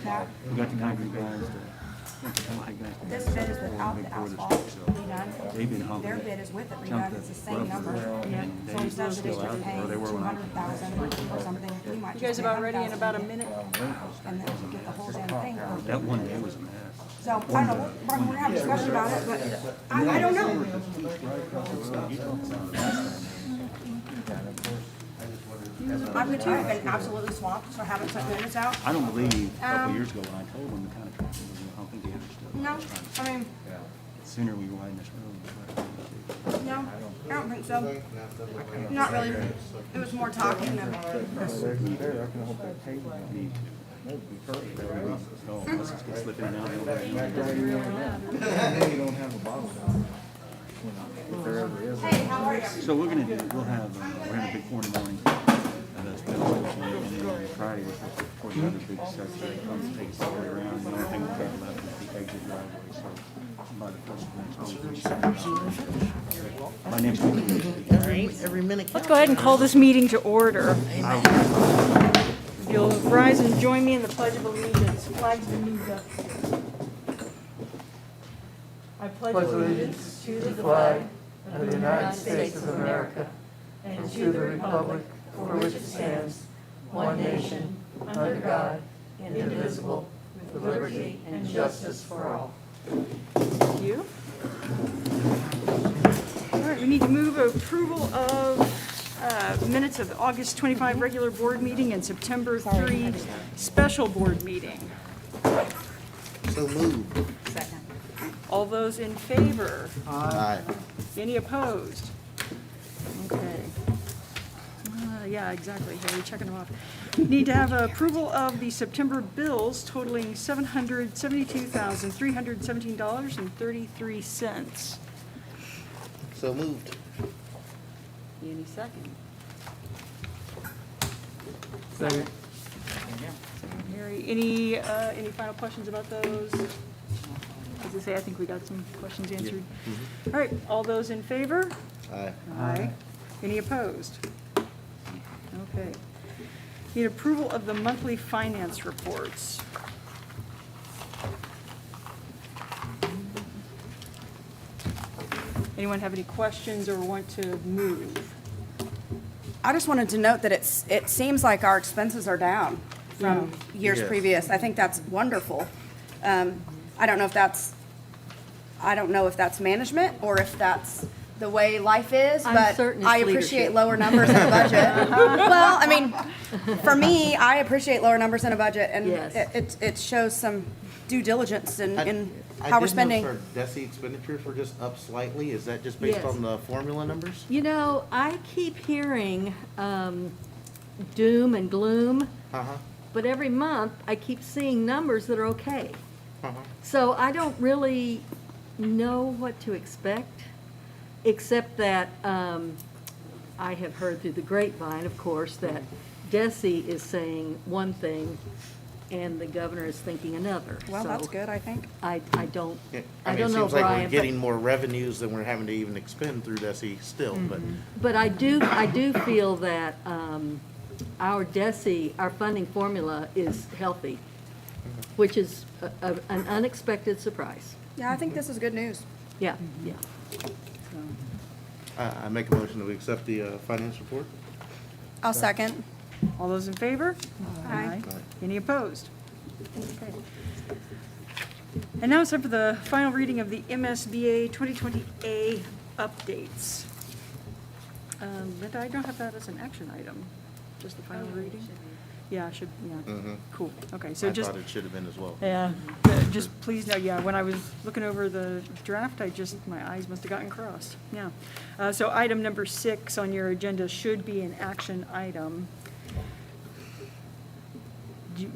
that. We got the concrete guys to. This bid is without the asphalt redone. They've been humping Their it. bid is with it Jumped redone, it's the the same number. and So they instead of the still district out there, or they paying were when I. 200,000 or something, we might You just guys pay about ready in 100,000 about a minute? and then we get the whole damn thing. That one day was a mess. So, I don't know, we're gonna have a discussion about it, but I don't know. I'm with you, I've been absolutely swamped, so I haven't sent minutes out. I don't believe a couple years ago when I told them the contractor, I don't think they understood. No, I mean, The sooner we widen this road, the better. no, I don't think so. Not really. It was more talking than. No, let's just get slipping in out. Hey, how are you? So we're gonna do, we'll have a big four in the morning. That's been and then Friday we're for the other big section that comes to take us all the way around. And the only thing we'll have left is the exit driveway. So by the first of my next week. Every minute Let's go ahead and call this meeting to order. You'll rise and join me in the Pledge of Allegiance. Flags to move up. I pledge allegiance to the flag of the United States of America and to the republic for which it stands, one nation, under God, indivisible, with liberty and justice for all. Thank you. All right, we need to move approval of minutes of August 25 regular board meeting and September 3 special board meeting. So moved. Second. All those in favor? Aye. Any opposed? Okay. Yeah, exactly. Here, we're checking them off. Need to have approval of the September bills totaling $772,317.33. So moved. Any second? Second. Mary, any final questions about those? As I say, I think we got some questions answered. All right, all those in favor? Aye. Aye. Any opposed? Okay. Need approval of the monthly finance reports. Anyone have any questions or want to move? I just wanted to note that it seems like our expenses are down from years Yes. previous. I think that's wonderful. I don't know if that's management or if that's the way life is, I'm but certain it's I appreciate leadership. lower numbers in a budget. Well, I mean, for me, I appreciate lower numbers in a budget, and Yes. it shows some due diligence in I how we're did spending. notice our DESI expenditures were just up slightly. Is that just based Yes. on the formula numbers? You know, I keep hearing doom and gloom, Uh-huh. but every month I keep seeing numbers that are okay. Uh-huh. So I don't really know what to expect, except that I have heard through the grapevine, of course, that DESI is saying one thing and the governor is thinking another. Well, that's So good, I think. I don't, Yeah, I mean, don't it know, seems like Brian, we're but- getting more revenues than we're having to even expend through DESI still, but But I do feel that our DESI, our funding formula is healthy, which is an unexpected surprise. Yeah, I think this is good news. Yeah, yeah. I make a motion that we accept the finance report. I'll second. All those in favor? Aye. Any opposed? Okay. And now it's time for the final reading of the MSBA 2020A updates. But I don't have that as an action item, just the final reading? Yeah, I should, yeah. Cool, okay, so I just. thought it should have been as well. Yeah, just please know, yeah, when I was looking over the draft, my eyes must have gotten crossed, yeah. So item number 6 on your agenda should be an action item.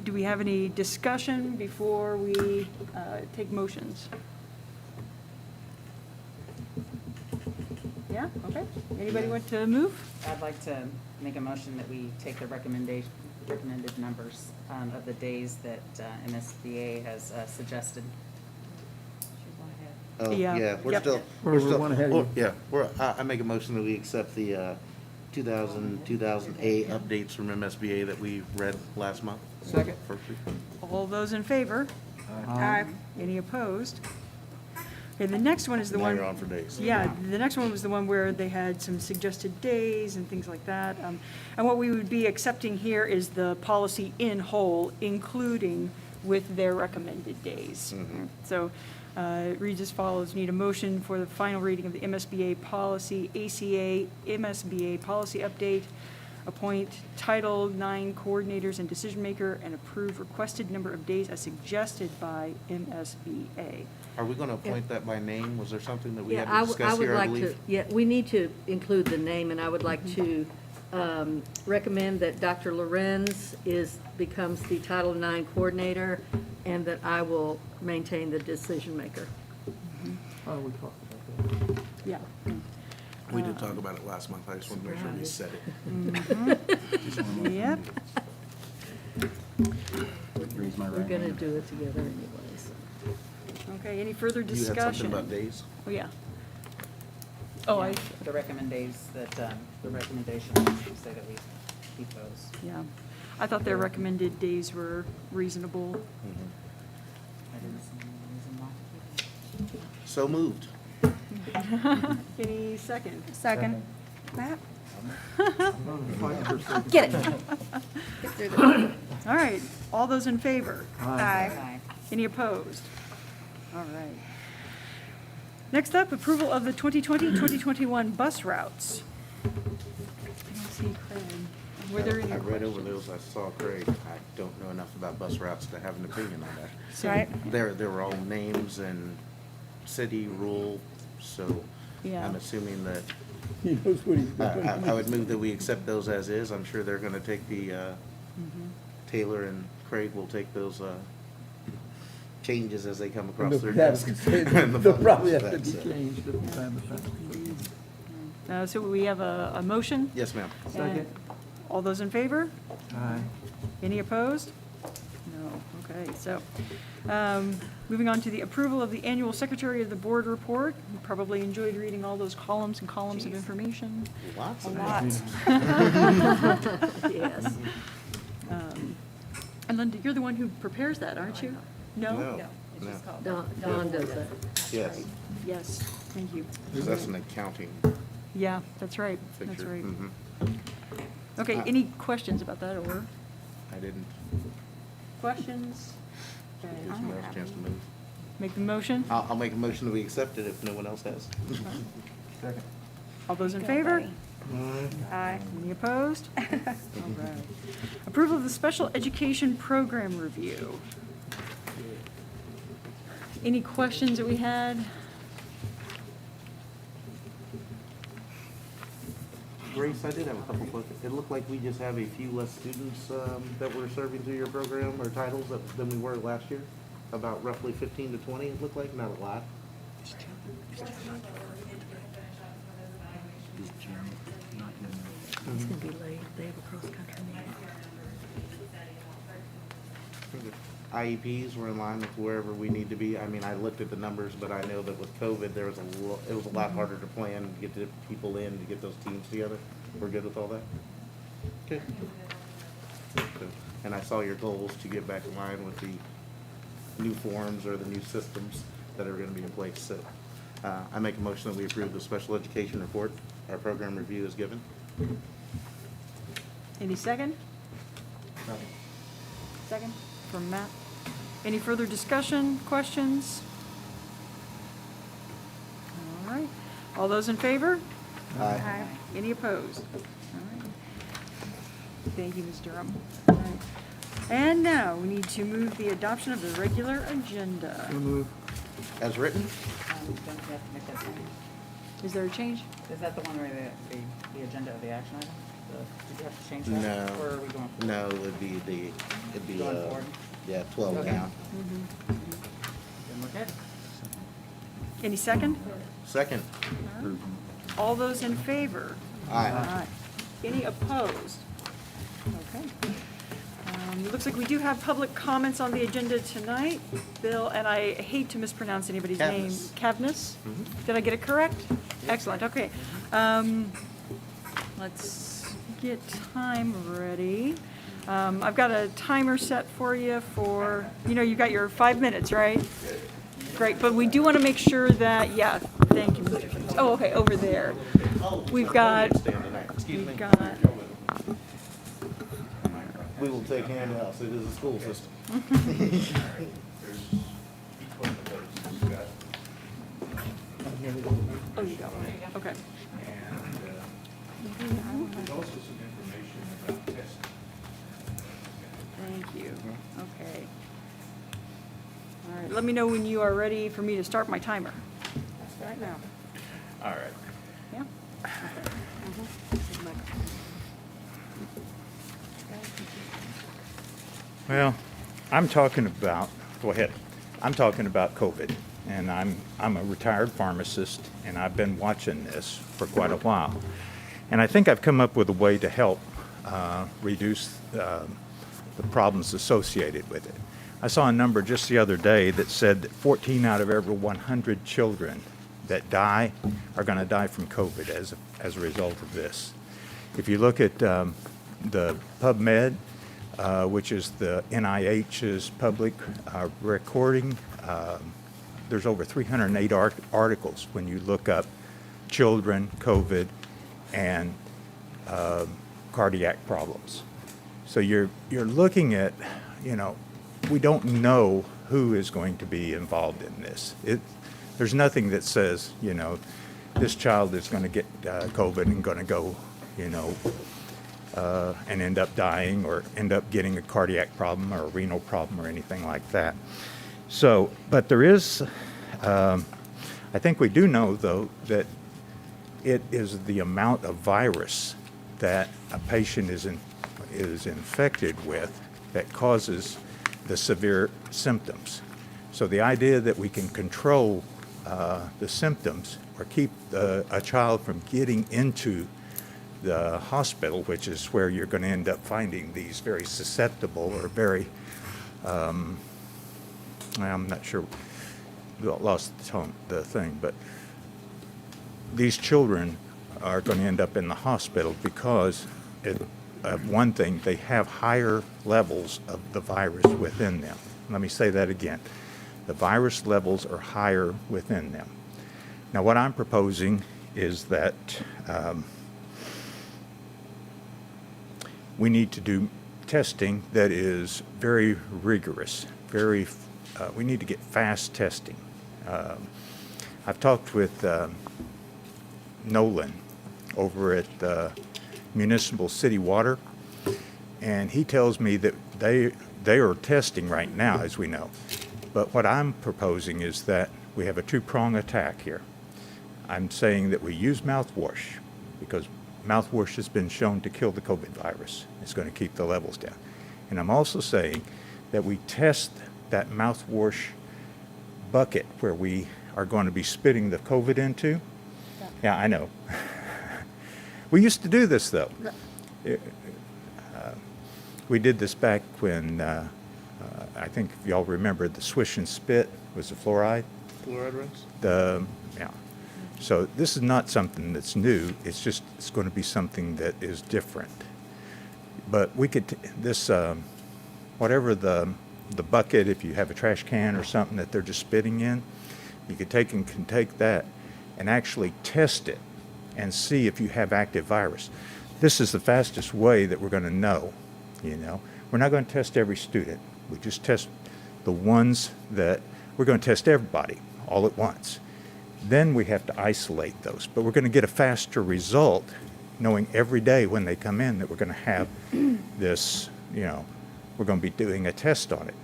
Do we have any discussion before we take motions? Yeah, okay. Anybody want to move? I'd like to make a motion that we take the recommended numbers of the days that MSBA has suggested. Oh, Yeah. yeah, we're Yep. still, We're one ahead of you. yeah, I make a motion that we accept the 2008 updates from MSBA that we read last month. Second. First week. All All those in favor? Aye. Any opposed? Okay, the next one is the Now one. you're on for days. Yeah, the next one was the one where they had some suggested days and things like that. And what we would be accepting here is the policy in whole, including with their recommended days. So it reads as follows: need a motion for the final reading of the MSBA policy, ACA MSBA policy update, appoint Title IX coordinators and decision maker, and approve requested number of days as suggested by MSBA. Are we gonna appoint that by name? Was there something that we Yeah, had to discuss here, I believe? Yeah, we need to include the name, and I would like to recommend that Dr. Lorenz becomes the Title IX coordinator, and that I will maintain the decision maker. Oh, we talked about that. Yeah. We did talk about it last month. I just wanted to make sure we said it. Yep. Raise my We're right gonna hand. do it together anyway, so. Okay, any further You had something discussion? about days? Oh, yeah. Oh, I, The recommendation say that we keep those. yeah. I thought their recommended days were reasonable. I didn't see any reason not to keep them. So moved. Any second? Second. Matt? I'm gonna fight for a second. Get it. Get through the. All right, all those in favor? Aye. Aye. Any opposed? All right. Next up, approval of the 2020-2021 bus routes. I don't see Craig. Were there any I read over questions? those. I saw Craig. I don't know enough about bus routes to have an opinion on that. Right. There were all names and city, rural, so Yeah. Mm-hmm. I'm assuming that, He knows what he's doing. I would move that we accept those as is. I'm sure they're gonna take the, Mm-hmm. Taylor and Craig will take those, changes as they come And across their they'll desk. have- And the They'll fun probably is have to that's be it. changed at the time of that. So we have a motion? Yes, ma'am. Second. And all those in favor? Aye. Any opposed? No, okay, so, moving on to the approval of the annual Secretary of the Board report. You probably enjoyed reading all those columns and columns of information. Lots A of lot. Yes. And Linda, you're the one who prepares that, aren't you? No? No, It's just no. called. Don does that. Yes, Yes, thank you. 'cause that's an accounting Yeah, that's right, that's picture. right. Mhm. Okay, any questions about that, or I didn't, questions? Okay, gives me a chance to move. make the motion. I'll make a motion that we accept it if no one else has. Second. All those in favor? Aye. Any opposed? All right. Approval of the special education program review. Any questions that we had? Grace, I did have a couple questions. It looked like we just have a few less students that were serving through your program or titles than we were last year. About roughly 15 to 20, it looked like, not a lot. It's gonna be late. They have a cross-country meeting. IEPs were in line with wherever we need to be. I mean, I looked at the numbers, but I know that with COVID, it was a lot harder to plan, to get the people in, to get those teams together. We're good with all that? Okay. So, and I saw your goals to get back in line with the new forms or the new systems that are gonna be in place. So, I make a motion that we approve the special education report. Our program review is given. Any second? Second from Matt. Any further discussion, questions? All right. All those in favor? Aye. Any opposed? All right. Thank you, Ms. Durham. All right. And now, we need to move the adoption of the regular agenda. So move. As written? Don't you have to make that change? Is there a change? Is that the one where the agenda of the action item? Did you have to change that? No. Or are we going forward? No, it'd be, Going forward? yeah, 12 Okay. now. Then we're good. Any second? Second. All those in favor? Aye. Any opposed? Okay. It looks like we do have public comments on the agenda tonight. Bill, and I hate to mispronounce anybody's name. Cavness. Cavness? Did I get it correct? Excellent, okay. Let's get time ready. I've got a timer set for you for, you got your 5 minutes, right? Great, but we do want to make sure that, yeah, thank you, Mr. Phillips. Oh, okay, over there. We've got, We will take handouts. It is a school system. oh, you got one, okay. Thank you, okay. All right, let me know when you are ready for me to start my timer. Right now. All right. Yeah? Well, I'm talking about, go ahead. I'm talking about COVID, and I'm a retired pharmacist, and I've been watching this for quite a while. And I think I've come up with a way to help reduce the problems associated with it. I saw a number just the other day that said that 14 out of every 100 children that die are going to die from COVID as a result of this. If you look at the PubMed, which is the NIH's public recording, there's over 308 articles when you look up children, COVID, and cardiac problems. So you're looking at, we don't know who is going to be involved in this. There's nothing that says, this child is going to get COVID and going to go, and end up dying or end up getting a cardiac problem or a renal problem or anything like that. So, but there is, I think we do know, though, that it is the amount of virus that a patient is infected with that causes the severe symptoms. So the idea that we can control the symptoms or keep a child from getting into the hospital, which is where you're going to end up finding these very susceptible or very, I'm not sure, lost the thing, but these children are going to end up in the hospital because one thing, they have higher levels of the virus within them. Let me say that again. The virus levels are higher within them. Now, what I'm proposing is that we need to do testing that is very rigorous, we need to get fast testing. I've talked with Nolan over at Municipal City Water, and he tells me that they are testing right now, as we know. But what I'm proposing is that we have a two-prong attack here. I'm saying that we use mouthwash because mouthwash has been shown to kill the COVID virus. It's going to keep the levels down. And I'm also saying that we test that mouthwash bucket where we are going to be spitting the COVID into. Yeah, I know. We used to do this, though. We did this back when, I think if y'all remember, the swish and spit was the fluoride. Fluoride rings? Yeah. So this is not something that's new. It's going to be something that is different. But we could, whatever the bucket, if you have a trash can or something that they're just spitting in, you could take that and actually test it and see if you have active virus. This is the fastest way that we're going to know, We're not going to test every student. We just test the ones that we're going to test everybody all at once. Then we have to isolate those. But we're going to get a faster result knowing every day when they come in that we're going to have this, we're going to be doing a test on it.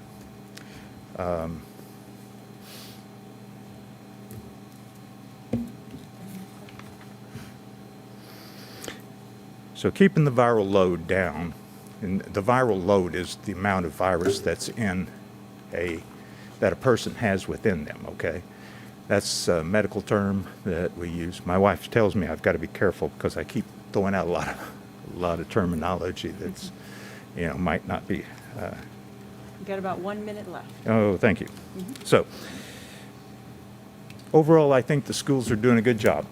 So keeping the viral load down, and the viral load is the amount of virus that's that a person has within them, okay? That's a medical term that we use. My wife tells me I've got to be careful because I keep throwing out a lot of terminology that's, might not be. We've got about 1 minute left. Oh, thank you. So, overall, I think the schools are doing a good job,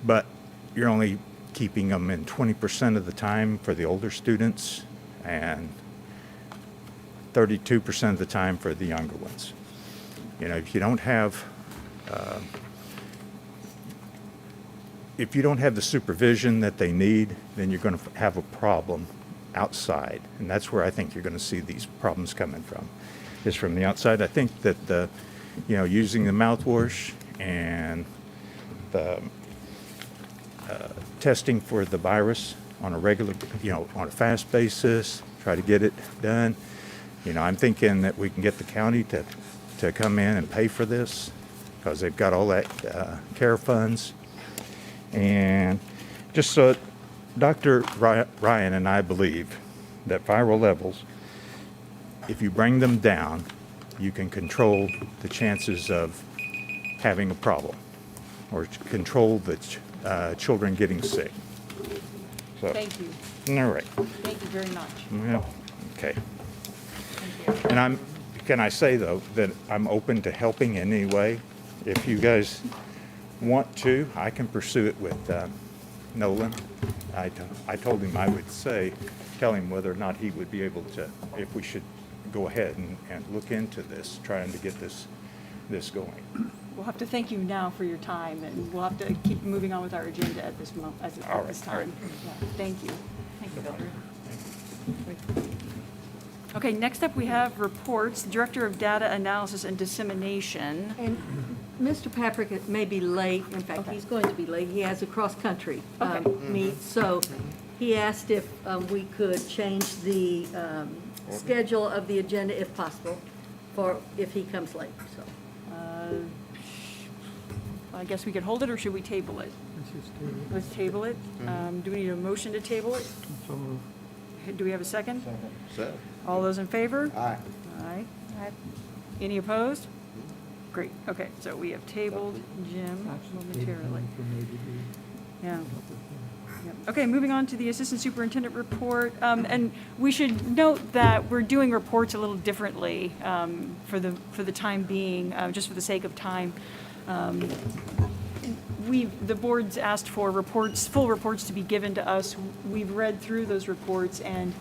but you're only keeping them in 20% of the time for the older students. and 32% of the time for the younger ones. You know, if you don't have the supervision that they need, then you're going to have a problem outside, and that's where I think you're going to see these problems coming from, is from the outside. I think that using the mouthwash and the testing for the virus on a regular, on a fast basis, try to get it done. I'm thinking that we can get the county to come in and pay for this, because they've got all that care funds. And just so Dr. Ryan and I believe that viral levels, if you bring them down, you can control the chances of having a problem, or control the children getting sick. So, Thank you. all right. Thank you very much. Well, okay. Thank you. And can I say though, that I'm open to helping in any way. If you guys want to, I can pursue it with Nolan. I told him I would tell him whether or not he would be able to, if we should go ahead and look into this, trying to get this going. We'll have to thank you now for your time, and we'll have to keep moving on with our agenda at this moment, at All this right, all right. time. Yeah, thank you. Thank you, Bill. Okay, next up we have reports, Director of Data Analysis and Dissemination. And Mr. Patrick may be late, in fact, Okay. he's going to be late, he has a cross-country Okay. meet, so he asked if we could change the schedule of the agenda if possible, if he comes late, so. I guess we could hold it, or should we table it? Let's table it. Do we need a motion to table it? Do we have a second? So, All those in favor? aye. Aye. Any opposed? Great, okay, so we have tabled Jim momentarily. Yeah. Yep. Okay, moving on to the Assistant Superintendent Report. And we should note that we're doing reports a little differently for the time being, just for the sake of time. The board's asked for reports, full reports to be given to us. We've read through those reports, and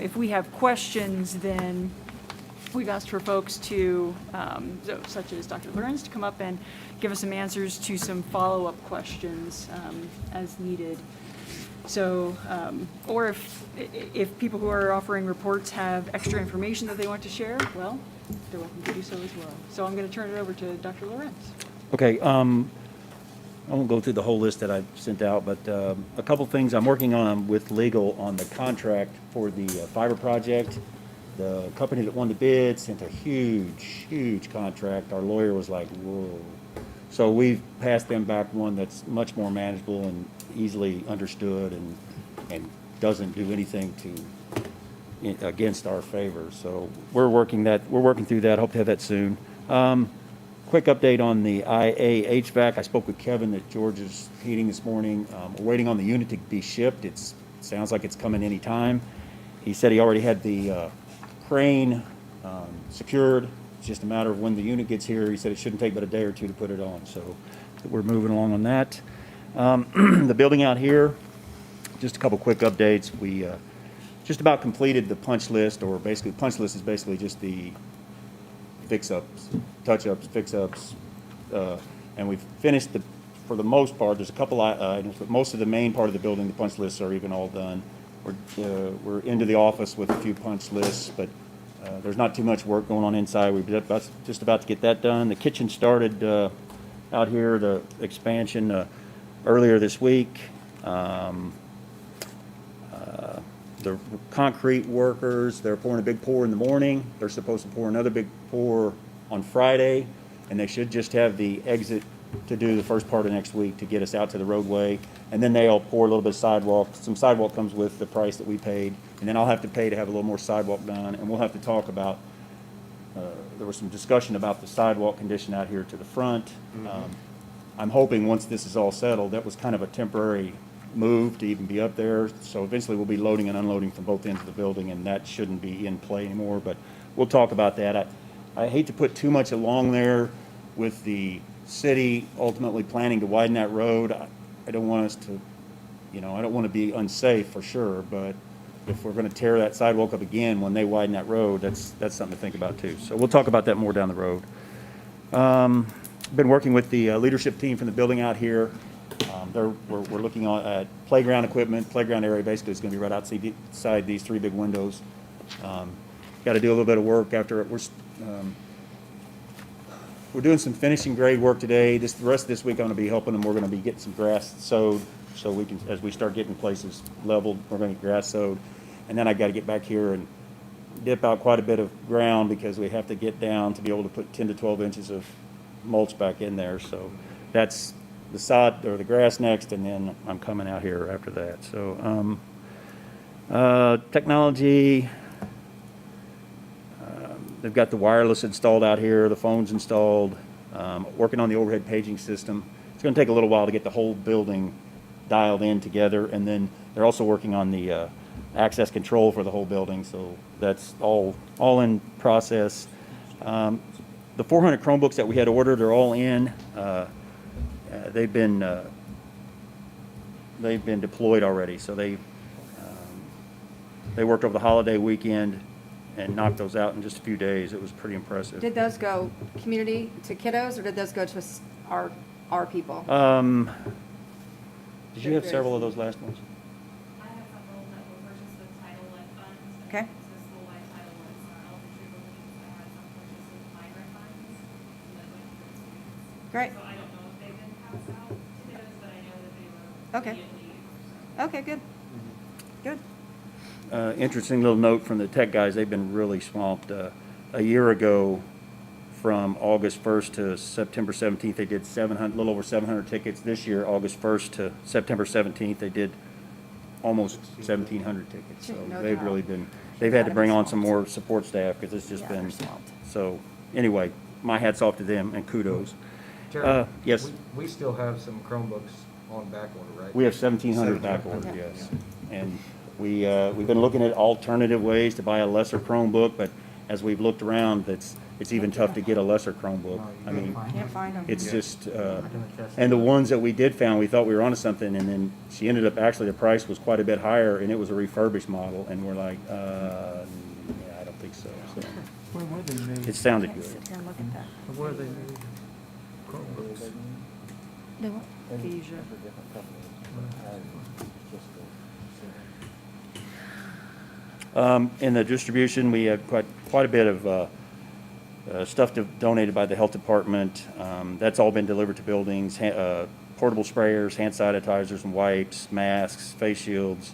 if we have questions, then we've asked for folks to, such as Dr. Lorenz, to come up and give us some answers to some follow-up questions as needed. So, or if people who are offering reports have extra information that they want to share, well, they're welcome to do so as well. So I'm going to turn it over to Dr. Lorenz. Okay, I won't go through the whole list that I sent out, but a couple things I'm working on with legal on the contract for the fiber project. The company that won the bid sent a huge contract. Our lawyer was like, whoa. So we've passed them back one that's much more manageable and easily understood and doesn't do anything against our favor. So we're working through that. Hope to have that soon. Quick update on the IA HVAC. I spoke with Kevin at George's Heating this morning. We're waiting on the unit to be shipped. It sounds like it's coming any time. He said he already had the crane secured. It's just a matter of when the unit gets here. He said it shouldn't take but a day or two to put it on. So we're moving along on that. The building out here, just a couple quick updates. We just about completed the punch list, or basically punch list is basically just the fix-ups, touch-ups, fix-ups, and we've finished for the most part. There's a couple items, but most of the main part of the building, the punch lists are even all done. We're into the office with a few punch lists, but there's not too much work going on inside. We're just about to get that done. The kitchen started out here, the expansion earlier this week. The concrete workers, they're pouring a big pour in the morning. They're supposed to pour another big pour on Friday, and they should just have the exit to do the first part of next week to get us out to the roadway. And then they'll pour a little bit of sidewalk. Some sidewalk comes with the price that we paid, and then I'll have to pay to have a little more sidewalk done, and we'll have to talk about, there was some discussion about the sidewalk condition out here to the front. I'm hoping once this is all settled, that was kind of a temporary move to even be up there. So eventually we'll be loading and unloading from both ends of the building, and that shouldn't be in play anymore, but we'll talk about that. I hate to put too much along there with the city ultimately planning to widen that road. I don't want us to, I don't want to be unsafe for sure, but if we're gonna tear that sidewalk up again when they widen that road, that's something to think about too. So we'll talk about that more down the road. Been working with the leadership team from the building out here. We're looking at playground equipment. Playground area basically is gonna be right outside these 3 big windows. Got to do a little bit of work after, we're doing some finishing grade work today. The rest of this week I'm gonna be helping them. We're gonna be getting some grass sowed, so we can, as we start getting places leveled, we're gonna get grass sowed. And then I gotta get back here and dip out quite a bit of ground because we have to get down to be able to put 10 to 12 inches of mulch back in there. So that's the sod, or the grass next, and then I'm coming out here after that. So, technology, they've got the wireless installed out here, the phones installed, working on the overhead paging system. It's gonna take a little while to get the whole building dialed in together, and then they're also working on the access control for the whole building, so that's all in process. The 400 Chromebooks that we had ordered are all in. They've been deployed already, so they worked over the holiday weekend and knocked those out in just a few days. It was pretty impressive. Did those go community to kiddos, or did those go to our people? Did you have several of those last ones? I have several that were purchased with title lit funds. And Okay. this is the white title lit, so our elementary buildings, I had some purchased with migrant funds that went to the students. Great. So I don't know if they've been passed out to kiddos, but I know that they were Okay. immediately used. So. Okay, good. Good. Interesting little note from the tech guys, they've been really swamped. A year ago, from August 1st to September 17th, they did a little over 700 tickets. This year, August 1st to September 17th, they did almost 1,700 tickets. So No they've doubt. really been, they've had to bring on some more support staff because it's just Yeah, been, they're swamped. so anyway, my hat's off to them and kudos. Terry, Yes, we still have some Chromebooks on back order, right? we have 1,700 back ordered, yes. And we've been looking at alternative ways to buy a lesser Chromebook, but as we've looked around, it's even tough to get a lesser Chromebook. I mean, Can't find them. it's just, and the ones that we did found, we thought we were onto something, and then she ended up, actually, the price was quite a bit higher, and it was a refurbished model, and we're like, yeah, I don't think so. So When were they made? it sounded Can't good. sit here and look at that. Where are they made? Chromebooks. They what? Asia. In the distribution, we had quite a bit of stuff donated by the health department. That's all been delivered to buildings. Portable sprayers, hand sanitizers and wipes, masks, face shields.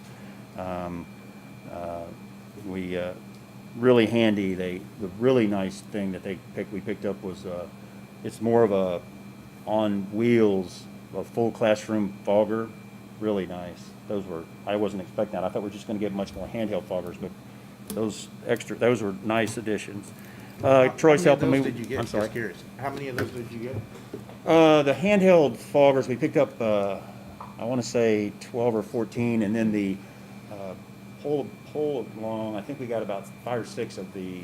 Really handy. The really nice thing that we picked up was it's more of a on wheels, a full classroom fogger. Really nice. I wasn't expecting that. I thought we were just going to get much more handheld foggers, but those were nice additions. Troy's helping me. How many of those did you get? I'm sorry. Just curious. How many of those did you get? The handheld foggers, we picked up, I want to say 12 or 14, and then the pull along, I think we got about 5 or 6 of the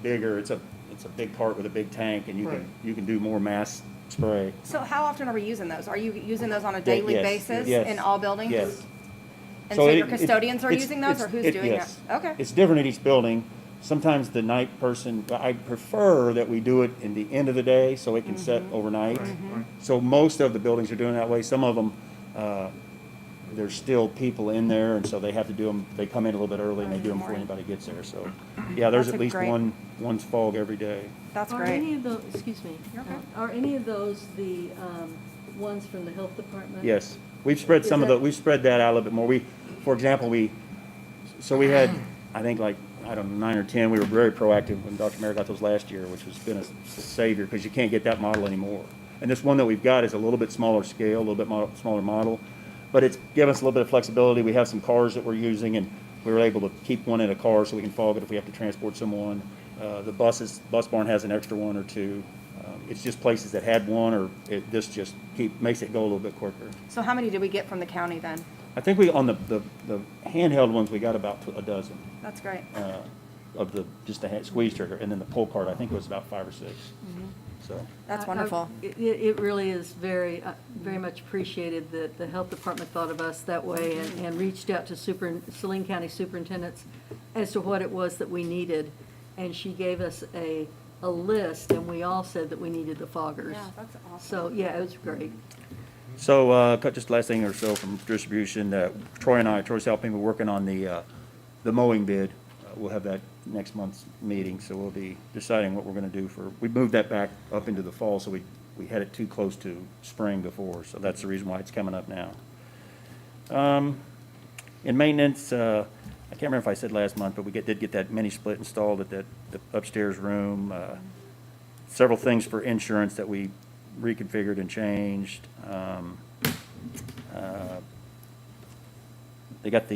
bigger. It's a big cart with a big tank, and you can do more mass spray. So how often are we using those? Are you using those on a daily Yes, basis yes, in all buildings? Yes. And so your it- custodians are it's- using those, or who's doing it? yes. Okay. It's different at each building. Sometimes the night person, I prefer that we do it in the end of the day so it can set overnight. So most of the buildings are doing it that way. Some of them, there's still people in there, and so they have to do them, they come in a little bit early and they do them before anybody gets there. So, yeah, there's That's at a least great- one fog every day. That's Are any great. of those, excuse me, You're okay. are any of those the ones from the health department? Yes, we've spread Is some of that- we've spread that out a little bit more. For example, we had, I think like, I don't know, 9 or 10, we were very proactive when Dr. Mayer got those last year, which has been a savior, because you can't get that model anymore. And this one that we've got is a little bit smaller scale, a little bit smaller model, but it's given us a little bit of flexibility. We have some cars that we're using, and we were able to keep one in a car so we can fog it if we have to transport someone. The bus barn has an extra one or two. It's just places that had one, or this just makes it go a little bit quicker. So how many did we get from the county then? I think on the handheld ones, we got about a dozen That's great. of just the squeeze trigger, and then the pull cart, I think it was about 5 or 6. so. That's wonderful. It really is very, very much appreciated that the health department thought of us that way and reached out to Saline County superintendents as to what it was that we needed. And she gave us a list, and we all said that we needed the foggers. Yeah, that's awesome. So, yeah, it was great. So, just last thing or so from distribution, Troy's helping me working on the mowing bid. We'll have that next month's meeting, so we'll be deciding what we're gonna do we moved that back up into the fall, so we had it too close to spring before, so that's the reason why it's coming up now. In maintenance, I can't remember if I said last month, but we did get that mini split installed at the upstairs room. Several things for insurance that we reconfigured and changed. They got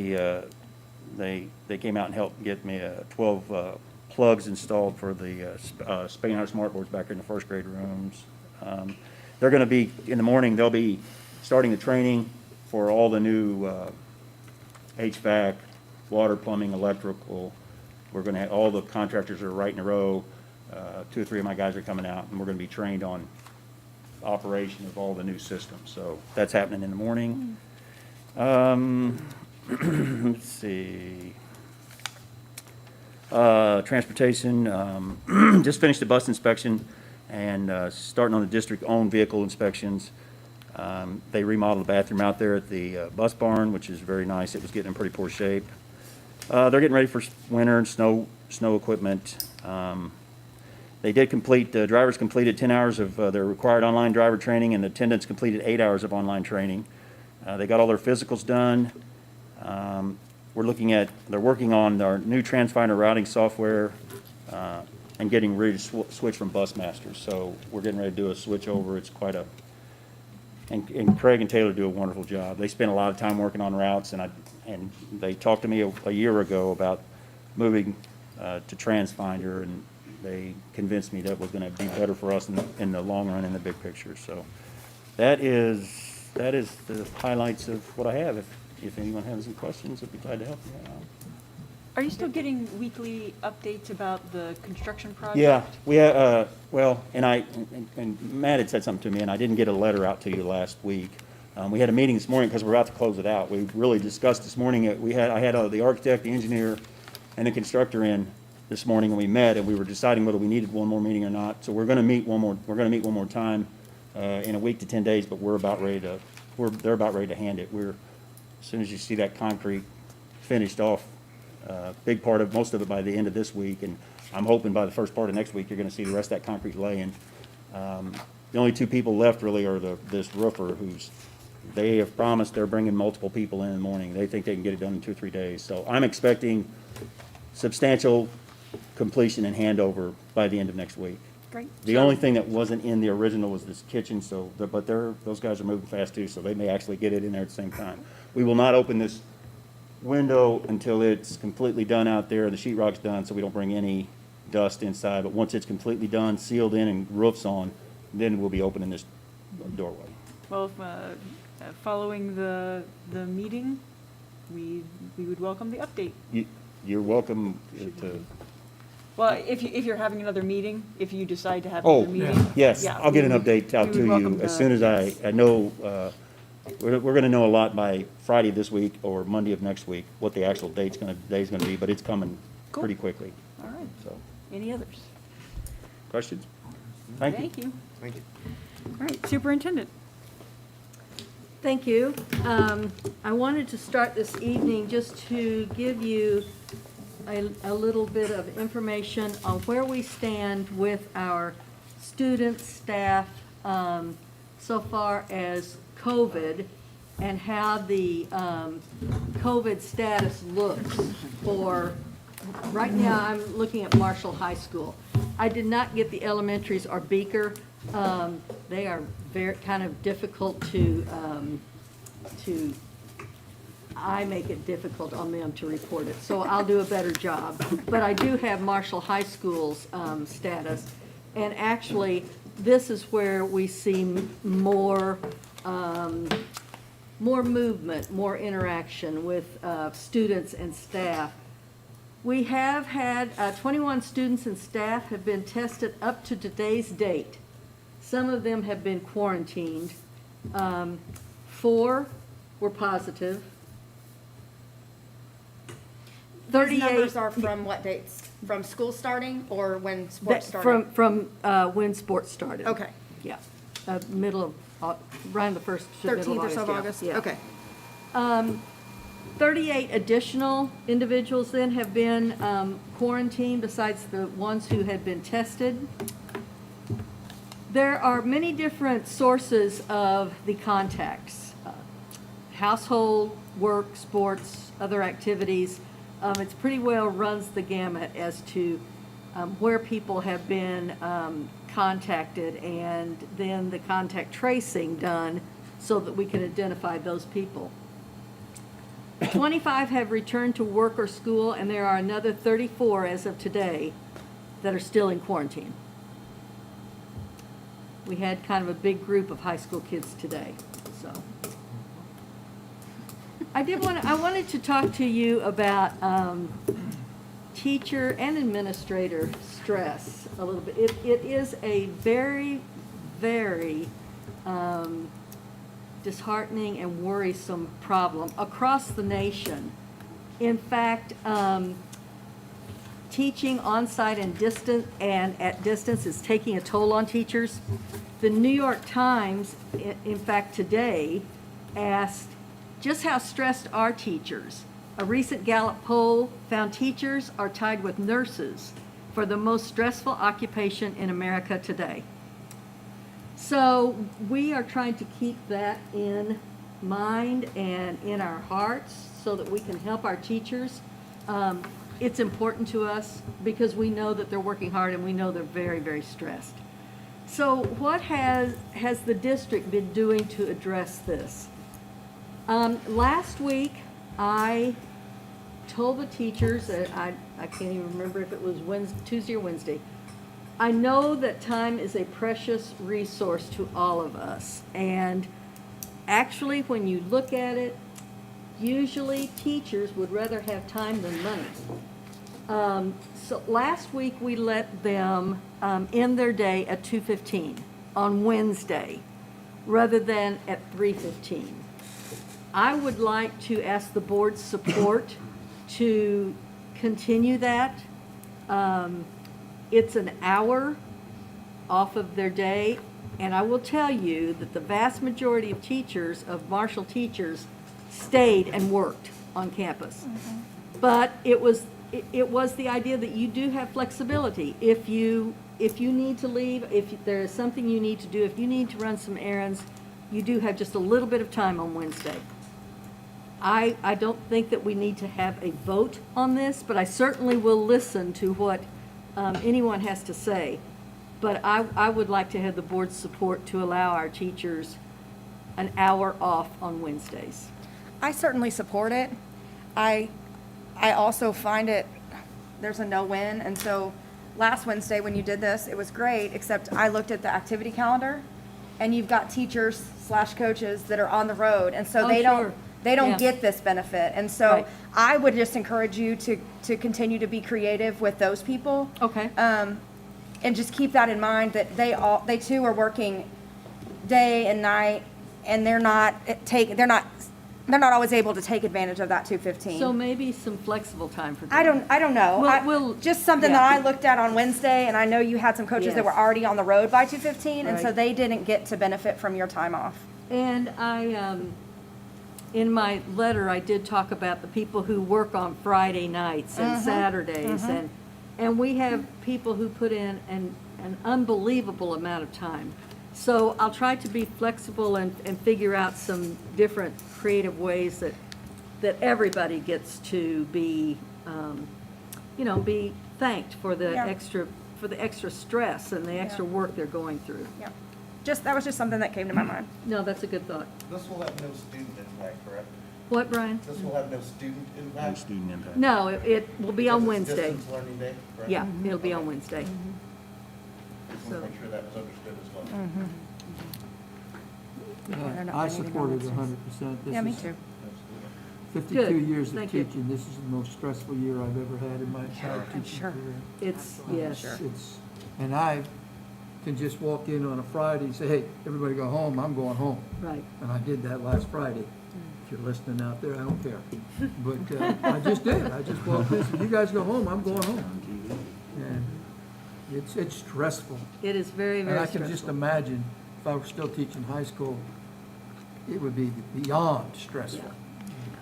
they came out and helped get me 12 plugs installed for the Spain House smart boards back in the first grade rooms. They're going to be, in the morning, they'll be starting the training for all the new HVAC, water, plumbing, electrical. We're going to have, all the contractors are right in a row. 2 or 3 of my guys are coming out, and we're going to be trained on operation of all the new systems. So that's happening in the morning. Let's see. Transportation, just finished the bus inspection and starting on the district-owned vehicle inspections. They remodeled the bathroom out there at the bus barn, which is very nice. It was getting in pretty poor shape. They're getting ready for winter and snow equipment. They did complete, drivers completed 10 hours of their required online driver training, and attendants completed 8 hours of online training. They got all their physicals done. They're working on our new TransFinder routing software and getting ready to switch from Busmasters. So we're getting ready to do a switch over. It's quite a, and Craig and Taylor do a wonderful job. They spend a lot of time working on routes, and they talked to me a year ago about moving to TransFinder, and they convinced me that was going to be better for us in the long run, in the big picture. So that is the highlights of what I have. If anyone has any questions, I'd be glad to help you out. Are you still getting weekly updates about the construction project? Yeah, we well, and Matt had said something to me, and I didn't get a letter out to you last week. We had a meeting this morning because we're about to close it out. We really discussed this morning. I had the architect, the engineer, and the constructor in this morning, and we met, and we were deciding whether we needed one more meeting or not. So we're going to meet one more time in a week to 10 days. But they're about ready to hand it. As soon as you see that concrete finished off, big part of most of it by the end of this week, and I'm hoping by the first part of next week you're going to see the rest of that concrete laying. The only 2 people left really are this roofer, they have promised they're bringing multiple people in the morning. They think they can get it done in 2 or 3 days. So I'm expecting substantial completion and handover by the end of next week. Great. The only thing that wasn't in the original was this kitchen, but those guys are moving fast too, so they may actually get it in there at the same time. We will not open this window until it's completely done out there, the sheetrock's done, so we don't bring any dust inside. But once it's completely done, sealed in, and roof's on, then we'll be opening this doorway. Well, following the meeting, we would welcome the update. You're welcome to. Well, if you're having another meeting, if you decide to have Oh, another meeting. yes, yeah, I'll get an we would- update out we to would welcome you as the- soon as yes. I know, we're going to know a lot by Friday this week or Monday of next week, what the actual day's going to be, but it's coming Cool. pretty quickly. All right. So, Any others? questions? Thank you. Thank you. Thank you. All right, Superintendent. Thank you. I wanted to start this evening just to give you a little bit of information on where we stand with our students, staff, so far as COVID, and how the COVID status looks for, right now I'm looking at Marshall High School. I did not get the elementaries or Beaker. They are very kind of difficult I make it difficult on them to report it, so I'll do a better job. But I do have Marshall High School's status, and actually, this is where we see more movement, more interaction with students and staff. We have had 21 students and staff have been tested up to today's date Some of them have been quarantined. 4 were positive. These 38 numbers are from what dates? From school starting or when sports started? From when sports started. Okay. Yeah, middle of, around the first to middle 13th or so of yeah, August? yeah. Okay. 38 additional individuals then have been quarantined besides the ones who had been tested. There are many different sources of the contacts. Household, work, sports, other activities. It's pretty well runs the gamut as to where people have been contacted and then the contact tracing done so that we can identify those people. 25 have returned to work or school, and there are another 34 as of today that are still in quarantine. We had kind of a big group of high school kids today, so. I wanted to talk to you about teacher and administrator stress a little bit. It is a very, very disheartening and worrisome problem across the nation. In fact, teaching on-site and at distance is taking a toll on teachers. The New York Times, in fact, today asked, just how stressed are teachers? A recent Gallup poll found teachers are tied with nurses for the most stressful occupation in America today. So we are trying to keep that in mind and in our hearts so that we can help our teachers. It's important to us because we know that they're working hard and we know they're very, very stressed. So what has the district been doing to address this? Last week, I told the teachers, I can't even remember if it was Tuesday or Wednesday, I know that time is a precious resource to all of us. And actually, when you look at it, usually teachers would rather have time than money. So last week, we let them end their day at 2:15 on Wednesday, rather than at 3:15. I would like to ask the board's support to continue that. It's an hour off of their day, and I will tell you that the vast majority of teachers, of Marshall teachers, stayed and worked on campus. But it was the idea that you do have flexibility. If you need to leave, if there is something you need to do, if you need to run some errands, you do have just a little bit of time on Wednesday. I don't think that we need to have a vote on this, but I certainly will listen to what anyone has to say. But I would like to have the board's support to allow our teachers an hour off on Wednesdays. I certainly support it. I also find there's a no-win, and so last Wednesday when you did this, it was great, except I looked at the activity calendar, and you've got teachers / coaches that are on the road, and so Oh, they sure. don't Yeah. get this benefit. And so Right. I would just encourage you to continue to be creative with those people. Okay. And just keep that in mind, that they too are working day and night, and they're not always able to take advantage of that 2:15. So maybe some flexible time for them. I don't know. We'll- Just something yeah. that I looked at on Wednesday, and I know you had some coaches that were Yes. already on the road by 2:15, and so Right. they didn't get to benefit from your time off. And in my letter, I did talk about the people who work on Friday nights and Saturdays, and we have people who put in an unbelievable amount of time. So I'll try to be flexible and figure out some different creative ways that everybody gets to be, be thanked for the Yeah. extra stress and the extra work they're going through. Yeah. That was just something that came to my mind. No, that's a good thought. This will have no student impact, correct? What, Brian? This will have no student No impact? student impact. No, it will be on Because it's Wednesday. Distance learning day, correct? Yeah, it'll be on Wednesday. Just want to make sure that was understood as well. they're not I bringing support it announcements. 100%. Yeah, me too. 52 Good. years of Thank you. teaching, this is the most stressful year I've ever had in my entire teaching Sure. career. It's, yes. It's, and I can just walk in on a Friday and say, hey, everybody go home, I'm going home. Right. And I did that last Friday. If you're listening out there, I don't care. But I just did. I just walked in, said, you guys go home, I'm going home. And it's stressful. It is very, And very I can just stressful. imagine if I were still teaching high school, it would be beyond stressful.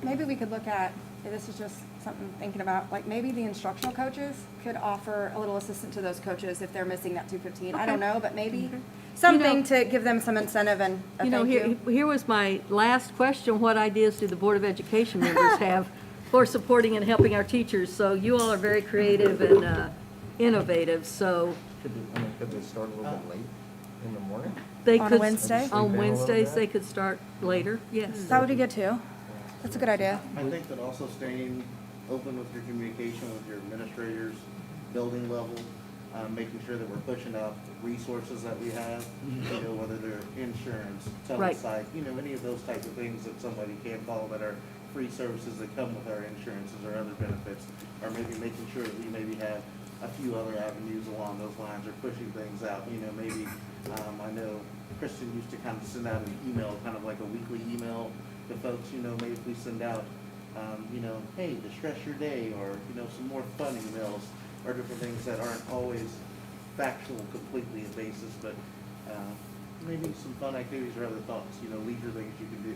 Maybe we could look at, this is just something I'm thinking about, like maybe the instructional coaches could offer a little assistance to those coaches if they're missing that 215. I don't know, but maybe something to give them some incentive and a You know, thank you. here was my last question. What ideas do the Board of Education members have for supporting and helping our teachers? So you all are very creative and innovative, so Could they start a little bit late in the morning? they On a could. Wednesday? Sleep in a On little Wednesdays, bit? they could start later, yes. That would be good too. That's a good idea. I think that also staying open with your communication with your administrators, building level, making sure that we're pushing out resources that we have, you know, whether they're insurance, Right. telesite, you know, any of those types of things that somebody can follow that are free services that come with our insurances or other benefits, or maybe making sure that we maybe have a few other avenues along those lines or pushing things out. You know, maybe, I know Kristen used to kind of send out an email, kind of like a weekly email to folks, you know, maybe if we send out, you know, hey, to stress your day, or, you know, some more fun emails, or different things that aren't always factual completely in basis, but, maybe some fun activities or other thoughts, you know, leisure things you can do.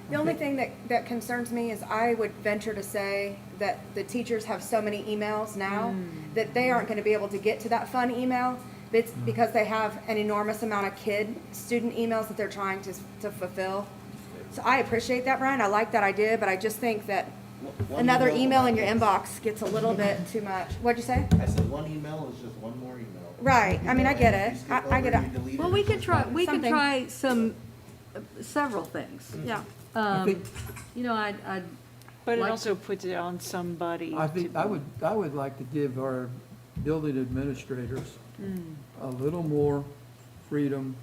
The only thing that concerns me is I would venture to say that the teachers have so many emails now that they aren't going to be able to get to that fun email. It's because they have an enormous amount of student emails that they're trying to fulfill. So I appreciate that, Brian. I like that idea, but I just think that One another email will in your not inbox gets a little bit too much. What'd you say? I said one email is just one more email. Right. I mean, I get it. If you skip I get over, it. you delete Well, it, we it's could just try, fine. we could Something. try several things. Yeah. I think, You know, I'd But it Like- also puts it on somebody. I think, to- I would like to give our building administrators a little more freedom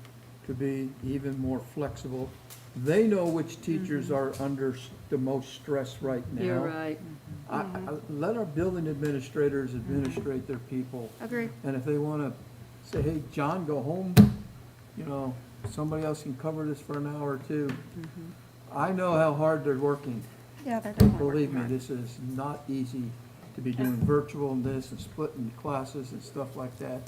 to be even more flexible. They know which teachers are under the most stress right now. You're right. Let our building administrators administrate their people. Agree. And if they want to say, hey, John, go home, you know, somebody else can cover this for an hour or two. I know how hard they're working. Yeah, they're definitely Believe working me, hard. this is not easy to be doing virtual and this and splitting classes and stuff like that.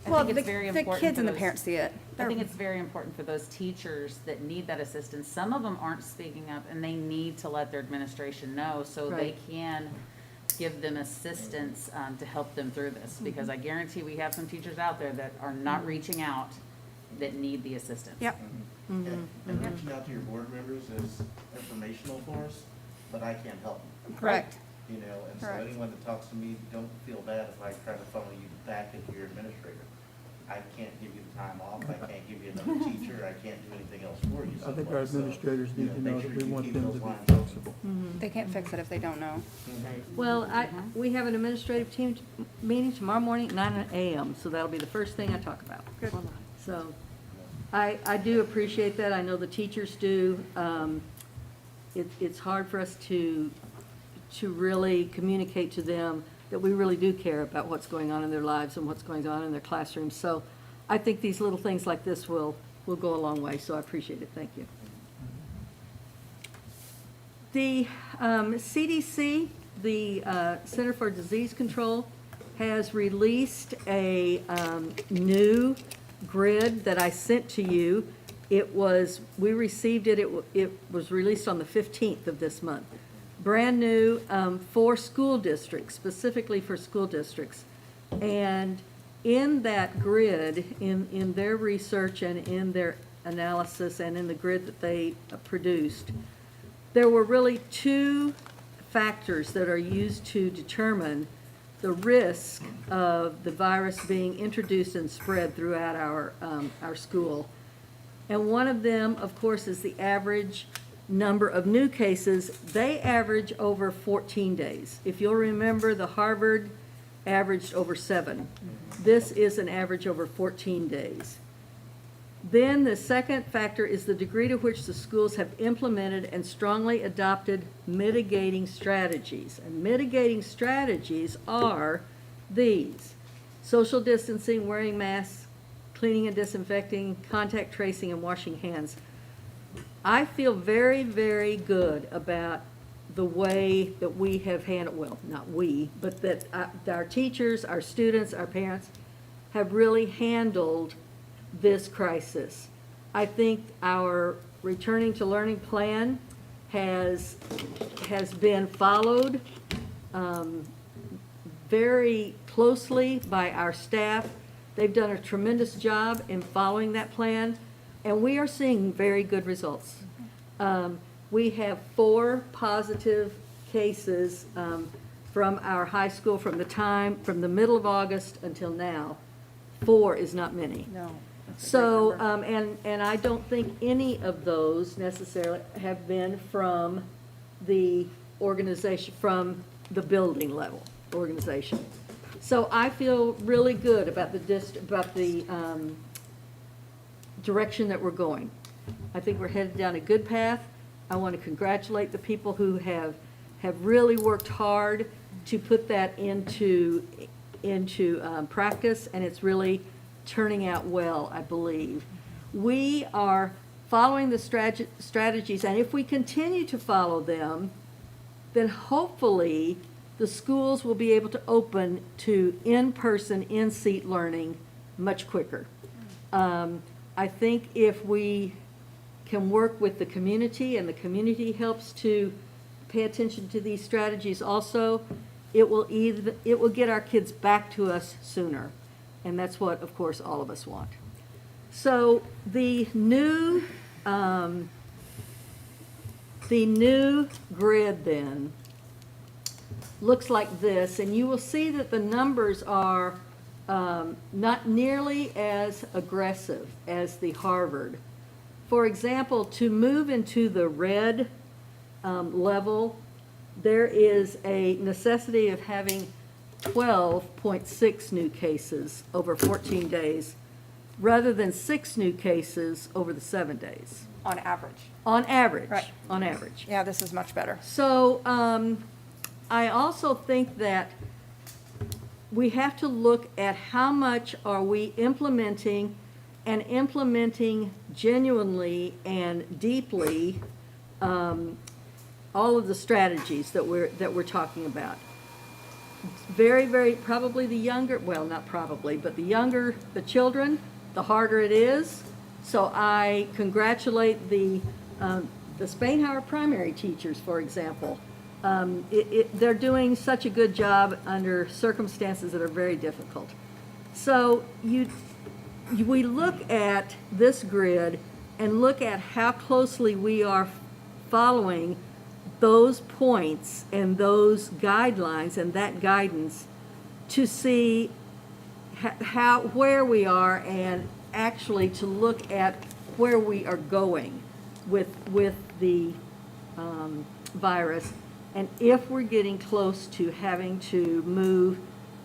I Well, think it's very the important kids for and the those- parents see it. I think it's very important for those teachers that need that assistance. Some of them aren't speaking up, and they need to let their administration know so they Right. can give them assistance to help them through this. Because I guarantee we have some teachers out there that are not reaching out that need the assistance. Yep. And reaching out to your board members is informational for us, but I can't help them. Correct. You know, and so Correct. anyone that talks to me, don't feel bad if I try to funnel you back into your administrator. I can't give you the time off, I can't give you another teacher, I can't do anything else for you. I think our So, administrators you need to make know sure that we you want keep them those to be lines open. flexible. They can't fix it if they don't know. Well, we have an administrative team meeting tomorrow morning at 9 a.m., so that'll be the first thing I talk about. Good. So, I do appreciate that, I know the teachers do. It's hard for us to really communicate to them that we really do care about what's going on in their lives and what's going on in their classrooms. So I think these little things like this will go a long way, so I appreciate it, thank you. The CDC, the Center for Disease Control, has released a new grid that I sent to you. We received it, it was released on the 15th of this month. Brand new for school districts, specifically for school districts. And in that grid, in their research and in their analysis and in the grid that they produced, there were really two factors that are used to determine the risk of the virus being introduced and spread throughout our school. And one of them, of course, is the average number of new cases. They average over 14 days. If you'll remember, the Harvard averaged over 7. This is an average over 14 days. Then the second factor is the degree to which the schools have implemented and strongly adopted mitigating strategies. And mitigating strategies are these: social distancing, wearing masks, cleaning and disinfecting, contact tracing, and washing hands. I feel very, very good about the way that we have handled, well, not we, but that our teachers, our students, our parents have really handled this crisis. I think our returning to learning plan has been followed very closely by our staff. They've done a tremendous job in following that plan, and we are seeing very good results. We have 4 positive cases from our high school from the middle of August until now. 4 is not many. No. that's a great So, number. and I don't think any of those necessarily have been from the organization, from the building level organization. So I feel really good about the direction that we're going. I think we're headed down a good path. I want to congratulate the people who have really worked hard to put that into practice, and it's really turning out well, I believe. We are following the strategies, and if we continue to follow them, then hopefully the schools will be able to open to in-person, in-seat learning much quicker. I think if we can work with the community, and the community helps to pay attention to these strategies also, it will get our kids back to us sooner. And that's what, of course, all of us want. So the new grid then looks like this, and you will see that the numbers are not nearly as aggressive as the Harvard. For example, to move into the red level, there is a necessity of having 12.6 new cases over 14 days, rather than 6 new cases over the 7 days. On average. On average. Right. On average. Yeah, this is much better. So I also think that we have to look at how much are we implementing genuinely and deeply all of the strategies that we're talking about. Very, very, probably the younger, well, not probably, but the younger the children, the harder it is. So I congratulate the Spainhauer primary teachers, for example. They're doing such a good job under circumstances that are very difficult. So we look at this grid and look at how closely we are following those points and those guidelines and that guidance to see where we are, and actually to look at where we are going with the virus, and if we're getting close to having to move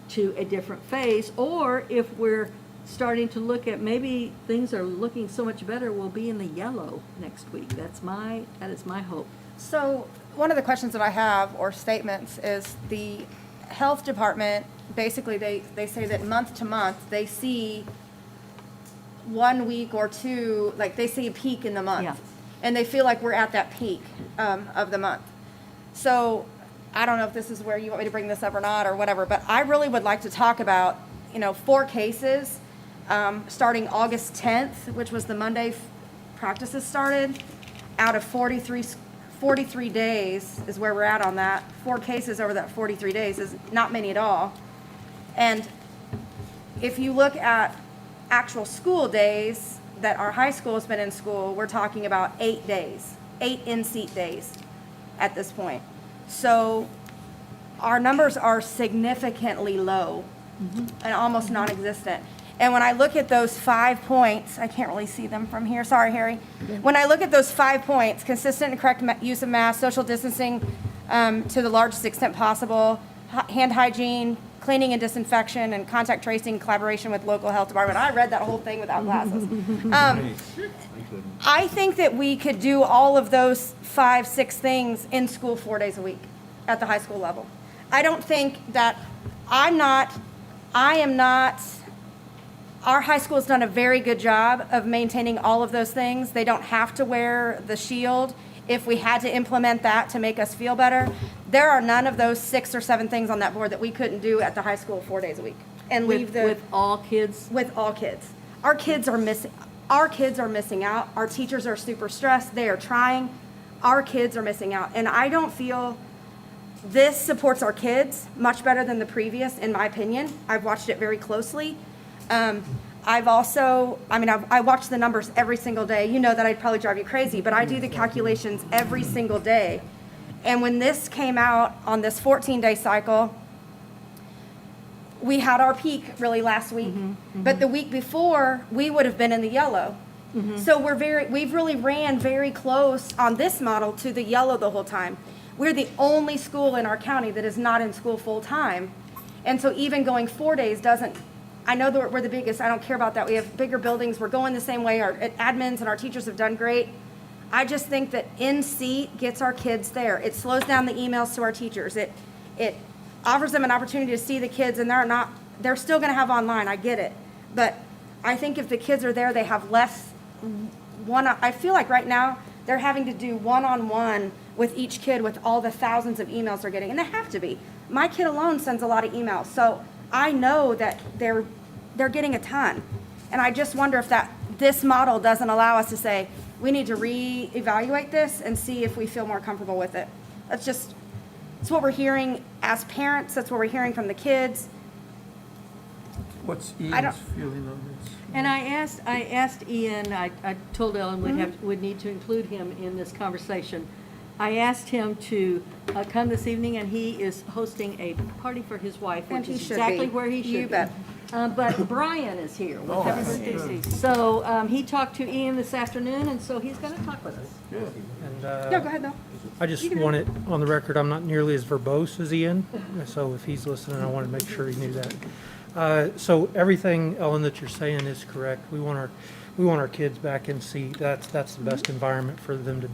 to a different phase, or if we're starting to look at maybe things are looking so much better, we'll be in the yellow next week. That is my hope. So one of the questions that I have, or statements, is the health department, basically they say that month to month, they see 1 week or 2, like they see a peak in the month. Yeah. And they feel like we're at that peak of the month. So I don't know if this is where you want me to bring this up or not or whatever, but I really would like to talk about, 4 cases starting August 10th, which was the Monday practices started, out of 43 days is where we're at on that. 4 cases over that 43 days is not many at all. And if you look at actual school days that our high school has been in school, we're talking about 8 days, 8 in-seat days at this point. So our numbers are significantly low and almost non-existent. And when I look at those 5 points, I can't really see them from here. Sorry, Harry. When I look at those 5 points, consistent and correct use of masks, social distancing to the largest extent possible, hand hygiene, cleaning and disinfection, and contact tracing, collaboration with local health department. I read that whole thing without glasses. I think that we could do all of those 5, 6 things in school 4 days a week at the high school level. I don't think that I am not our high school's done a very good job of maintaining all of those things. They don't have to wear the shield. If we had to implement that to make us feel better, there are none of those 6 or 7 things on that board that we couldn't do at the high school 4 days a week. And leave the. With all kids? With all kids. Our kids are missing out. Our teachers are super stressed. They are trying. Our kids are missing out. And I don't feel this supports our kids much better than the previous, in my opinion. I've watched it very closely. I've also, I watch the numbers every single day. You know that I'd probably drive you crazy, but I do the calculations every single day. And when this came out on this 14-day cycle, we had our peak really last week, but the week before, we would have been in the yellow. So we've really ran very close on this model to the yellow the whole time. We're the only school in our county that is not in school full-time. And so even going 4 days doesn't, I know that we're the biggest, I don't care about that. We have bigger buildings, we're going the same way, our admins and our teachers have done great. I just think that in-seat gets our kids there. It slows down the emails to our teachers. It offers them an opportunity to see the kids, and they're still gonna have online, I get it. But I think if the kids are there, they have less I feel like right now, they're having to do one-on-one with each kid with all the thousands of emails they're getting, and they have to be. My kid alone sends a lot of emails, so I know that they're getting a ton. And I just wonder if this model doesn't allow us to say, we need to reevaluate this and see if we feel more comfortable with it. It's what we're hearing as parents, that's what we're hearing from the kids. What's I don't- Ian's feeling on this? And I asked Ian, I told Ellen would need to include him in this conversation. I asked him to come this evening, and he is hosting a party for his wife, And which he is should exactly be. where he You should bet. be. But Brian is here. Oh, Happy birthday, Stacy. So he talked to Ian this afternoon, and so he's going to talk with us. Good. And Yeah, go ahead though. I just want it on the record, I'm not nearly as verbose as Ian, so if he's listening, I want to make sure he knew that. So everything, Ellen, that you're saying is correct. We want our kids back in seat. That's the best environment for them to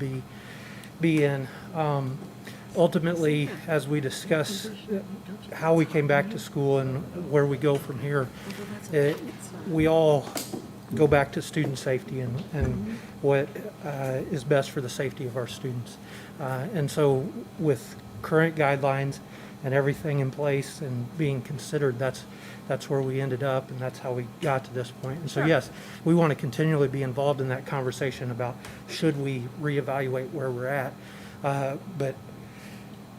be in. Ultimately, as we discuss how we came back to school and where we go from here, we all go back to student safety and what is best for the safety of our students. And so with current guidelines and everything in place and being considered, that's where we ended up, and that's how we got to this point. And so, yes, we want to continually be involved in that conversation about should we reevaluate where we're at. But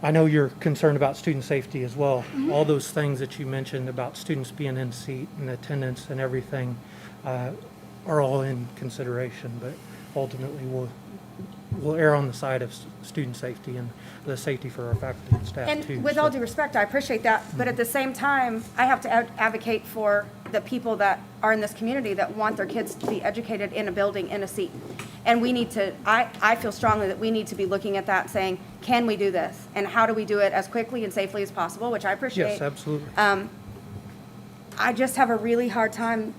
I know you're concerned about student safety as well. All those things that you mentioned about students being in seat and attendance and everything are all in consideration, but ultimately we'll err on the side of student safety and the safety for our faculty and staff too. And with all due respect, I appreciate that, but at the same time, I have to advocate for the people that are in this community that want their kids to be educated in a building, in a seat. And we need to, I feel strongly that we need to be looking at that, saying, can we do this? And how do we do it as quickly and safely as possible, which I appreciate. Yes, absolutely. I just have a really hard time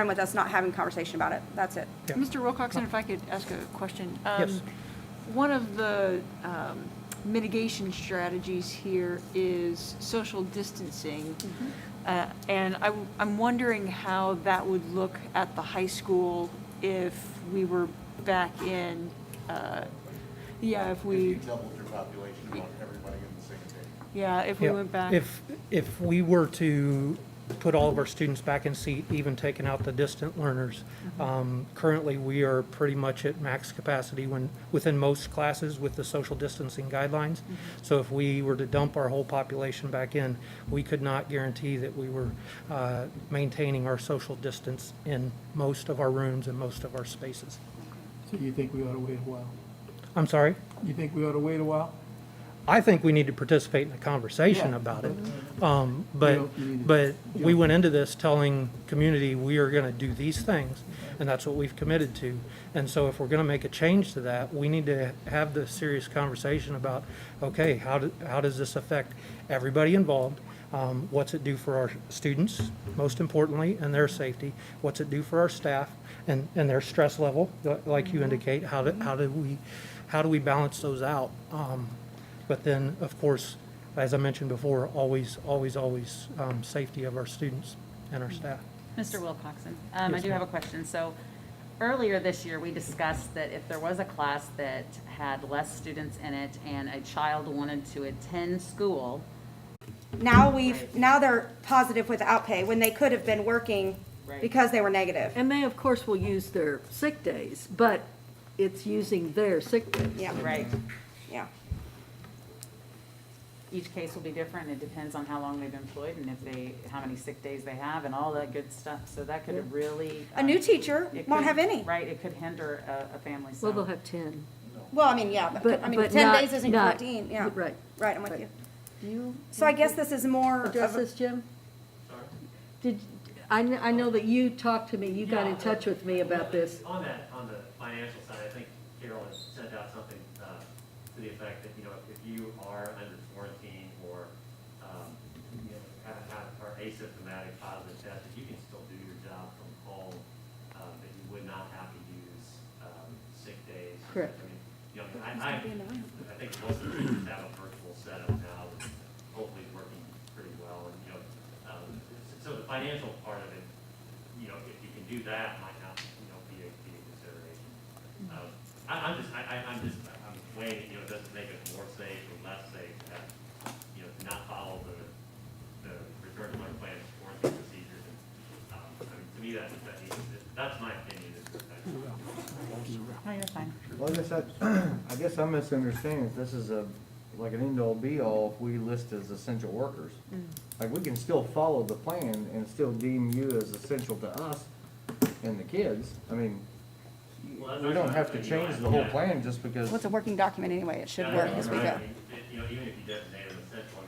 with us not having a conversation about it. That's it. Yeah. Mr. Wilcoxon, if I could ask a question. Yes. One of the mitigation strategies here is social distancing. And I'm wondering how that would look at the high school if we were back in, if we, doubled your population, you want everybody in the same day. if we Yeah, went back. If we were to put all of our students back in seat, even taking out the distant learners, currently we are pretty much at max capacity within most classes with the social distancing guidelines. So if we were to dump our whole population back in, we could not guarantee that we were maintaining our social distance in most of our rooms and most of our spaces. So you think we ought to wait a while? I'm sorry? You think we ought to wait a while? I think we need to participate in a conversation about it. But we went into this telling community we are going to do these things, and that's what we've committed to. And so if we're going to make a change to that, we need to have the serious conversation about, okay, how does this affect everybody involved? What's it do for our students, most importantly, and their safety? What's it do for our staff and their stress level, like you indicate? How do we balance those out? But then, of course, as I mentioned before, always safety of our students and our staff. Mr. Wilcoxon, I do have a question. So earlier this year, we discussed that if there was a class that had less students in it and a child wanted to attend school, Now now they're positive without pay when they could have been working Right. because they were negative. And they, of course, will use their sick days, but it's using their sick days. Yeah. right, Yeah. each case will be different. It depends on how long they've been employed and how many sick days they have and all that good stuff. So that could really. A new teacher it won't could- have any. Right, it could hinder a family. Well, So they'll have 10. Well, I mean, yeah, but, But- I mean, but 10 not- days isn't not- 14, yeah. right. Right, I'm with Right. you. Do you So I guess this is more address of a, this, Jim? I know that you talked to me, you got in touch with me about this. On the financial side, I think Carol has sent out something to the effect that, if you are under quarantine or, are asymptomatic positive tested, you can still do your job from home, that you would not have to use, sick days. Correct. I mean, I think most of the teachers have a virtual setup now that hopefully is working pretty well. And, so the financial part of it, if you can do that, might not, be a consideration. I'm weighing, does it make us more safe or less safe to have, to not follow the return to learn plan quarantine procedures? And, I mean, to me, that's my opinion. No, you're fine. Well, I guess I'm misunderstanding if this is like an end-all be-all if we list as essential workers. Like, we can still follow the plan and still deem you as essential to us and the kids. I mean, we don't have to change the whole plan just because. well, it's a working document anyway, it should work as we go. Even if you designate them essential,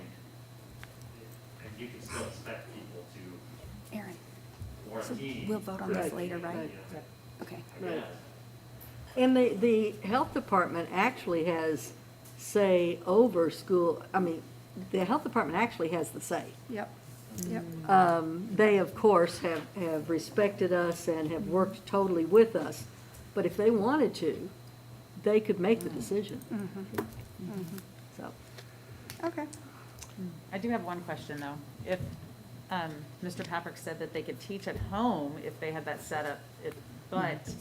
you can still expect people to Aaron, quarantine. we'll vote on this Right. later, right? Right. Okay. Right. And the health department actually has say over school, the health department actually has the say. Yep, yep. They, of course, have respected us and have worked totally with us, but if they wanted to, they could make the decision. So, Okay. I do have one question, though. If, Mr. Patrick said that they could teach at home if they had that set up, but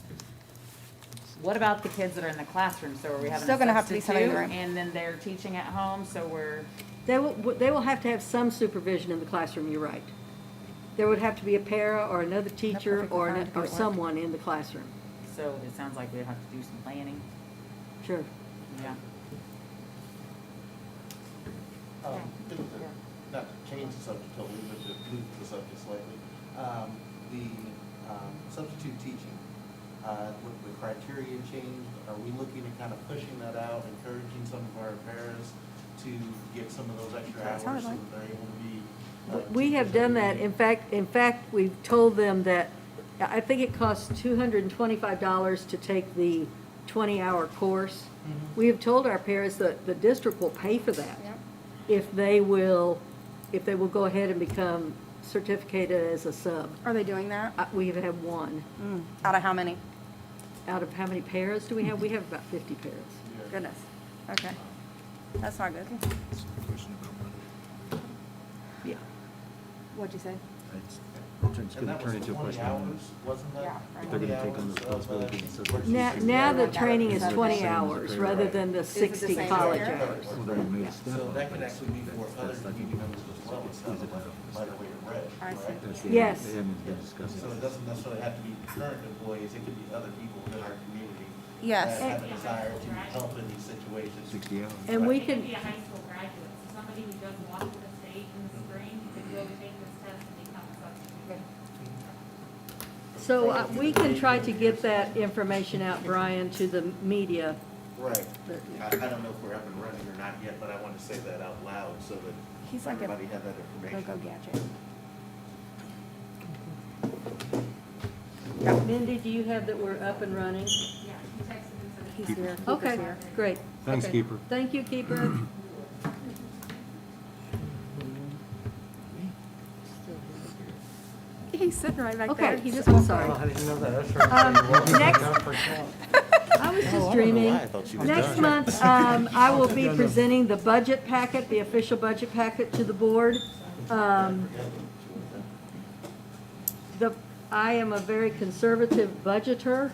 what about the kids that are in the classroom? So are we having a Still gonna have to be somebody in the substitute, room. and then they're teaching at home, so we're, they will have to have some supervision in the classroom, you're right. There would have to be a para or another teacher perfectly or fine if it worked. someone in the classroom. so it sounds like we have to do some planning. Sure. Yeah. Not to change the subject totally, but to move the subject slightly. Substitute teaching, with the criteria changed, are we looking at kind of pushing that out, encouraging some of our parents to get some of those extra That's hours so hard, that they're able to be? We have done that. In fact, we've told them that, I think it costs $225 to take the 20-hour course. We have told our parents that the district will pay for that Yep. if they will go ahead and become certificated as a sub. Are they doing that? We have had one. Out of how many? Out of how many pairs do we have? We have about 50 pairs. Goodness. Okay. That's not good. Yeah. What'd you say? And that was 20 hours, wasn't that? Yeah, right. They're gonna take on the responsibility and Now the training is 20 hours rather than the it the 60 same college here? hours. So that could actually be for other community members as well, it's not by the way it read, I right? see. Yes. So it doesn't necessarily have to be current employees, it could be other people within our community Yes. that have a desire to help in these situations. 60 hours. And we It could can, be a high school graduate, so somebody who does Washington State in the spring could go take this test and become a substitute. so we can try to get that information out, Brian, to the media. Right. I don't know if we're up and running or not yet, but I want to say that out loud so that He's like a everybody had that information. go-go gadget. Mindy, do you have that we're up and running? Yeah, he texted and said that He's here. Okay, Keeper's here. great. Thanks, Okay. Keeper. Thank you, Keeper. He's sitting right back Okay, there. He just I'm woke sorry. up. I didn't know that. That's Next, I was just dreaming. I thought she was Next done. month, I will be presenting the budget packet, the official budget packet to the board. I am a very conservative budgeter,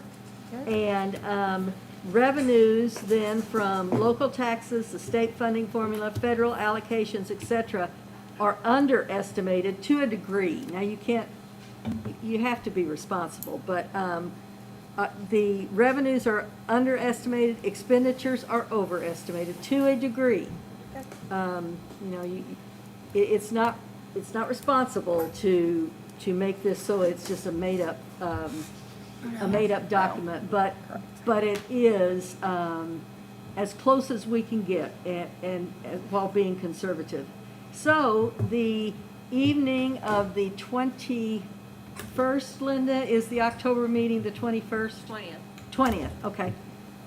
and revenues then from local taxes, the state funding formula, federal allocations, et cetera, are underestimated to a degree. Now, you have to be responsible, but the revenues are underestimated, expenditures are overestimated to a degree. It's not responsible to make this so it's just a made-up document, but it is as close as we can get, and while being conservative. So the evening of the 21st, Linda, is the October meeting the 21st? 20th, okay.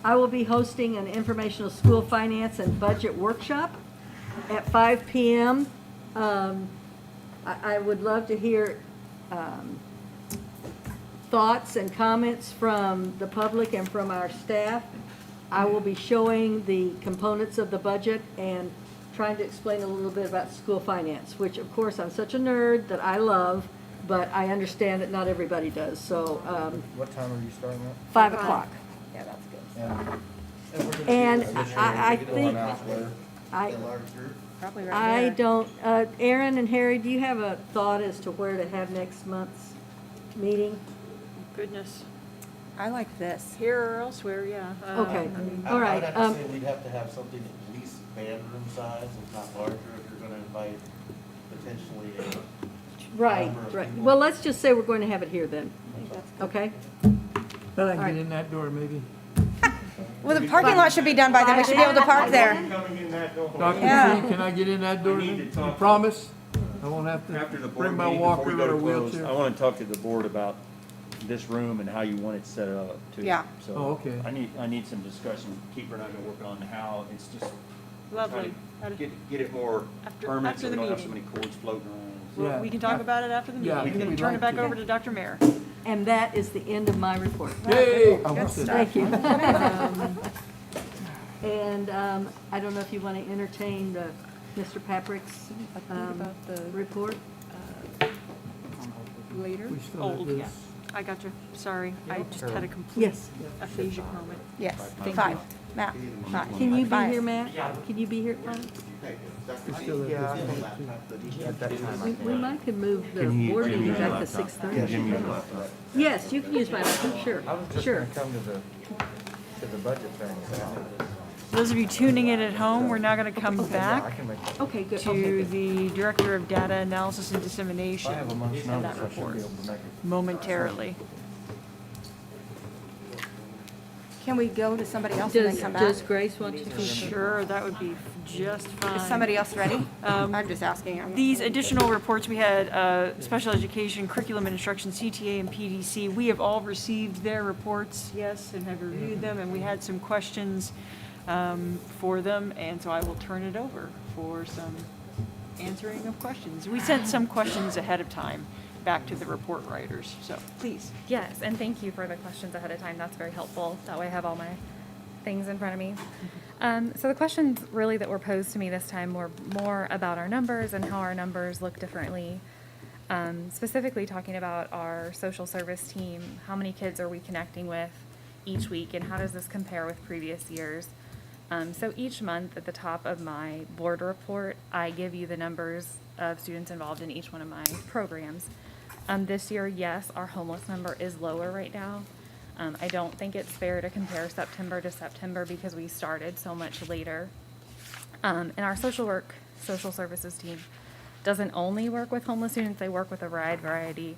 I will be hosting an informational school finance and budget workshop at 5 p.m. I would love to hear thoughts and comments from the public and from our staff. I will be showing the components of the budget and trying to explain a little bit about school finance, which of course I'm such a nerd that I love, but I understand that not everybody does, so, What time are you starting at? 5 o'clock. Yeah, that's good. And I think, Probably right I there. don't, Aaron and Harry, do you have a thought as to where to have next month's meeting? Goodness, I like this. here or elsewhere, yeah. Okay, all I'd right. have to say we'd have to have something at least band room size, if not larger, if you're gonna invite potentially Right, number of right. people. Well, let's just say we're going to have it here then, okay? But I All can right. get in that door maybe. Well, the parking lot should be done by then. We should be able to park there. Coming in that door. Dr. Yeah. T, can I get in that door? We need to You talk. promise? I won't have After the to board bring my meeting, before we walker go or to wheelchair. I want to talk to the board about this room and how you want it set up too. Yeah. So Oh, okay. I need some discussion. Keeper and I are going to work on how it's just Lovely. trying to get it more permanent after so we the don't have so meeting. many cords floating around. Well, Yeah. we can talk about it after the Yeah, meeting, and we'd turn it like back to. over to Dr. Mayer. And that is the end of my report. Yay! I want this. Thank you. And I don't know if you want to entertain Mr. Paprick's report? Later? We still have Old, yeah. this. I got you. Sorry, I just had a complete Yes. aphasic moment. Yes, Thank 5. you. Matt, 5. Can you be 5. here, Matt? Can you be here, Tom? We still have this. We might could move the board meeting back to 6:30. Yes, you can use my laptop, sure, sure. Come to the budget thing. Those of you tuning in at home, we're now going to come back Okay, good. to the Director of Data Analysis and Dissemination I have a month's and notice, that I should report be able to make it. momentarily. Can we go to somebody else and then come back? Does Grace want to? Sure, that would be just fine. Is somebody else ready? I'm just asking. These additional reports, we had special education, curriculum and instruction, CTA, and PDC. We have all received their reports, yes, and have reviewed them, and we had some questions for them, and so I will turn it over for some answering of questions. We sent some questions ahead of time back to the report writers, so please. Yes, and thank you for the questions ahead of time. That's very helpful. That way I have all my things in front of me. So the questions really that were posed to me this time were more about our numbers and how our numbers look differently. Specifically talking about our social service team, how many kids are we connecting with each week, and how does this compare with previous years? So each month at the top of my board report, I give you the numbers of students involved in each one of my programs. This year, yes, our homeless number is lower right now. I don't think it's fair to compare September to September because we started so much later. And our social services team doesn't only work with homeless students, they work with a wide variety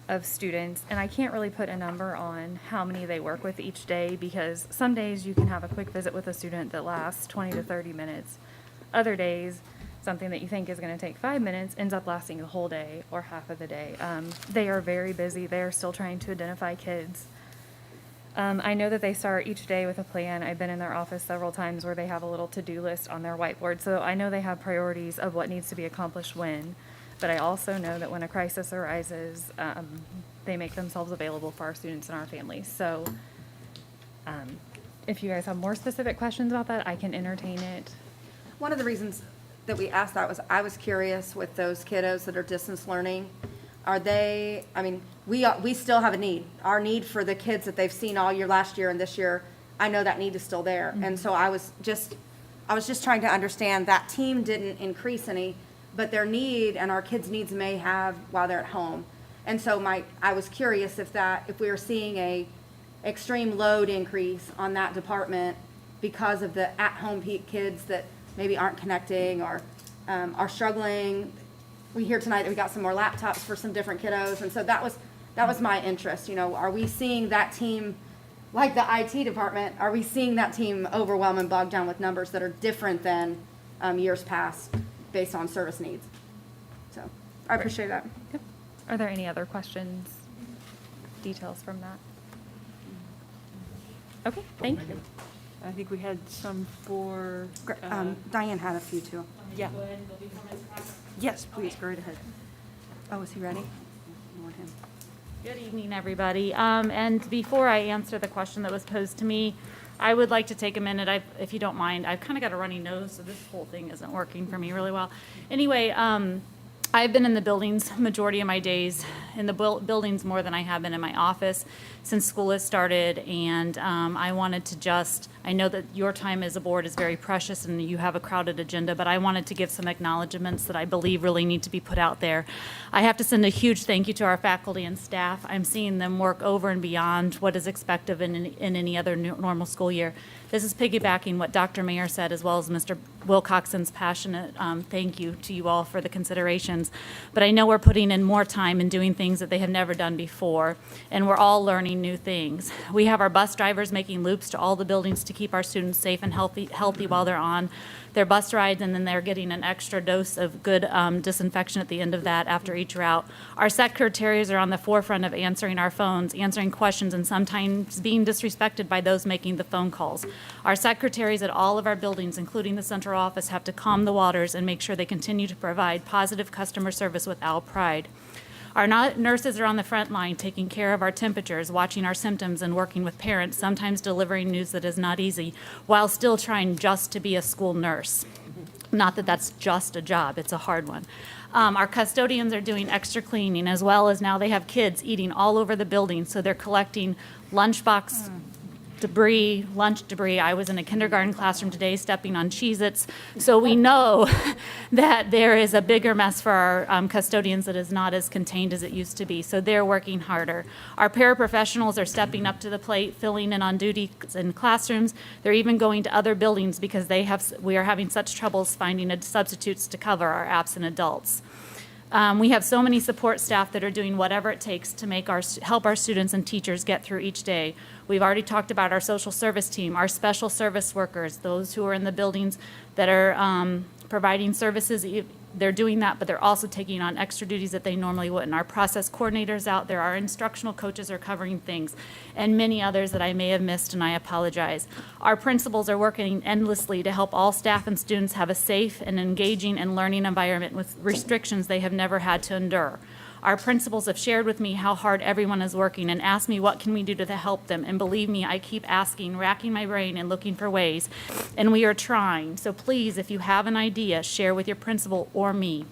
of students. And I can't really put a number on how many they work with each day because some days you can have a quick visit with a student that lasts 20 to 30 minutes. Other days, something that you think is going to take 5 minutes ends up lasting the whole day or half of the day. They are very busy. They are still trying to identify kids. I know that they start each day with a plan. I've been in their office several times where they have a little to-do list on their whiteboard. So I know they have priorities of what needs to be accomplished when. But I also know that when a crisis arises, they make themselves available for our students and our families. So if you guys have more specific questions about that, I can entertain it. One of the reasons that we asked that was I was curious with those kiddos that are distance learning. are they, I mean, we still have a need. Our need for the kids that they've seen all year, last year and this year, I know that need is still there. And so I was just trying to understand that team didn't increase any, but their need and our kids' needs may have while they're at home. And so I was curious if we were seeing a extreme load increase on that department because of the at-home kids that maybe aren't connecting or are struggling. We hear tonight that we got some more laptops for some different kiddos, and so that was my interest. You know, are we seeing that team, like the IT department, are we seeing that team overwhelmed and bogged down with numbers that are different than years past based on service needs? So I appreciate that. Yep. Are there any other questions, details from that? Okay, thank you. I think we had some for, Diane had a few too. yeah. Yes, please, go right ahead. Oh, is he ready? I want him. Good evening, everybody. And before I answer the question that was posed to me, I would like to take a minute, if you don't mind. I've kind of got a runny nose, so this whole thing isn't working for me really well. Anyway, I've been in the buildings majority of my days, in the buildings more than I have been in my office since school has started, and I wanted to I know that your time as a board is very precious and you have a crowded agenda, but I wanted to give some acknowledgements that I believe really need to be put out there. I have to send a huge thank you to our faculty and staff. I'm seeing them work over and beyond what is expected in any other normal school year. This is piggybacking what Dr. Mayer said, as well as Mr. Wilcoxon's passionate thank you to you all for the considerations. But I know we're putting in more time and doing things that they have never done before, and we're all learning new things. We have our bus drivers making loops to all the buildings to keep our students safe and healthy while they're on their bus rides, and then they're getting an extra dose of good disinfection at the end of that after each route. Our secretaries are on the forefront of answering our phones, answering questions, and sometimes being disrespected by those making the phone calls. Our secretaries at all of our buildings, including the central office, have to calm the waters and make sure they continue to provide positive customer service without pride. Our nurses are on the front line taking care of our temperatures, watching our symptoms, and working with parents, sometimes delivering news that is not easy, while still trying just to be a school nurse. Not that that's just a job, it's a hard one. Our custodians are doing extra cleaning, as well as now they have kids eating all over the building, so they're collecting lunchbox debris, lunch debris. I was in a kindergarten classroom today stepping on Cheez-Its, so we know that there is a bigger mess for our custodians that is not as contained as it used to be, so they're working harder. Our paraprofessionals are stepping up to the plate, filling in on duty in classrooms. They're even going to other buildings because we are having such troubles finding substitutes to cover our absent adults. We have so many support staff that are doing whatever it takes to help our students and teachers get through each day. We've already talked about our social service team, our special service workers, those who are in the buildings that are providing services. They're doing that, but they're also taking on extra duties that they normally wouldn't. Our process coordinators out there, our instructional coaches are covering things, and many others that I may have missed, and I apologize. Our principals are working endlessly to help all staff and students have a safe and engaging and learning environment with restrictions they have never had to endure. Our principals have shared with me how hard everyone is working and asked me what can we do to help them. And believe me, I keep asking, racking my brain and looking for ways. And we are trying. So please, if you have an idea, share with your principal or me.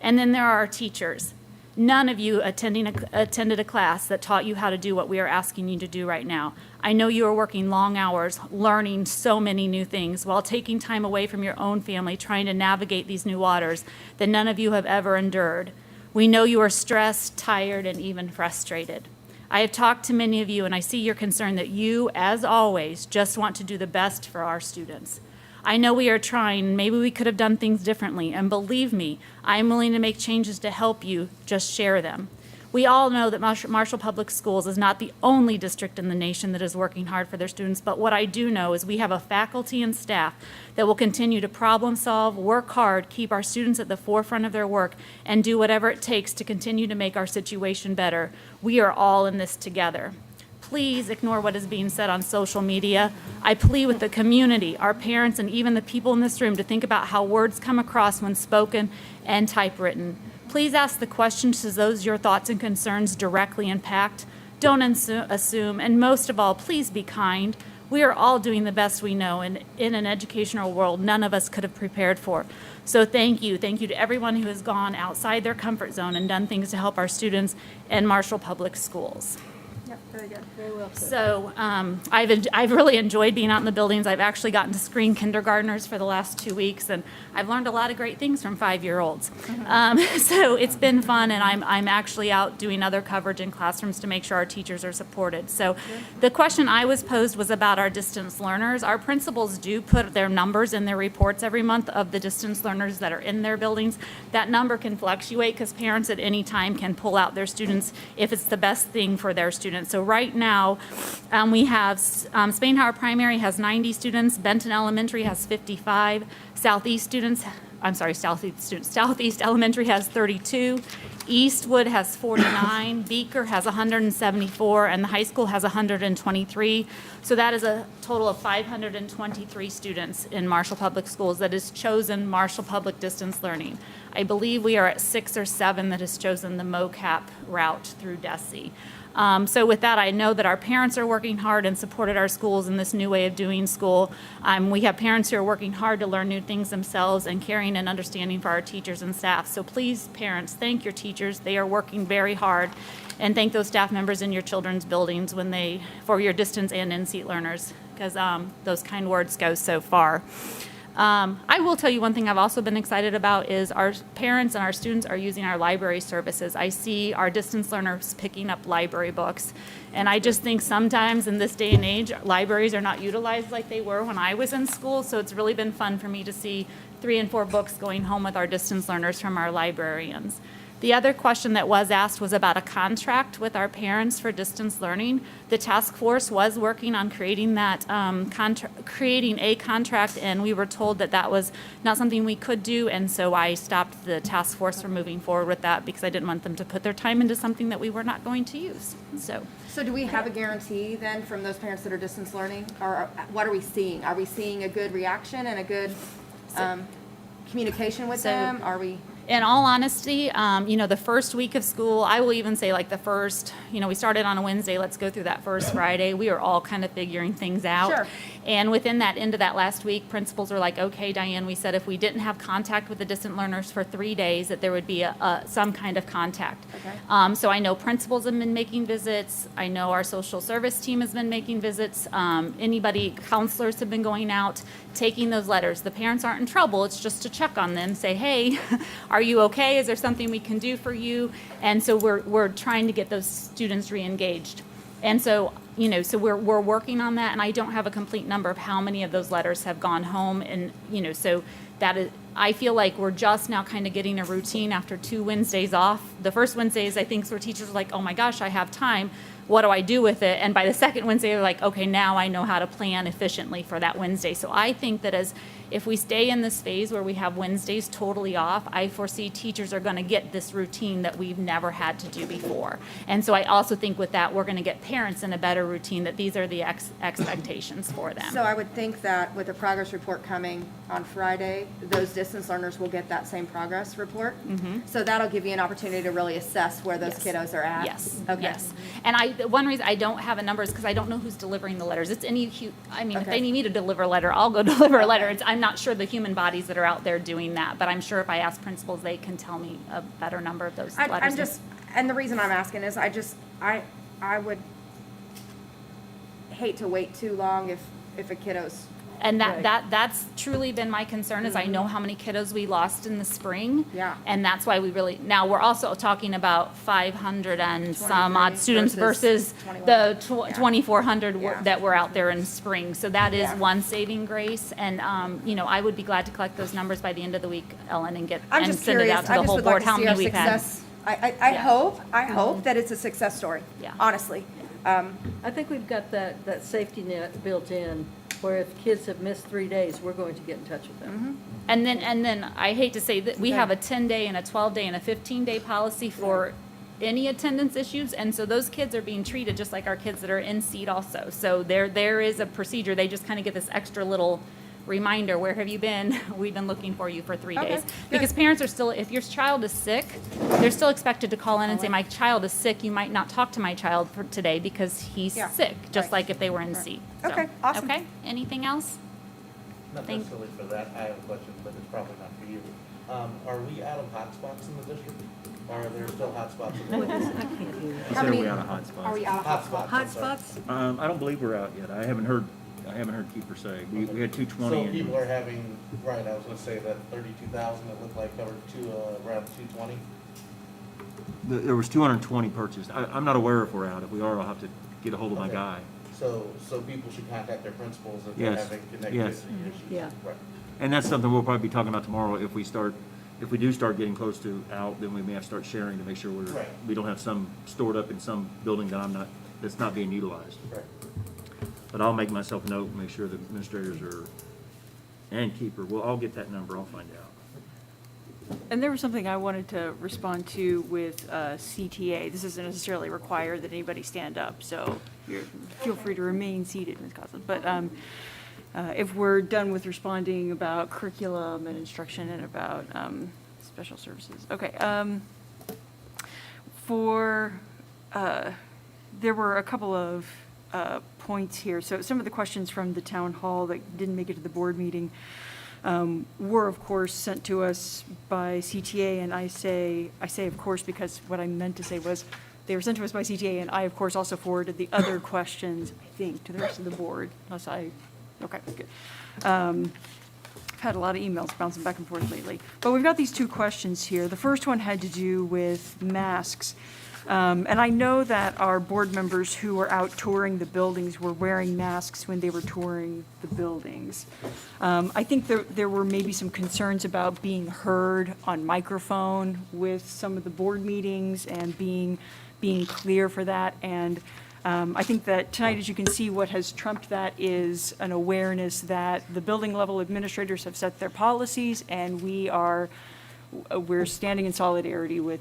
And then there are our teachers. None of you attended a class that taught you how to do what we are asking you to do right now. I know you are working long hours, learning so many new things, while taking time away from your own family, trying to navigate these new waters that none of you have ever endured. We know you are stressed, tired, and even frustrated. I have talked to many of you, and I see your concern that you, as always, just want to do the best for our students. I know we are trying. Maybe we could have done things differently, and believe me, I am willing to make changes to help you. Just share them. We all know that Marshall Public Schools is not the only district in the nation that is working hard for their students, but what I do know is we have a faculty and staff that will continue to problem solve, work hard, keep our students at the forefront of their work, and do whatever it takes to continue to make our situation better. We are all in this together. Please ignore what is being said on social media. I plead with the community, our parents, and even the people in this room to think about how words come across when spoken and typewritten. Please ask the questions to those your thoughts and concerns directly impact. Don't assume, and most of all, please be kind. we are all doing the best we know, and in an educational world none of us could have prepared for. So thank you to everyone who has gone outside their comfort zone and done things to help our students in Marshall Public Schools. Yep, very good. Very well said. So I've really enjoyed being out in the buildings. I've actually gotten to screen kindergartners for the last 2 weeks, and I've learned a lot of great things from 5-year-olds. So it's been fun, and I'm actually out doing other coverage in classrooms to make sure our teachers are supported. So the question I was posed was about our distance learners. Our principals do put their numbers in their reports every month of the distance learners that are in their buildings. That number can fluctuate because parents at any time can pull out their students if it's the best thing for their students. So right now, we have Spainhour Primary has 90 students, Benton Elementary has 55, Southeast Elementary has 32, Eastwood has 49, Beaker has 174, and the high school has 123. So that is a total of 523 students in Marshall Public Schools that has chosen Marshall Public Distance Learning. I believe we are at 6 or 7 that has chosen the MOCAP route through DESE. So with that, I know that our parents are working hard and supported our schools in this new way of doing school. We have parents who are working hard to learn new things themselves and caring and understanding for our teachers and staff. So please, parents, thank your teachers. They are working very hard. And thank those staff members in your children's buildings for your distance and in-seat learners, because those kind words go so far. I will tell you one thing I've also been excited about is our parents and our students are using our library services. I see our distance learners picking up library books. And I just think sometimes in this day and age, libraries are not utilized like they were when I was in school. So it's really been fun for me to see 3 and 4 books going home with our distance learners from our librarians. The other question that was asked was about a contract with our parents for distance learning. The task force was working on creating that creating a contract, and we were told that that was not something we could do, and so I stopped the task force from moving forward with that because I didn't want them to put their time into something that we were not going to use. So do we have a guarantee then from those parents that are distance learning, or what are we seeing? Are we seeing a good reaction and a good communication with them? Are we? In all honesty, the first week of school, I will even say like the first, we started on a Wednesday, let's go through that first Friday. We were all kind of figuring things out. Sure. And within that end of that last week, principals were like, okay, Diane, we said if we didn't have contact with the distant learners for 3 days, that there would be some kind of contact. Okay. So I know principals have been making visits. I know our social service team has been making visits. Counselors have been going out, taking those letters. The parents aren't in trouble. It's just to check on them, say, hey, are you okay? Is there something we can do for you? And so we're trying to get those students re-engaged. And so, so we're working on that, and I don't have a complete number of how many of those letters have gone home. And, so that is, I feel like we're just now kind of getting a routine after 2 Wednesdays off. The first Wednesdays, I think, where teachers are like, oh my gosh, I have time. What do I do with it? And by the second Wednesday, they're like, okay, now I know how to plan efficiently for that Wednesday. So I think that if we stay in this phase where we have Wednesdays totally off, I foresee teachers are going to get this routine that we've never had to do before. And so I also think with that, we're going to get parents in a better routine, that these are the expectations for them. So I would think that with the progress report coming on Friday, those distance learners will get that same progress report. Mm-hmm. So that'll give you an opportunity to really assess where those kiddos are at. Yes. Okay. Yes. And one reason I don't have a number is because I don't know who's delivering the letters. If they need me to deliver a letter, I'll go deliver a letter. I'm not sure the human bodies that are out there doing that, but I'm sure if I ask principals, they can tell me a better number of those letters. And the reason I'm asking is I would hate to wait too long if a kiddo's. And that's truly been my concern, is I know how many kiddos we lost in the spring. Yeah. And that's why now we're also talking about 500 and some odd students versus the 2,400 that were out there in spring. So that is one saving grace. And, I would be glad to collect those numbers by the end of the week, Ellen, and send it out to the whole board, how many we've had. I hope that it's a success story. Yeah. Honestly. I think we've got that safety net built in, where if kids have missed 3 days, we're going to get in touch with them. And then I hate to say that we have a 10-day and a 12-day and a 15-day policy for any attendance issues, and so those kids are being treated just like our kids that are in seat also. So there is a procedure. They just kind of get this extra little reminder, where have you been? We've been looking for you for 3 Okay, days. good. Because parents are still, if your child is sick, they're still expected to call in and say, my child is sick, you might not talk to my child for today because he's Yeah, sick, just right. like if they were in C. So, Okay, awesome. Okay, anything else? Not Thank- necessarily for that, I have a question, but it's probably not for you. Are we out of hotspots in the district? Or are there still hotspots in the district? How many, We're out of hotspots. are we out of hotspots? I'm sorry. Hotspots? I don't believe we're out yet. I haven't heard Keeper say. We had 220. So and- people are having, right, I was gonna say that 32,000, it looked like covered around 220? There was 220 purchased. I'm not aware if we're out. If we are, I'll have to get a hold of my Okay. guy. So people should contact their principals if they're Yes, having connectivity yes. issues? Yeah. Right. And that's something we'll probably be talking about tomorrow. If we do start getting close to out, then we may have to start sharing to make sure Right. we don't have some stored up in some building that's not being utilized. Right. But I'll make myself a note, make sure the administrators and Keeper, well, I'll get that number, I'll find out. And there was something I wanted to respond to with CTA. This isn't necessarily required that anybody stand up, so feel free to remain seated, Ms. Goslin. But if we're done with responding about curriculum and instruction and about special services. Okay. There were a couple of points here. So some of the questions from the town hall that didn't make it to the board meeting were, of course, sent to us by CTA, and I say of course because what I meant to say was they were sent to us by CTA, and I, of course, also forwarded the other questions, I think, to the rest of the board, okay, good. I've had a lot of emails bouncing back and forth lately. But we've got these two questions here. The first one had to do with masks. And I know that our board members who were out touring the buildings were wearing masks when they were touring the buildings. I think there were maybe some concerns about being heard on microphone with some of the board meetings and being clear for that. And I think that tonight, as you can see, what has trumped that is an awareness that the building level administrators have set their policies, and we're standing in solidarity with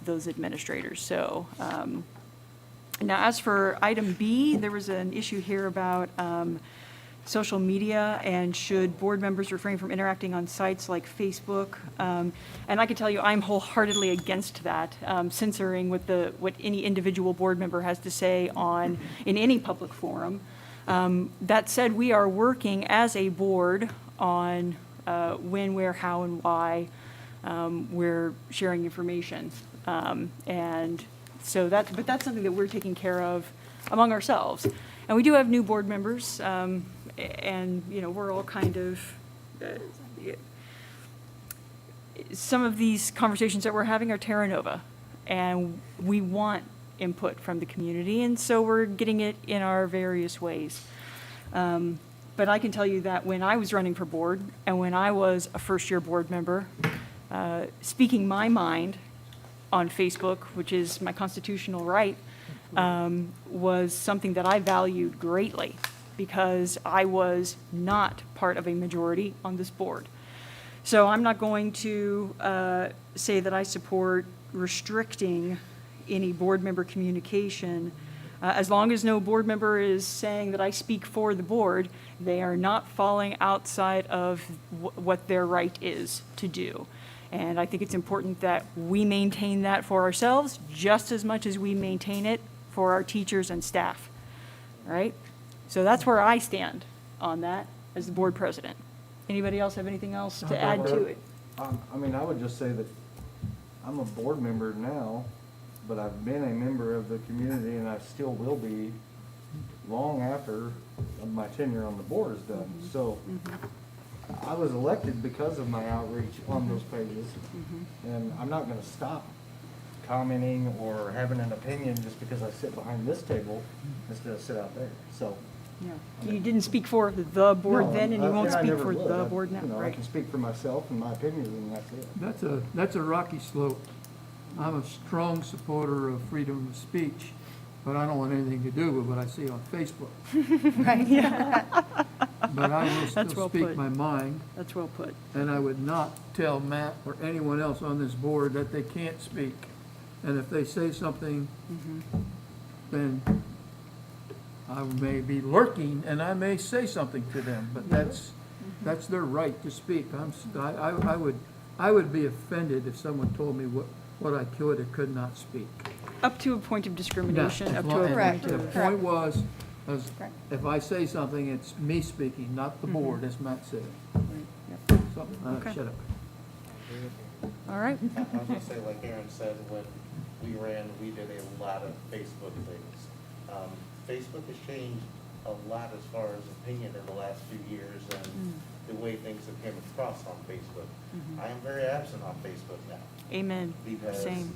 those administrators. So now, as for item B, there was an issue here about social media and should board members refrain from interacting on sites like Facebook. And I can tell you, I'm wholeheartedly against that, censoring what any individual board member has to say in any public forum. That said, we are working as a board on when, where, how, and why we're sharing information. And so but that's something that we're taking care of among ourselves. And we do have new board members, and, we're all kind of, some of these conversations that we're having are terra nova, and we want input from the community, and so we're getting it in our various ways. But I can tell you that when I was running for board, and when I was a first-year board member, speaking my mind on Facebook, which is my constitutional right, was something that I valued greatly because I was not part of a majority on this board. So I'm not going to say that I support restricting any board member communication. As long as no board member is saying that I speak for the board, they are not falling outside of what their right is to do. And I think it's important that we maintain that for ourselves just as much as we maintain it for our teachers and staff, right? So that's where I stand on that as the board president. Anybody else have anything else to add to it? I mean, I would just say that I'm a board member now, but I've been a member of the community, and I still will be long after my tenure on the board is done. So I was elected because of my outreach on those pages, and I'm not gonna stop commenting or having an opinion just because I sit behind this table instead of sit out there. So. You didn't speak for the board No, then, and you won't I speak never for would. the board now, I right? can speak for myself and my opinion, and that's it. That's a rocky slope. I'm a strong supporter of freedom of speech, but I don't want anything to do with what I see on Facebook. But I will That's still well speak put. my mind, That's well put. and I would not tell Matt or anyone else on this board that they can't speak. And if they say something, then I may be lurking, and I may say something to them, but that's That's their right to speak. I would be offended if someone told me what I could or could not speak. Up to a point of discrimination, up to a Correct. point The of. point was, Correct. if I say something, it's me speaking, not the board, as Matt said. Okay. Shut up. All right. I was gonna say, like Aaron said, when we ran, we did a lot of Facebook things. Facebook has changed a lot as far as opinion in the last few years and the way things have came across on Facebook. I am very absent on Facebook now Amen. because Same.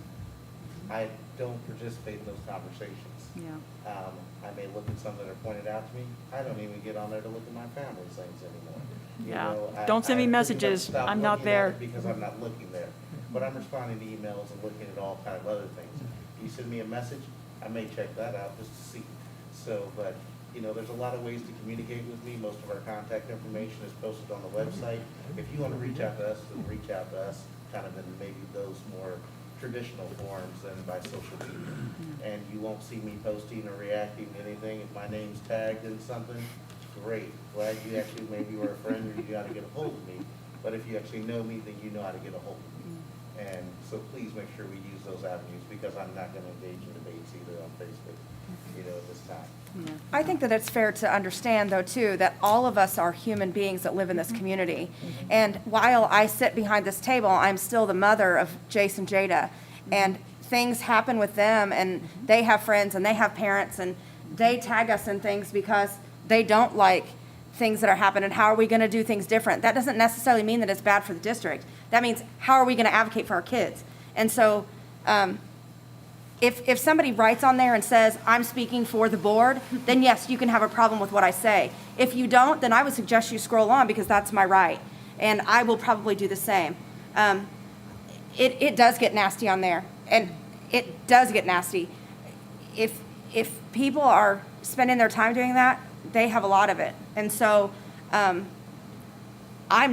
I don't participate in those conversations. Yeah. I may look at some that are pointed out to me. I don't even get on there to look at my family's things anymore. You Yeah. know, Don't send me because I've messages. stopped I'm not looking at there. it Because I'm not looking there. But I'm responding to emails and looking at all kind of other things. You send me a message, I may check that out just to see. So, but, you know, there's a lot of ways to communicate with me. Most of our contact information is posted on the website. If you want to reach out to us, then reach out to us kind of in maybe those more traditional forms than by social media. And you won't see me posting or reacting to anything. If my name's tagged in something, great. Glad you actually maybe were a friend or you got to get a hold of me. But if you actually know me, then you know how to get a hold of me. And so please make sure we use those avenues because I'm not going to engage in debates either on Facebook, you know, at this time. I think that it's fair to understand, though, too, that all of us are human beings that live in this community. And while I sit behind this table, I'm still the mother of Jace and Jada. And things happen with them, and they have friends, and they have parents, and they tag us in things because they don't like things that are happening. How are we going to do things different? That doesn't necessarily mean that it's bad for the district. That means, how are we going to advocate for our kids? And so, if somebody writes on there and says, I'm speaking for the board, then yes, you can have a problem with what I say. If you don't, then I would suggest you scroll on because that's my right. And I will probably do the same. It does get nasty on there. And it does get nasty. If people are spending their time doing that, they have a lot of it. And so, I'm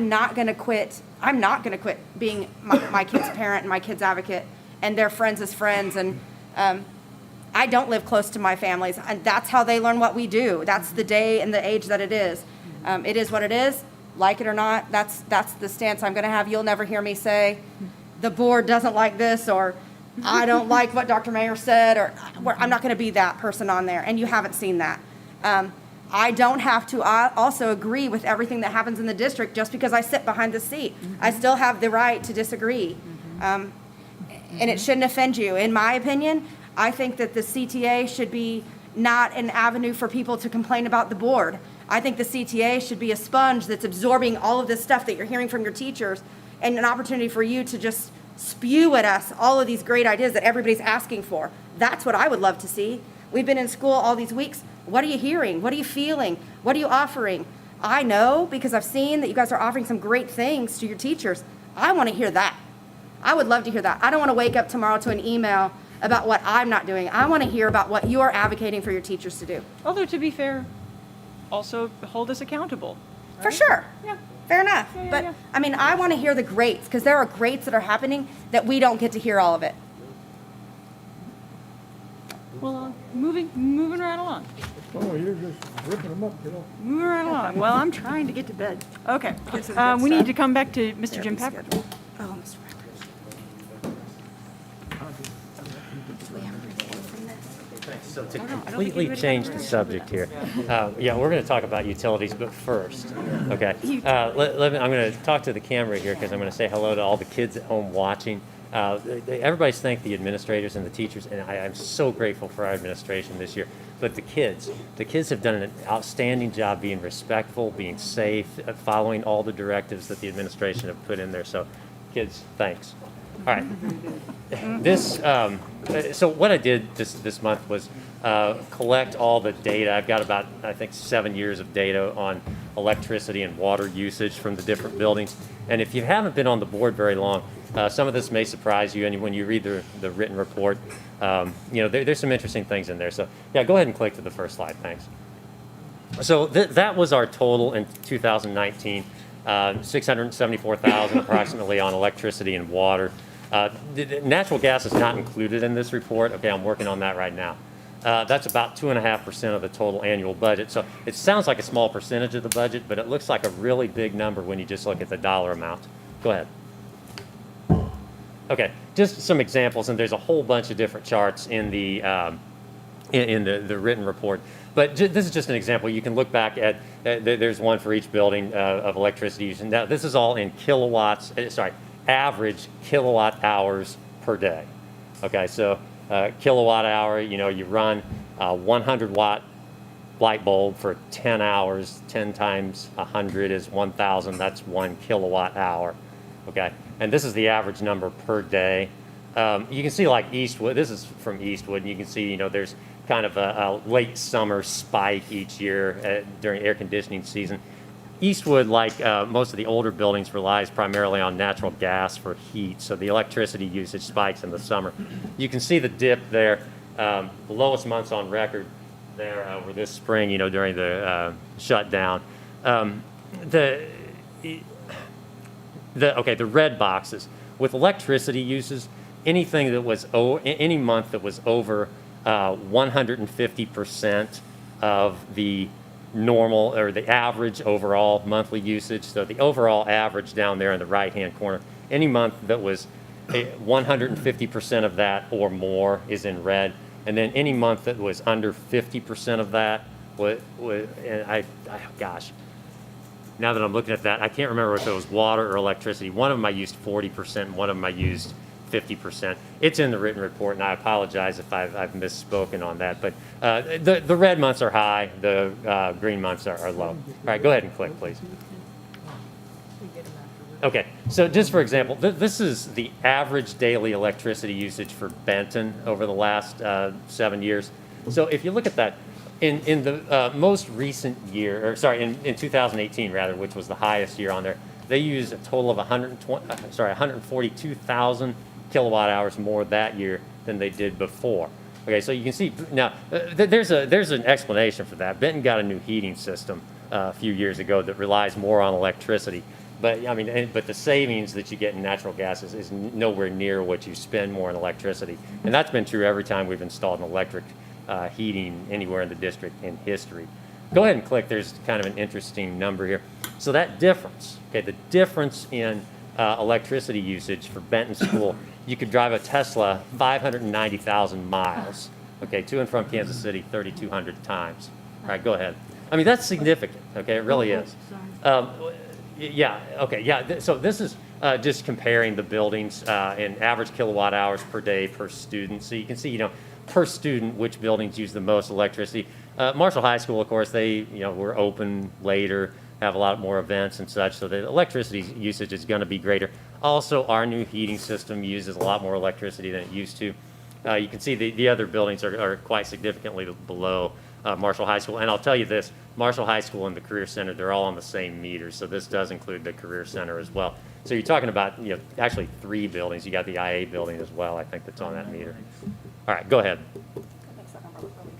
not going to quit. I'm not going to quit being my kid's parent and my kid's advocate and their friends' friends. And I don't live close to my families. And that's how they learn what we do. That's the day and the age that it is. It is what it is. Like it or not, that's the stance I'm going to have. You'll never hear me say, the board doesn't like this, or I don't like what Dr. Mayer said, or I'm not going to be that person on there. And you haven't seen that. I don't have to also agree with everything that happens in the district just because I sit behind the seat. I still have the right to disagree. And it shouldn't offend you. In my opinion, I think that the CTA should be not an avenue for people to complain about the board. I think the CTA should be a sponge that's absorbing all of this stuff that you're hearing from your teachers and an opportunity for you to just spew at us all of these great ideas that everybody's asking for. That's what I would love to see. We've been in school all these weeks. What are you hearing? What are you feeling? What are you offering? I know because I've seen that you guys are offering some great things to your teachers. I want to hear that. I would love to hear that. I don't want to wake up tomorrow to an email about what I'm not doing. I want to hear about what you are advocating for your teachers to do. Although, to be fair, also hold us accountable. For sure. Yeah. Fair enough. Yeah. But, I mean, I want to hear the greats because there are greats that are happening that we don't get to hear all of it. Well, moving right along. Oh, you're just ripping them up, kiddo. Moving right along. Well, I'm trying to get to bed. Okay. We need to come back to Mr. Jim Patrick. Oh, Mr. So to completely change the subject here, yeah, we're going to talk about utilities, but first, okay. I'm going to talk to the camera here because I'm going to say hello to all the kids at home watching. Everybody's thanked the administrators and the teachers, and I'm so grateful for our administration this year. But the kids have done an outstanding job being respectful, being safe, following all the directives that the administration have put in there. So, kids, thanks. All right. So what I did this month was collect all the data. I've got about, I think, 7 years of data on electricity and water usage from the different buildings. And if you haven't been on the board very long, some of this may surprise you. And when you read the written report, there's some interesting things in there. So yeah, go ahead and click to the first slide. Thanks. So that was our total in 2019. 674,000 approximately on electricity and water. Natural gas is not included in this report. Okay, I'm working on that right now. That's about 2.5% of the total annual budget. So it sounds like a small percentage of the budget, but it looks like a really big number when you just look at the dollar amount. Go ahead. Okay, just some examples, and there's a whole bunch of different charts in the the written report. But this is just an example. You can look back at, there's one for each building of electricity use. And now this is all in kilowatts, average kilowatt hours per day. Okay, so kilowatt hour, you run a 100 watt light bulb for 10 hours. 10 times 100 is 1,000. That's 1 kilowatt hour. Okay, and this is the average number per day. You can see like Eastwood, this is from Eastwood, and you can see, there's kind of a late summer spike each year during air conditioning season. Eastwood, like most of the older buildings, relies primarily on natural gas for heat, so the electricity usage spikes in the summer. You can see the dip there. The lowest months on record there were this spring, during the shutdown. The red boxes with electricity uses, anything that was any month that was over 150% of the normal or the average overall monthly usage. So the overall average down there in the right-hand corner, any month that was 150% of that or more is in red. And then any month that was under 50% of that gosh, now that I'm looking at that, I can't remember if it was water or electricity. One of them I used 40%, and one of them I used 50%. It's in the written report, and I apologize if I've misspoken on that. But the red months are high, the green months are low. All right, go ahead and click, please. Okay, so just for example, this is the average daily electricity usage for Benton over the last 7 years. So if you look at that, in the most recent year, or sorry, in 2018 rather, which was the highest year on there, they used a total of 142,000 kilowatt hours more that year than they did before. Okay, so you can see now there's an explanation for that. Benton got a new heating system a few years ago that relies more on electricity, but but the savings that you get in natural gas is nowhere near what you spend more in electricity, and that's been true every time we've installed an electric heating anywhere in the district in history. Go ahead and click. There's kind of an interesting number here. So that difference, okay, the difference in electricity usage for Benton School, you could drive a Tesla 590,000 miles, okay, to and from Kansas City 3,200 times. All right, go ahead. That's significant, okay, it really is. Yeah, okay, yeah, so this is just comparing the buildings in average kilowatt hours per day per student. So you can see, per student, which buildings use the most electricity. Marshall High School, of course, they, were open later, have a lot more events and such, so the electricity usage is going to be greater. Also, our new heating system uses a lot more electricity than it used to. You can see the other buildings are quite significantly below Marshall High School. And I'll tell you this, Marshall High School and the Career Center, they're all on the same meter, so this does include the Career Center as well. So you're talking about, actually 3 buildings. You got the IA building as well, I think, that's on that meter. All right, go ahead.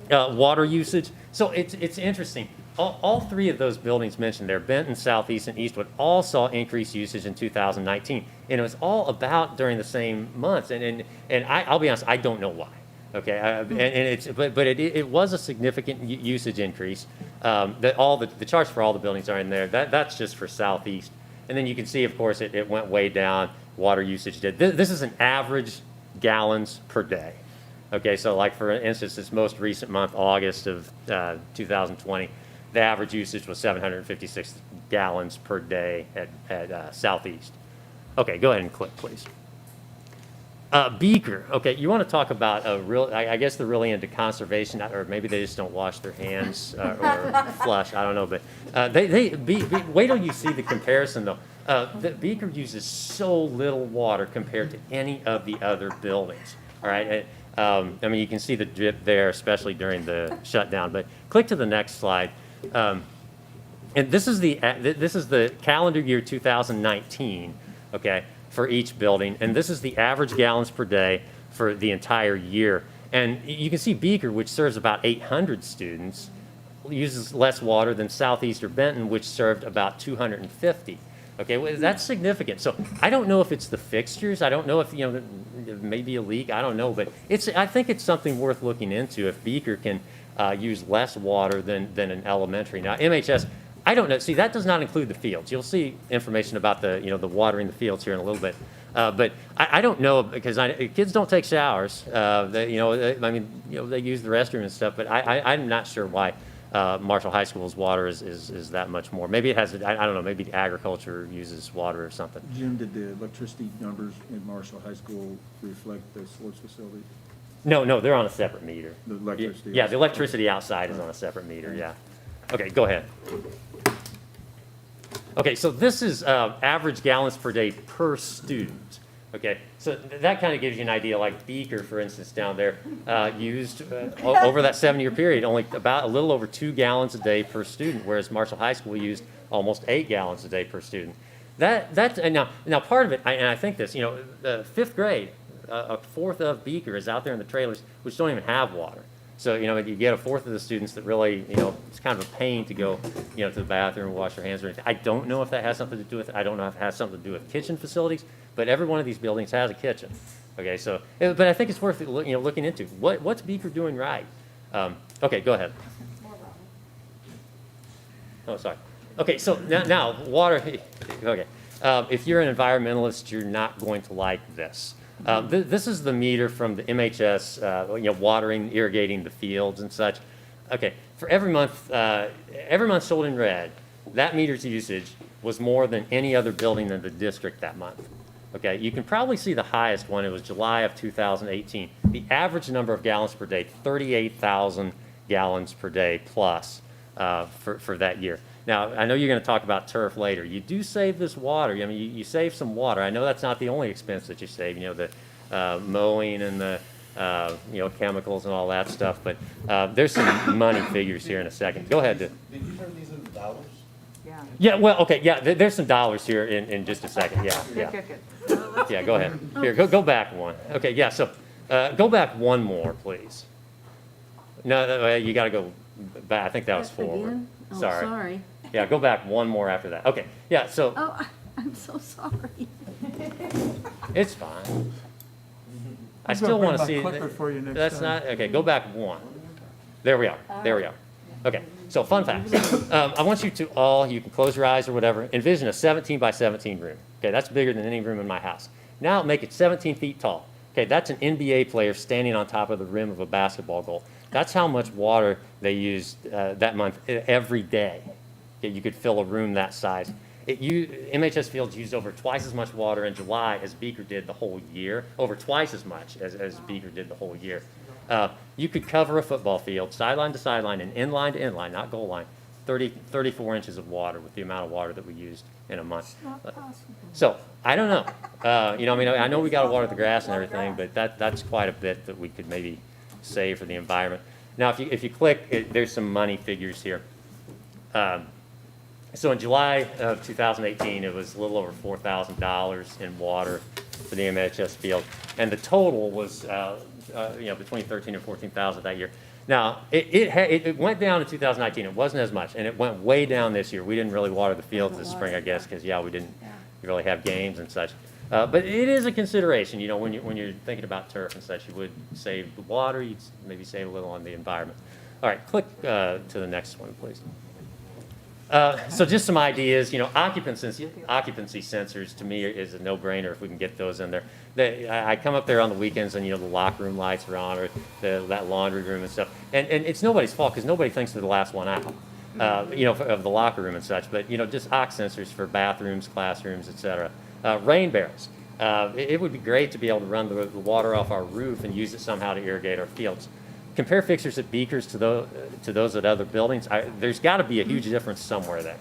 Water usage. So it's interesting. All 3 of those buildings mentioned there, Benton, Southeast, and Eastwood, all saw increased usage in 2019. And it was all about during the same months. And I'll be honest, I don't know why. Okay, but it was a significant usage increase. The charts for all the buildings are in there. That's just for Southeast. And then you can see, of course, it went way down. Water usage did. This is an average gallons per day. Okay, so like for instance, this most recent month, August of 2020, the average usage was 756 gallons per day at Southeast. Okay, go ahead and click, please. Beaker. Okay, you want to talk about I guess they're really into conservation, or maybe they just don't wash their hands or flush. I don't know, but wait till you see the comparison though. The Beaker uses so little water compared to any of the other buildings. All right. You can see the drip there, especially during the shutdown. But click to the next slide. And this is the calendar year 2019. Okay. For each building, and this is the average gallons per day for the entire year. And you can see Beaker, which serves about 800 students, uses less water than Southeast or Benton, which served about 250. Okay, well, that's significant. So I don't know if it's the fixtures. I don't know if, you know, maybe a leak. I don't know, but I think it's something worth looking into if Beaker can use less water than an elementary. Now, MHS, I don't know. See, that does not include the fields. You'll see information about the, you know, the watering the fields here in a little bit. But I don't know, because kids don't take showers. You know, I mean, you know, they use the restroom and stuff, but I'm not sure why Marshall High School's water is that much more. Maybe it has, I don't know, maybe agriculture uses water or something. Jim, did the electricity numbers in Marshall High School reflect the sports facility? No, they're on a separate meter. The electricity? Yeah, the electricity outside is on a separate meter, yeah. Okay, go ahead. Okay, so this is average gallons per day per student. Okay, so that kind of gives you an idea, like Beaker, for instance, down there, used over that 7-year period, only about a little over 2 gallons a day per student, whereas Marshall High School used almost 8 gallons a day per student. Now part of it, and I think this, you know, 5th grade, a fourth of Beaker is out there in the trailers, which don't even have water. So, you know, you get a fourth of the students that really, you know, it's kind of a pain to go, you know, to the bathroom and wash their hands or anything. I don't know if that has something to do with it. I don't know if it has something to do with kitchen facilities, but every one of these buildings has a kitchen. Okay, so, but I think it's worth, you know, looking into. What's Beaker doing right? Okay, go ahead. Oh, sorry. Okay, so now water, okay. If you're an environmentalist, you're not going to like this. This is the meter from the MHS, you know, watering, irrigating the fields and such. Okay, for every month sold in red, that meter's usage was more than any other building in the district that month. Okay, you can probably see the highest one. It was July of 2018. The average number of gallons per day, 38,000 gallons per day plus for that year. Now, I know you're going to talk about turf later. You do save this water. I mean, you save some water. I know that's not the only expense that you save, you know, the mowing and the, you know, chemicals and all that stuff. But there's some money figures here in a second. Go ahead. Did you turn these into dollars? Yeah. Yeah, well, okay, yeah, there's some dollars here in just a second. Yeah, yeah. Good. Yeah, go ahead. Here, go back one. Okay, yeah, so go back one more, please. No, you got to go back. I think that was forward. Again? Oh, Sorry. sorry. Yeah, go back one more after that. Okay, yeah, so Oh, I'm so sorry. it's fine. I I'm still gonna want to bring see. my clicker for you next That's time. not, okay, go back one. There we are, there we are. Okay, so fun facts. I want you to all, you can close your eyes or whatever, envision a 17 by 17 room. Okay, that's bigger than any room in my house. Now make it 17 feet tall. Okay, that's an NBA player standing on top of the rim of a basketball goal. That's how much water they used that month every day. Okay, you could fill a room that size. MHS Fields used over twice as much water in July as Beaker did the whole year, over twice as much as Beaker did the whole year. You could cover a football field, sideline to sideline and inline to inline, not goal line, 34 inches of water with the amount of water that we used in a month. So, I don't know. You know, I mean, I know we got to water the grass and everything, but that's quite a bit that we could maybe save for the environment. Now, if you click, there's some money figures here. So in July of 2018, it was a little over $4,000 in water for the MHS field, and the total was you know, between 13 and 14,000 that year. Now it went down in 2019. It wasn't as much, and it went way down this year. We didn't really water the fields this spring, I guess, because we didn't really have games and such. But it is a consideration, you know, when you're thinking about turf and such. You would save the water, you'd maybe save a little on the environment. All right, click to the next one, please. So just some ideas, you know, occupancy sensors to me is a no-brainer if we can get those in there. I come up there on the weekends and, you know, the locker room lights are on, or that laundry room and stuff. And it's nobody's fault because nobody thinks they're the last one out, you know, of the locker room and such. But, you know, just sensors for bathrooms, classrooms, et cetera. Rain barrels. It would be great to be able to run the water off our roof and use it somehow to irrigate our fields. Compare fixtures at Beakers to those at other buildings. There's got to be a huge difference somewhere there.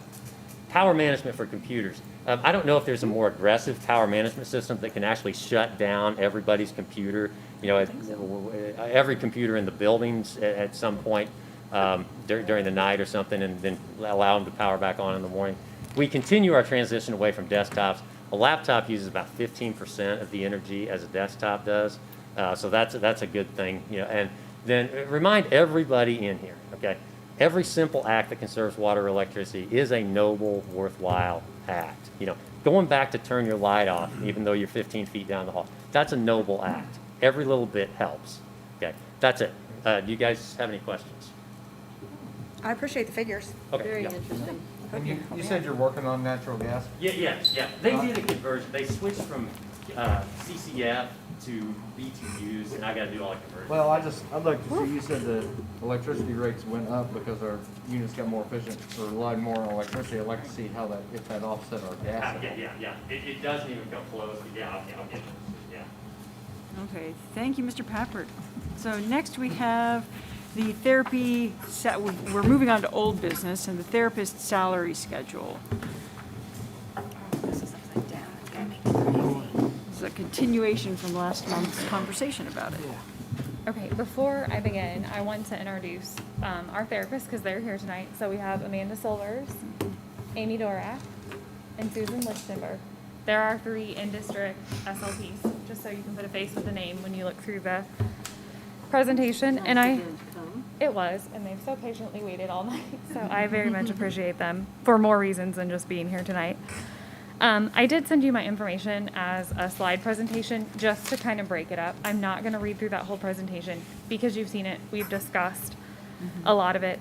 Power management for computers. I don't know if there's a more aggressive power management system that can actually shut down everybody's computer, you know, every computer in the buildings at some point during the night or something, and then allow them to power back on in the morning. We continue our transition away from desktops. A laptop uses about 15% of the energy as a desktop does, so that's a good thing, you know. And then remind everybody in here, okay? Every simple act that conserves water or electricity is a noble, worthwhile act. You know, going back to turn your light off, even though you're 15 feet down the hall, that's a noble act. Every little bit helps. Okay, that's it. Do you guys have any questions? I appreciate the figures. Okay. Very yeah. interesting. And you said you're working on natural gas? Yeah. They did a conversion. They switched from CCF to BTUs, and I got to do all the conversions. Well, I'd like to see, you said the electricity rates went up because our units got more efficient or relied more on electricity. I'd like to see how that, if that offset our gas. Yeah. It doesn't even come close, but yeah, I'll get it. Yeah. Okay, thank you, Mr. Pappert. So next we have the therapy, we're moving on to old business and the therapist salary schedule. This is upside down. This is a continuation from last month's conversation about it. Okay, before I begin, I want to introduce our therapists because they're here tonight. So we have Amanda Silvers, Amy Dorak, and Susan Lichtenberg. There are 3 in-district SLPs, just so you can put a face with a name when you look through the presentation. And it was, and they've so patiently waited all night. So I very much appreciate them for more reasons than just being here tonight. I did send you my information as a slide presentation just to kind of break it up. I'm not going to read through that whole presentation because you've seen it. We've discussed a lot of it.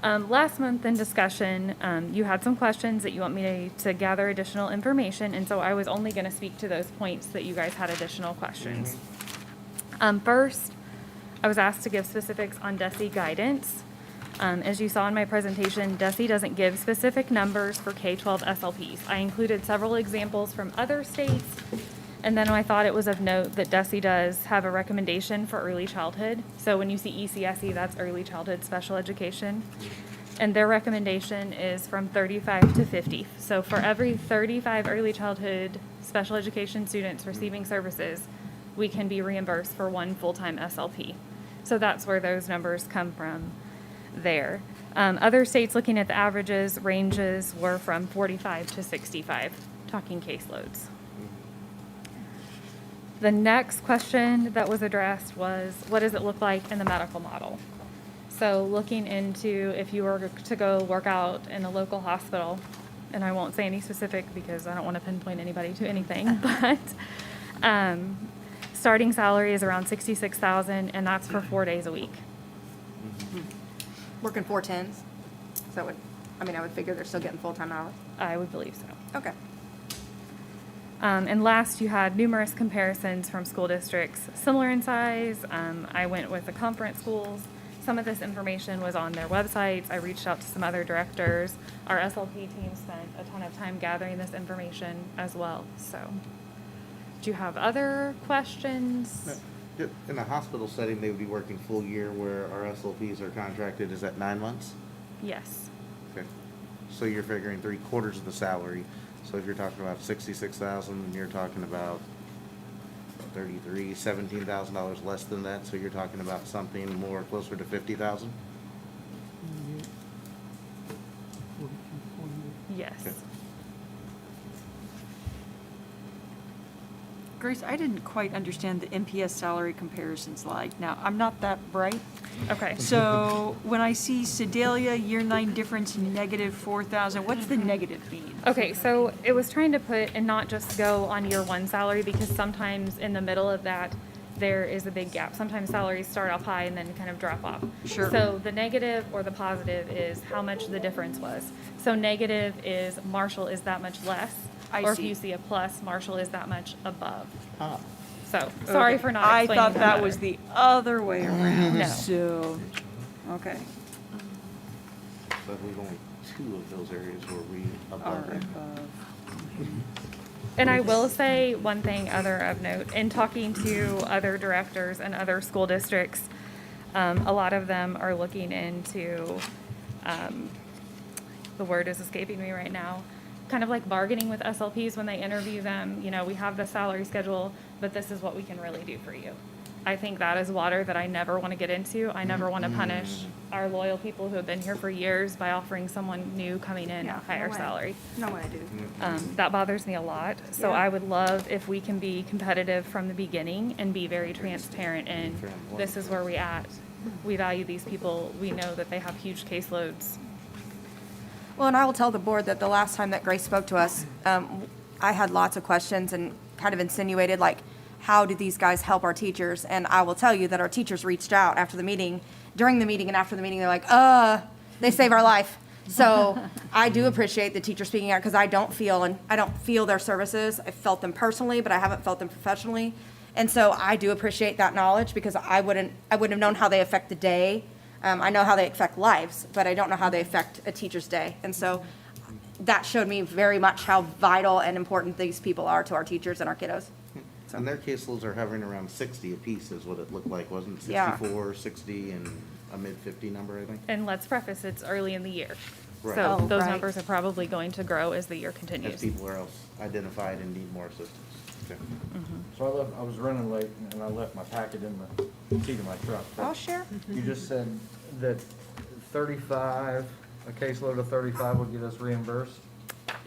Last month in discussion, you had some questions that you want me to gather additional information, and so I was only going to speak to those points that you guys had additional questions. First, I was asked to give specifics on DESE guidance. As you saw in my presentation, DESE doesn't give specific numbers for K-12 SLPs. I included several examples from other states, and then I thought it was of note that DESE does have a recommendation for early childhood. So when you see ECSE, that's early childhood special education. And their recommendation is from 35 to 50. So for every 35 early childhood special education students receiving services, we can be reimbursed for 1 full-time SLP. So that's where those numbers come from there. Other states looking at the averages, ranges were from 45 to 65, talking caseloads. The next question that was addressed was, what does it look like in the medical model? So looking into if you were to go work out in a local hospital, and I won't say any specific because I don't want to pinpoint anybody to anything, but starting salary is around $66,000, and that's for 4 days a week. Working 4 tens. So I would figure they're still getting full-time hours. I would believe so. Okay. And last, you had numerous comparisons from school districts similar in size. I went with the conference schools. Some of this information was on their websites. I reached out to some other directors. Our SLP team spent a ton of time gathering this information as well. So, do you have other questions? In a hospital setting, they would be working full year where our SLPs are contracted, is that 9 months? Yes. Okay. So you're figuring 3/4 of the salary. So if you're talking about 66,000, and you're talking about $17,000 less than that, so you're talking about something more closer to 50,000? Yes. Okay. Grace, I didn't quite understand the MPS salary comparison slide. Now, I'm not that bright. Okay. So when I see Sedalia, year 9 difference, negative 4,000, what's the negative mean? Okay, so it was trying to put and not just go on year 1 salary because sometimes in the middle of that there is a big gap. Sometimes salaries start off high and then kind of drop off. Sure. So the negative or the positive is how much the difference was. So negative is Marshall is that much less. I or see. if you see a plus, Marshall is that much above. Ah. So sorry Okay. for not I explaining thought that better. was the other way around. No. So, okay. But we've only 2 of those areas where we above Are it. above. And I will say one thing other of note, in talking to other directors and other school districts, a lot of them are looking into, the word is escaping me right now, kind of like bargaining with SLPs when they interview them. You know, we have the salary schedule, but this is what we can really do for you. I think that is water that I never want to get into. I never want to punish our loyal people who have been here for years by offering someone new coming in a higher way. salary. No way, dude. That bothers me a lot. So Yeah. I would love if we can be competitive from the beginning and be very transparent in this is where we at. We value these people. We know that they have huge caseloads. Well, and I will tell the board that the last time that Grace spoke to us, I had lots of questions and kind of insinuated, like, how do these guys help our teachers? And I will tell you that our teachers reached out after the meeting, during the meeting and after the meeting, they're like, they save our life. So I do appreciate the teachers speaking out, because I don't feel their services. I felt them personally, but I haven't felt them professionally. And so I do appreciate that knowledge, because I wouldn't have known how they affect the day. I know how they affect lives, but I don't know how they affect a teacher's day. And so that showed me very much how vital and important these people are to our teachers and our kiddos. And their caseloads are hovering around 60 apiece is what it looked like, wasn't it? Yeah. 64, 60, and a mid-50 number, I think. And let's preface, it's early in the year. Right. So Oh, those right. numbers are probably going to grow as the year As continues. people are else identified and need more assistance. Okay. So I was running late and I left my packet in the seat of my truck. but I'll share. You just said that 35, a caseload of 35 would get us reimbursed?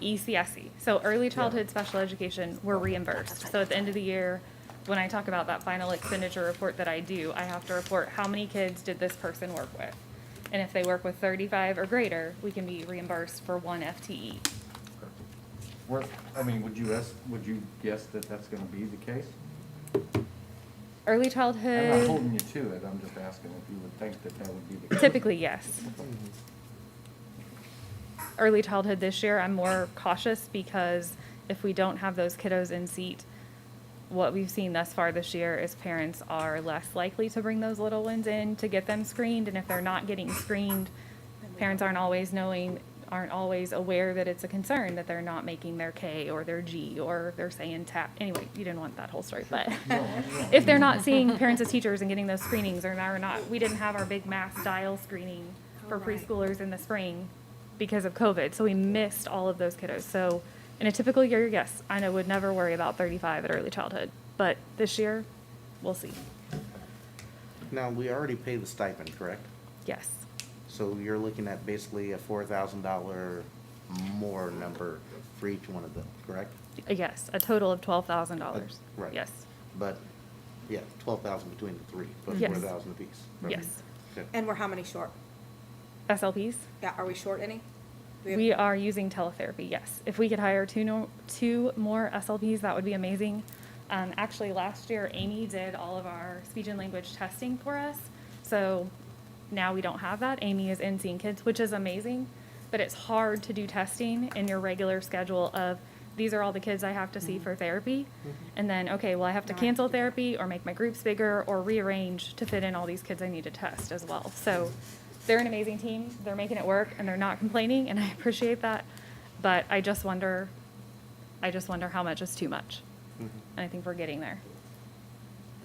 ECSE. So early childhood special education, we're reimbursed. So at the end of the year, when I talk about that final expenditure report that I do, I have to report how many kids did this person work with. And if they work with 35 or greater, we can be reimbursed for 1 FTE. I mean, would you guess that that's gonna be the case? Early I'm not childhood, holding you to it, I'm just asking if you would think that that would be the case. typically, yes. Early childhood this year, I'm more cautious, because if we don't have those kiddos in seat, what we've seen thus far this year is parents are less likely to bring those little ones in to get them screened. And if they're not getting screened, parents aren't always aware that it's a concern, that they're not making their K or their G, or they're saying tap. Anyway, you didn't want that whole story, but if they're not seeing parents as teachers and getting those screenings, or not, we didn't have our big mass dial screening for preschoolers in the spring because of COVID. So we missed all of those kiddos. So in a typical year, yes, I would never worry about 35 at early childhood, but this year, we'll see. Now, we already pay the stipend, correct? Yes. So you're looking at basically a $4,000 more number for each one of them, correct? Yes, a total of $12,000. Right. Yes. But, yeah, 12,000 between the three, but Yes. 4,000 apiece. Right. Yes. Okay. And we're how many short? SLPs? Yeah, are we short any? Do have- We are using teletherapy, yes. If we could hire two more SLPs, that would be amazing. Actually, last year, Amy did all of our speech and language testing for us. So now we don't have that. Amy is in seeing kids, which is amazing. But it's hard to do testing in your regular schedule of, these are all the kids I have to see for therapy. And then, okay, well, I have to cancel therapy or make my groups bigger or rearrange to fit in all these kids I need to test as well. So they're an amazing team. They're making it work and they're not complaining, and I appreciate that. But I just wonder how much is too much. And I think we're getting there.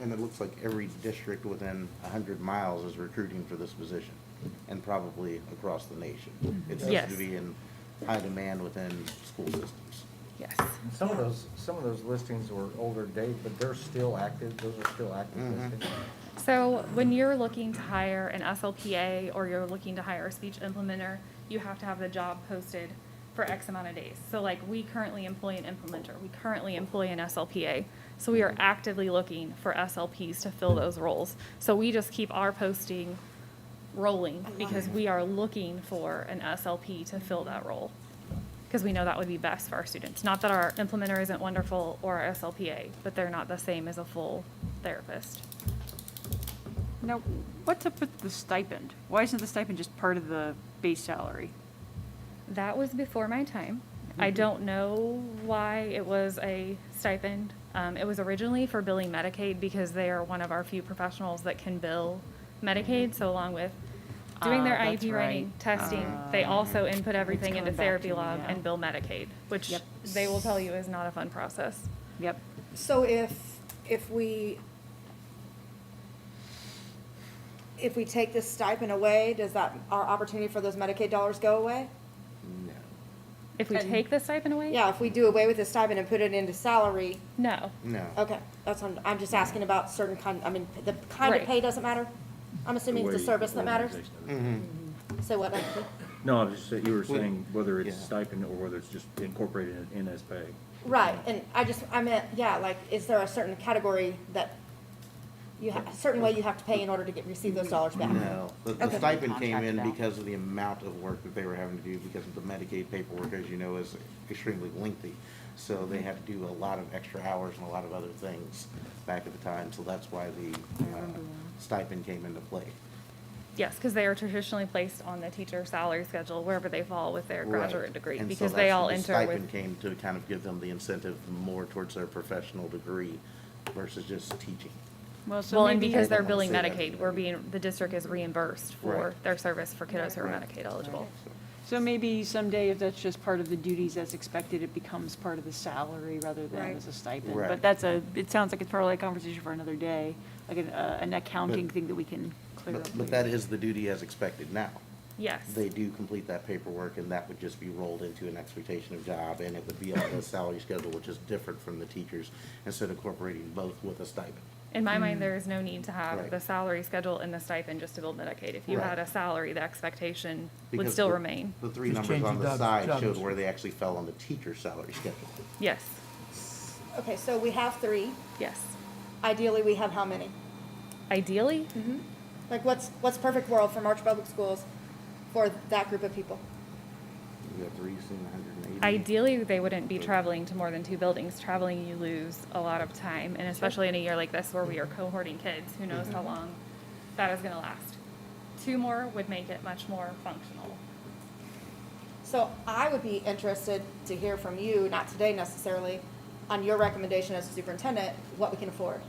And it looks like every district within 100 miles is recruiting for this position, and probably across the nation. It seems Yes. to be in high demand within school systems. Yes. And some of those listings were older date, but they're still active, those are still active listings. So when you're looking to hire an SLPA or you're looking to hire a speech implementer, you have to have the job posted for X amount of days. So like, we currently employ an implementer, we currently employ an SLPA. So we are actively looking for SLPs to fill those roles. So we just keep our posting rolling because we are looking for an SLP to fill that role. Because we know that would be best for our students. Not that our implementer isn't wonderful or our SLPA, but they're not the same as a full therapist. Now, what's up with the stipend? Why isn't the stipend just part of the base salary? That was before my time. I don't know why it was a stipend. It was originally for billing Medicaid because they are one of our few professionals that can bill Medicaid. So along with doing their That's IEP writing, right. testing, they also input everything coming into back therapy to me log now. and bill Medicaid, which Yep. they will tell you is not a fun process. Yep. So if we take this stipend away, does that, our opportunity for those Medicaid dollars go away? No. If we And- take the stipend away? Yeah, if we do away with the stipend and put it into salary, No. No. okay, that's what I'm just asking about certain kind, I mean, the kind of Right. pay doesn't matter? I'm assuming it's the service that matters? Mm-hmm. Say what, Anthony? No, I was just, you were saying whether it's Yeah. stipend or whether it's just incorporated in as pay. Right, and I meant, yeah, like, is there a certain category that a certain way you have to pay in order to receive those dollars back? No, the Okay. stipend came Contracted in out. because of the amount of work that they were having to do because of the Medicaid paperwork, as you know, is extremely lengthy. So they had to do a lot of extra hours and a lot of other things back at the time, so that's why the stipend came into play. Yes, because they are traditionally placed on the teacher salary schedule wherever they fall with their graduate Right. degree, And so because that's they where all the enter stipend with, came to kind of give them the incentive more towards their professional degree versus just teaching. Well, so well, and maybe, because I they're don't wanna billing say that. Medicaid, the district is reimbursed for Right. their service for kiddos who are Right. Medicaid eligible. so maybe someday if that's just part of the duties as expected, it becomes part of the salary rather than Right. as a stipend. Right. But it sounds like it's probably a conversation for another day, like an accounting But- thing that we can clear up. But that is the duty as expected now. Yes. They do complete that paperwork, and that would just be rolled into an expectation of job, and it would be on the salary schedule, which is different from the teachers, instead of incorporating both with a stipend. In my mind, there is no need to have Right. the salary schedule and the stipend just to build Medicaid. If you Right. had a salary, the expectation would Because still the- remain. The three Just numbers on changing the job- side job showed description. where they actually fell on the teacher's salary schedule. Yes, Okay, so we have 3. yes. Ideally, we have how many? Ideally, Like, what's perfect world for March Public Schools for that group of people? You have 3, seen 180. ideally, they wouldn't be traveling to more than 2 buildings. Traveling, you lose a lot of time, and especially in a year like this where we are cohorting kids, who knows how long that is gonna last. 2 more would make it much more functional. So I would be interested to hear from you, not today necessarily, on your recommendation as a superintendent, what we can afford.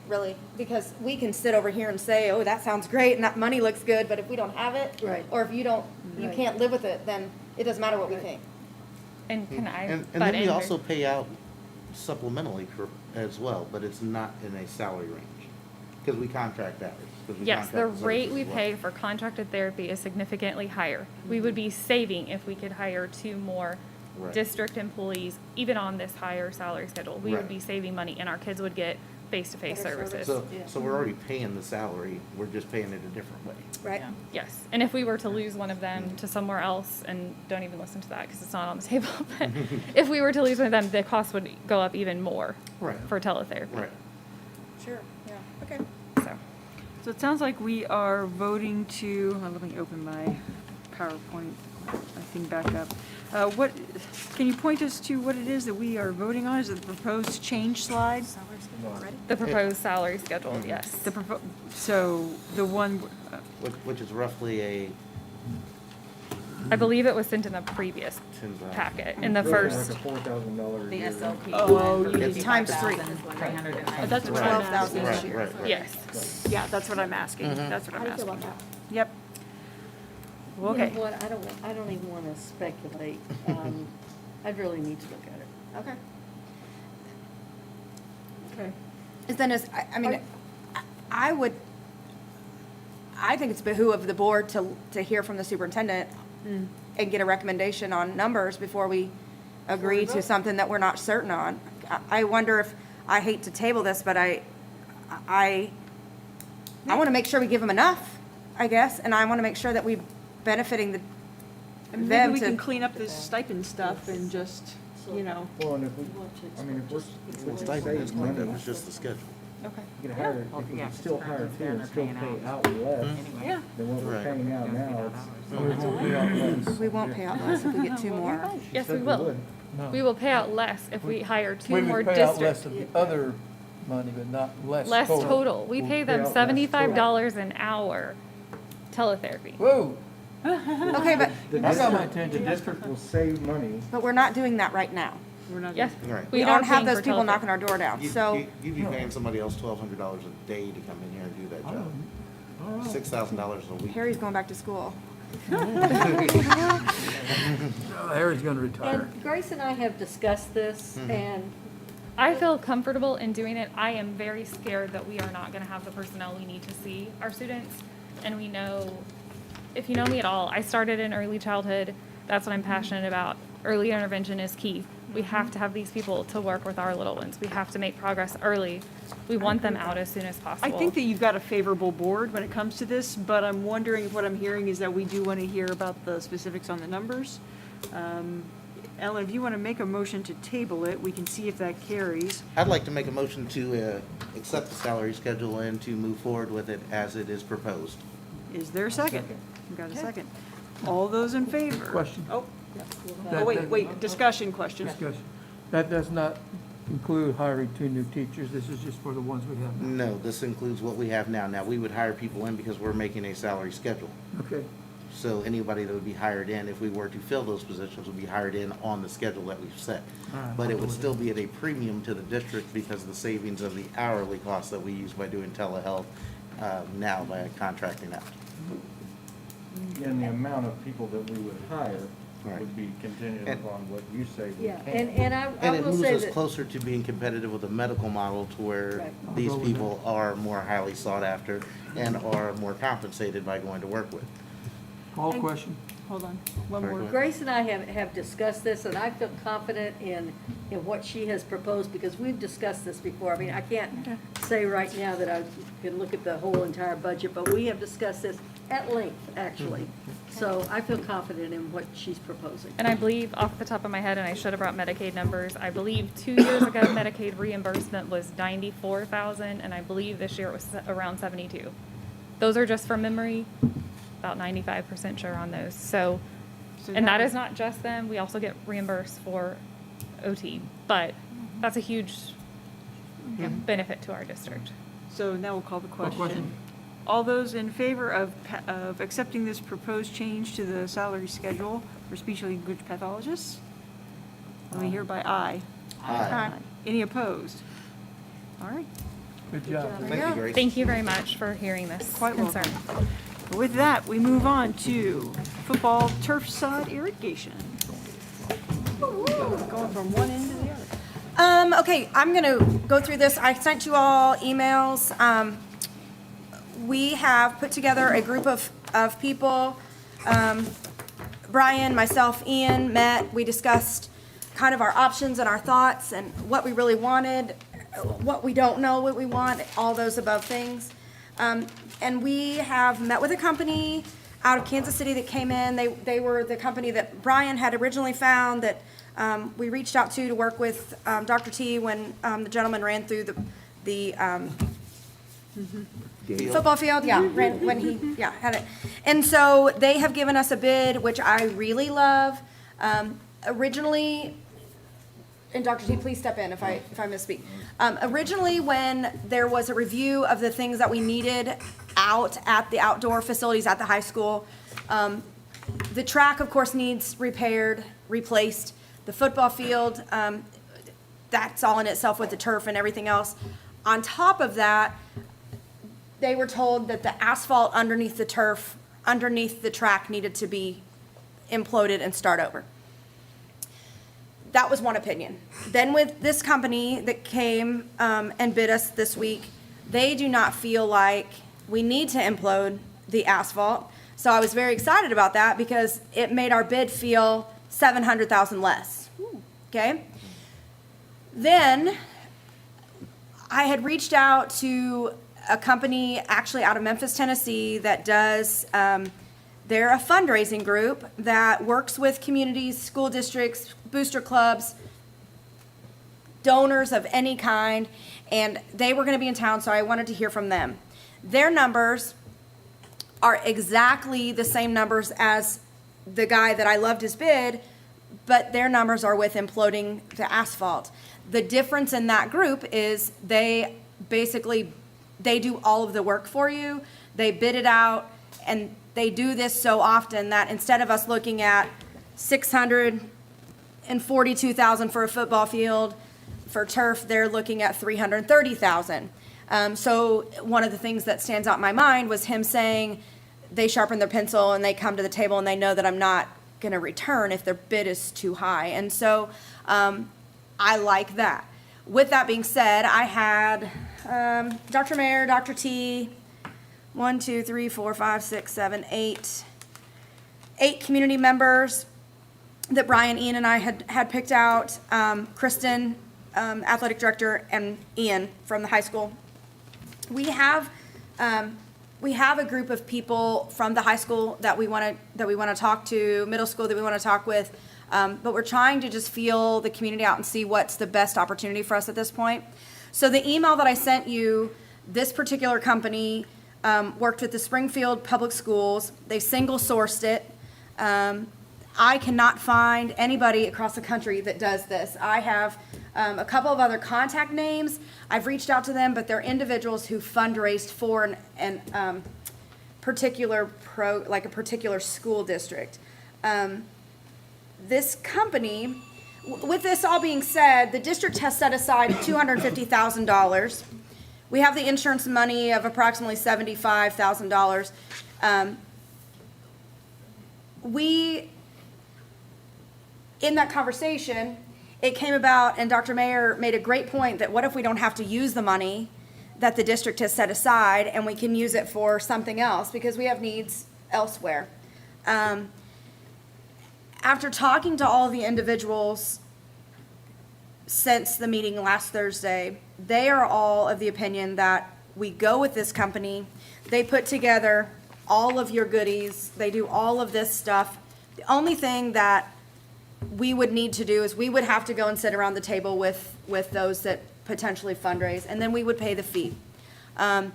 Really, because we can sit over here and say, oh, that sounds great and that money looks good, but if we don't have it, Right. or if you Right. can't live with it, then it doesn't matter what we think. And can I And butt then we in also pay out supplementally as well, but it's not in a salary range, because we contract hours. 'cause we Yes, the contract rate services we as well. pay for contracted therapy is significantly higher. We would be saving if we could hire 2 more Right. district employees, even on this higher salary schedule. We would Right. be saving money, and our kids would get face-to-face Better service. services. So we're already paying the salary, we're just paying it a different way. Right. Yes, and if we were to lose one of them to somewhere else, and don't even listen to that because it's not on the table, but if we were to lose one of them, the cost would go up even more Right. for teletherapy. Right. Sure, yeah, okay. So it sounds like we are voting to, let me open my PowerPoint, thing back up. Can you point us to what it is that we are voting on? Is it the proposed change slide? The proposed salary schedule, yes. So the one, Which is roughly a I believe it was sent in the previous 10,000. packet, in the Like first. a $4,000 a The year. SLP. Oh, one for it's times 3. 53,390. that's what I'm 12,000 asking. this Right, year. right, right. Yes. Yeah, that's what I'm asking. That's what How I'm do you feel asking. about that? Yep. You know Okay. what, I don't even want to speculate. I'd really need to look at it. Okay. Okay. I mean, I would, I think it's behoove of the board to hear from the superintendent and get a recommendation on numbers before we agree to something that we're not certain on. I wonder if, I hate to table this, but I want to make sure we give them enough, I guess, and I want to make sure that we benefiting Maybe them we can to, clean up this stipend stuff and just, you know. Well, and if we, I mean, if we're Well, save stipend is cleaned up, money, it's just the schedule. Okay. you can hire, if we can still hire 2 and still pay out less Yeah. than what we're Right. paying out now, We won't pay out less. we won't pay out less if we get 2 more. Yes, we Said will. would. No. We will pay out less if we hire 2 We more would pay out less district. of the other money, but not less Less total. total. We We'll pay pay them out less $75 an hour teletherapy. Whoa, Okay, but, The I got my district, the attention. district will save money. but we're not doing that right now. We're not. Yes. Right. We are don't have paying those for people teletherapy. knocking our door down, so. You'd be paying somebody else $1,200 a day to come in here and do that job. all right. $6,000 a week. Harry's going back to school. Harry's gonna retire. And Grace and I have discussed this, and I feel comfortable in doing it. I am very scared that we are not going to have the personnel we need to see our students. And we know, if you know me at all, I started in early childhood. That's what I'm passionate about. Early intervention is key. We have to have these people to work with our little ones. We have to make progress early. We want them out as soon as I possible. think that you've got a favorable board when it comes to this, but I'm wondering if what I'm hearing is that we do want to hear about the specifics on the numbers. Ellen, if you want to make a motion to table it, we can see if that carries. I'd like to make a motion to accept the salary schedule and to move forward with it as it is proposed. Is there a second? We got a second. All those in favor? Question. Oh, Oh, wait, discussion question. Discussion. That does not include hiring 2 new teachers. This is just for the ones we have now. No, this includes what we have now. Now, we would hire people in because we're making a salary schedule. Okay. So anybody that would be hired in, if we were to fill those positions, would be hired in on the schedule that we've set. All right, But it I'll would go still be at a premium to the district because of the savings of the hourly costs that we use by doing telehealth now by contracting out. And the amount of people that we would hire Right. would be contingent And- upon what you say we Yeah, can. and I And it will moves say us that, closer to being competitive with a medical model to where Right. these I'll go with people are more highly sought after and are more compensated by going to work with. Call question? Hold on, one Sorry, more. go ahead. Grace and I have discussed this, and I feel confident in what she has proposed, because we've discussed this before. I mean, I can't say right now that I can look at the whole entire budget, but we have discussed this at length, actually. So I feel confident in what she's proposing. And I believe, off the top of my head, and I should have brought Medicaid numbers, I believe 2 years ago, Medicaid reimbursement was 94,000, and I believe this year it was around 72. Those are just from memory, about 95% sure on those. So, and that is not just them, we also get reimbursed for OT, but that's a huge benefit to our district. So now we'll call the question. question. All those in favor of accepting this proposed change to the salary schedule for speech language pathologists? Let me hear by aye. Aye. Any opposed? All right, Good job. Thank you, Grace. Thank you very much for hearing this Quite welcome. concern. with that, we move on to football turf sod irrigation. Going from one end to the other. Okay, I'm gonna go through this. I sent you all emails. We have put together a group of people. Brian, myself, Ian met. We discussed kind of our options and our thoughts and what we really wanted, what we don't know what we want, all those above things. And we have met with a company out of Kansas City that came in. They were the company that Brian had originally found that we reached out to work with Dr. T when the gentleman ran through the football field, when he, had it. And so they have given us a bid, which I really love. Originally, and Dr. T, please step in if I misspeak. Originally, when there was a review of the things that we needed out at the outdoor facilities at the high school, the track, of course, needs repaired, replaced. The football field, that's all in itself with the turf and everything else. On top of that, they were told that the asphalt underneath the turf, underneath the track needed to be imploded and start over. That was one opinion. Then with this company that came and bid us this week, they do not feel like we need to implode the asphalt. So I was very excited about that because it made our bid feel $700,000 less. Okay? Then I had reached out to a company actually out of Memphis, Tennessee that does, they're a fundraising group that works with communities, school districts, booster clubs, donors of any kind, and they were going to be in town, so I wanted to hear from them. Their numbers are exactly the same numbers as the guy that I loved his bid, but their numbers are with imploding the asphalt. The difference in that group is they do all of the work for you. They bid it out, and they do this so often that instead of us looking at $642,000 for a football field, for turf, they're looking at $330,000. So one of the things that stands out in my mind was him saying they sharpen their pencil and they come to the table and they know that I'm not going to return if their bid is too high. And so I like that. With that being said, I had Dr. Mayer, Dr. T, 8 community members that Brian, Ian, and I had picked out. Kristen, athletic director, and Ian from the high school. We have a group of people from the high school that we want to talk to, middle school that we want to talk with, but we're trying to just feel the community out and see what's the best opportunity for us at this point. So the email that I sent you, this particular company worked with the Springfield Public Schools. They single sourced it. I cannot find anybody across the country that does this. I have a couple of other contact names. I've reached out to them, but they're individuals who fundraised for an particular like a particular school district. This company, with this all being said, the district has set aside $250,000. We have the insurance money of approximately $75,000. In that conversation, it came about, and Dr. Mayer made a great point, that what if we don't have to use the money that the district has set aside and we can use it for something else because we have needs elsewhere. After talking to all the individuals since the meeting last Thursday, they are all of the opinion that we go with this company. They put together all of your goodies. They do all of this stuff. The only thing that we would need to do is we would have to go and sit around the table with those that potentially fundraise, and then we would pay the fee. And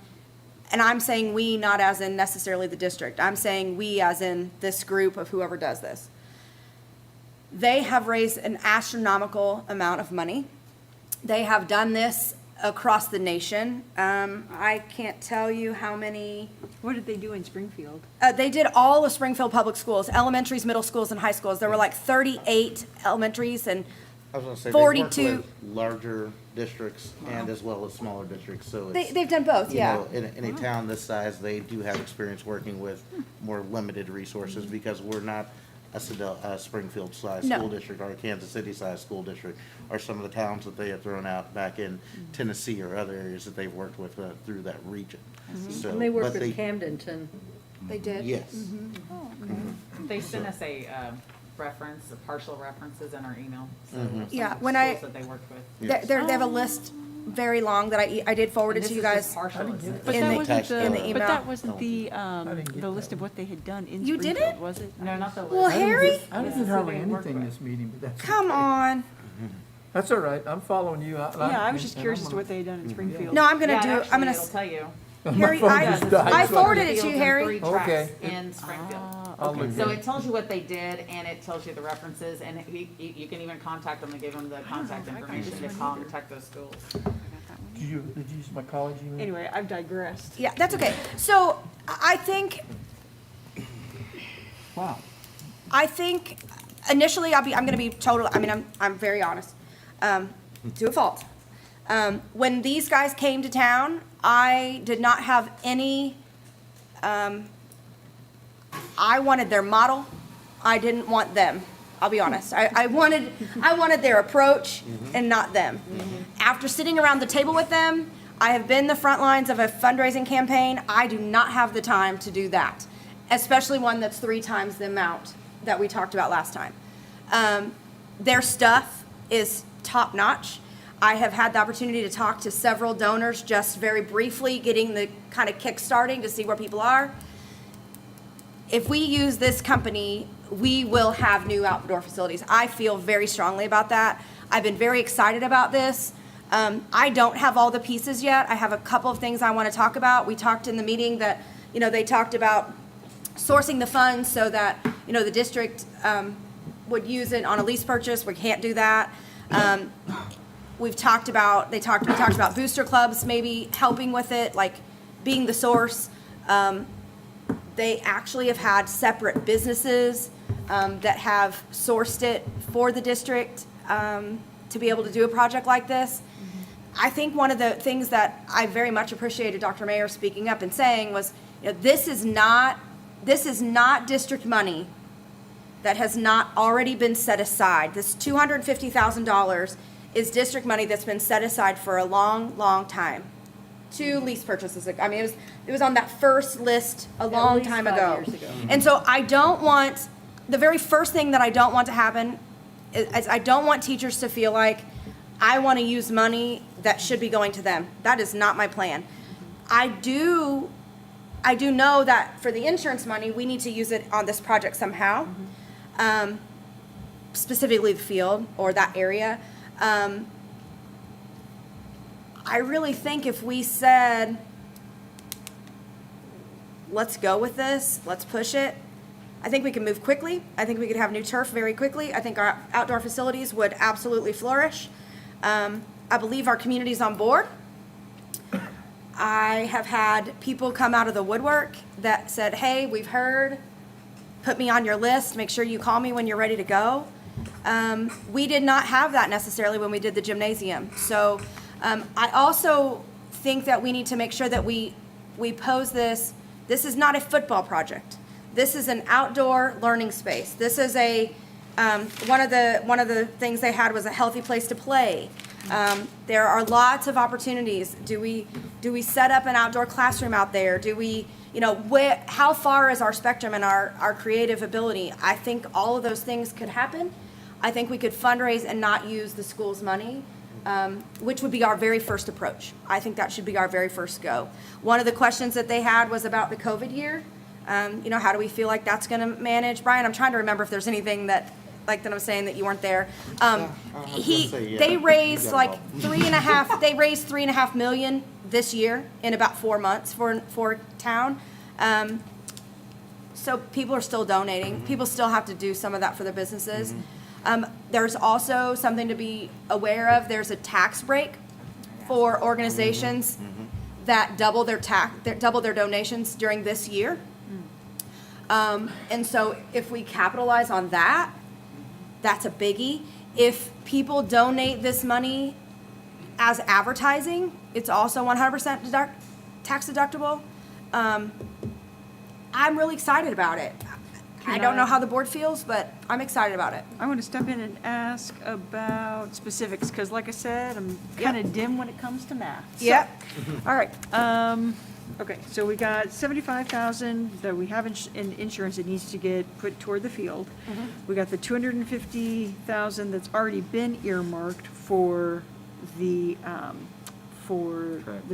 I'm saying we, not as in necessarily the district. I'm saying we as in this group of whoever does this. They have raised an astronomical amount of money. They have done this across the nation. I can't tell you how many. What did they do in Springfield? They did all of Springfield Public Schools, elementaries, middle schools, and high schools. There were like 38 elementaries and I was gonna say, 42. they work with larger districts and as well as smaller districts, so it's. They've done both, you yeah. know, in a town this size, they do have experience working with more limited resources because we're not a Springfield-sized No. school district or a Kansas City-sized school district, or some of the towns that they have thrown out back in Tennessee or other areas that they've worked with through that region. So, And they work but with Camdenton. They did? Yes. They sent us a reference, partial references in our email. So Mhm. some Yeah, of the when schools that they worked with. They have a list very long that I did forward it And to this you is just guys. partial, isn't it? But In that the- wasn't in the the, email. but that wasn't the, didn't get the list of what they had done in You Springfield, didn't? was it? No, not the list. Well, Harry? I didn't get hardly anything this meeting, but that's. Come okay. on. That's all right, I'm following you. Yeah, I was just curious as to what they had done in Springfield. No, I'm gonna Yeah, do, actually, I'm gonna, it'll tell you. Harry, phone I just died, I so- forwarded it to you, Fields and Harry. 3 tracks Okay. in Springfield. I'll look So at it tells you what they did, and it tells you the references, and you can even contact them and give them the contact information to contact those schools. Did you use my college email? Anyway, I've digressed. Yeah, that's okay. So I think Wow. initially I'm gonna be total, I mean, I'm very honest, to a fault. When these guys came to town, I did not have any, I wanted their model. I didn't want them. I'll be honest. I wanted their approach and not them. After sitting around the table with them, I have been the front lines of a fundraising campaign. I do not have the time to do that, especially one that's 3 times the amount that we talked about last time. Their stuff is top notch. I have had the opportunity to talk to several donors just very briefly, getting the kind of kick-starting to see where people are. If we use this company, we will have new outdoor facilities. I feel very strongly about that. I've been very excited about this. I don't have all the pieces yet. I have a couple of things I want to talk about. We talked in the meeting that, they talked about sourcing the funds so that, the district would use it on a lease purchase. We can't do that. We talked about booster clubs maybe helping with it, like being the source. They actually have had separate businesses that have sourced it for the district to be able to do a project like this. I think one of the things that I very much appreciated Dr. Mayer speaking up and saying was, this is not district money that has not already been set aside. This $250,000 is district money that's been set aside for a long, long time. 2 lease purchases. I mean, it was on that first list a long least time 5 ago. years ago. And so the very first thing that I don't want to happen is I don't want teachers to feel like I want to use money that should be going to them. That is not my plan. I do know that for the insurance money, we need to use it on this project somehow, specifically the field or that area. I really think if we said, let's go with this, let's push it, I think we can move quickly. I think we could have new turf very quickly. I think our outdoor facilities would absolutely flourish. I believe our community's on board. I have had people come out of the woodwork that said, hey, we've heard, put me on your list, make sure you call me when you're ready to go. We did not have that necessarily when we did the gymnasium. So I also think that we need to make sure that we pose this is not a football project. This is an outdoor learning space. This is a, one of the things they had was a healthy place to play. There are lots of opportunities. Do we set up an outdoor classroom out there? Do we, how far is our spectrum and our creative ability? I think all of those things could happen. I think we could fundraise and not use the school's money, which would be our very first approach. I think that should be our very first go. One of the questions that they had was about the COVID year. How do we feel like that's gonna manage? Brian, I'm trying to remember if there's anything that I'm saying that you weren't there. They raised like $3.5 million this year in about 4 months for town. So people are still donating. People still have to do some of that for their businesses. There's also something to be aware of. There's a tax break for organizations that double their donations during this year. And so if we capitalize on that, that's a biggie. If people donate this money as advertising, it's also 100% tax deductible. I'm really excited about it. I don't know how the board feels, but I'm excited about it. I want to step in and ask about specifics, because like I said, I'm kind of dim when it comes to math. So, Yep. all right, okay, so we got 75,000 that we have in insurance that needs to get put toward the field. We got the 250,000 that's already been earmarked for the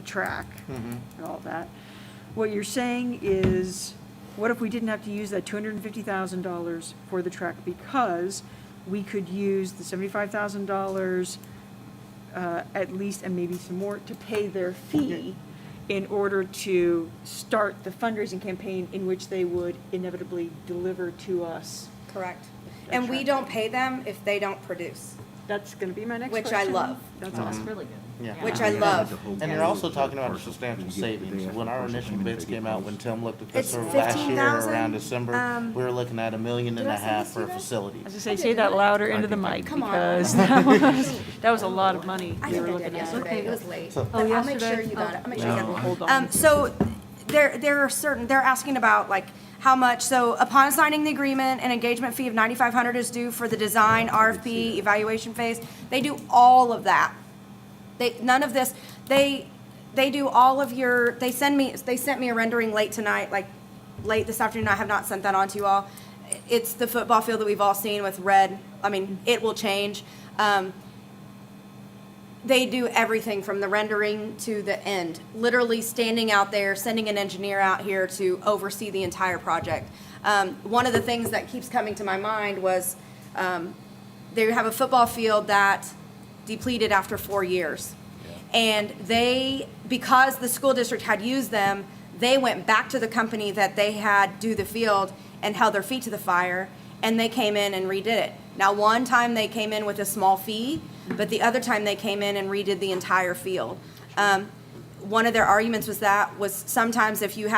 track and all that. What you're saying is, what if we didn't have to use that $250,000 for the track, because we could use the $75,000 at least, and maybe some more, to pay their fee in order to start the fundraising campaign in which they would inevitably deliver to us? Correct. And we don't pay them if they don't produce, That's going to be my next which question. I love. That's awesome. Really good. Yeah. Which I love. And you're also talking about a substantial savings. When our initial bids came out, when Tim looked at this It's sort of last year 15,000, around December, we were looking at $1.5 million for facilities. As I say that louder into the mic, Come on. because that was a lot of money I we think were I looking did at. yesterday, it was late. So- But I'll make yesterday? sure you got it, I'll make sure you No, got it. hold on. So there are certain, they're asking about like how much, so upon signing the agreement, an engagement fee of $9,500 is due for the design, RFP, evaluation phase. They do all of that. None of this, they do all of your, they sent me a rendering late tonight, like late this afternoon. I have not sent that on to you all. It's the football field that we've all seen with red. I mean, it will change. They do everything from the rendering to the end, literally standing out there, sending an engineer out here to oversee the entire project. One of the things that keeps coming to my mind was they have a football field that depleted after 4 years. And because the school district had used them, they went back to the company that they had do the field and held their feet to the fire, and they came in and redid it. Now, one time they came in with a small fee, but the other time they came in and redid the entire field. One of their arguments was sometimes if you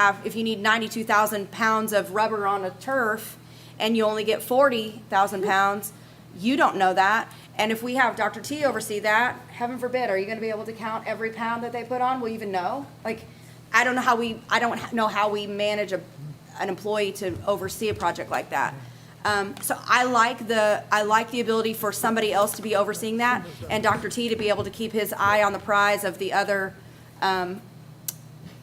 need 92,000 pounds of rubber on a turf and you only get 40,000 pounds, you don't know that. And if we have Dr. T oversee that, heaven forbid, are you going to be able to count every pound that they put on? Will you even know? Like, I don't know how we manage an employee to oversee a project like that. So I like the ability for somebody else to be overseeing that, and Dr. T to be able to keep his eye on the prize of the other, the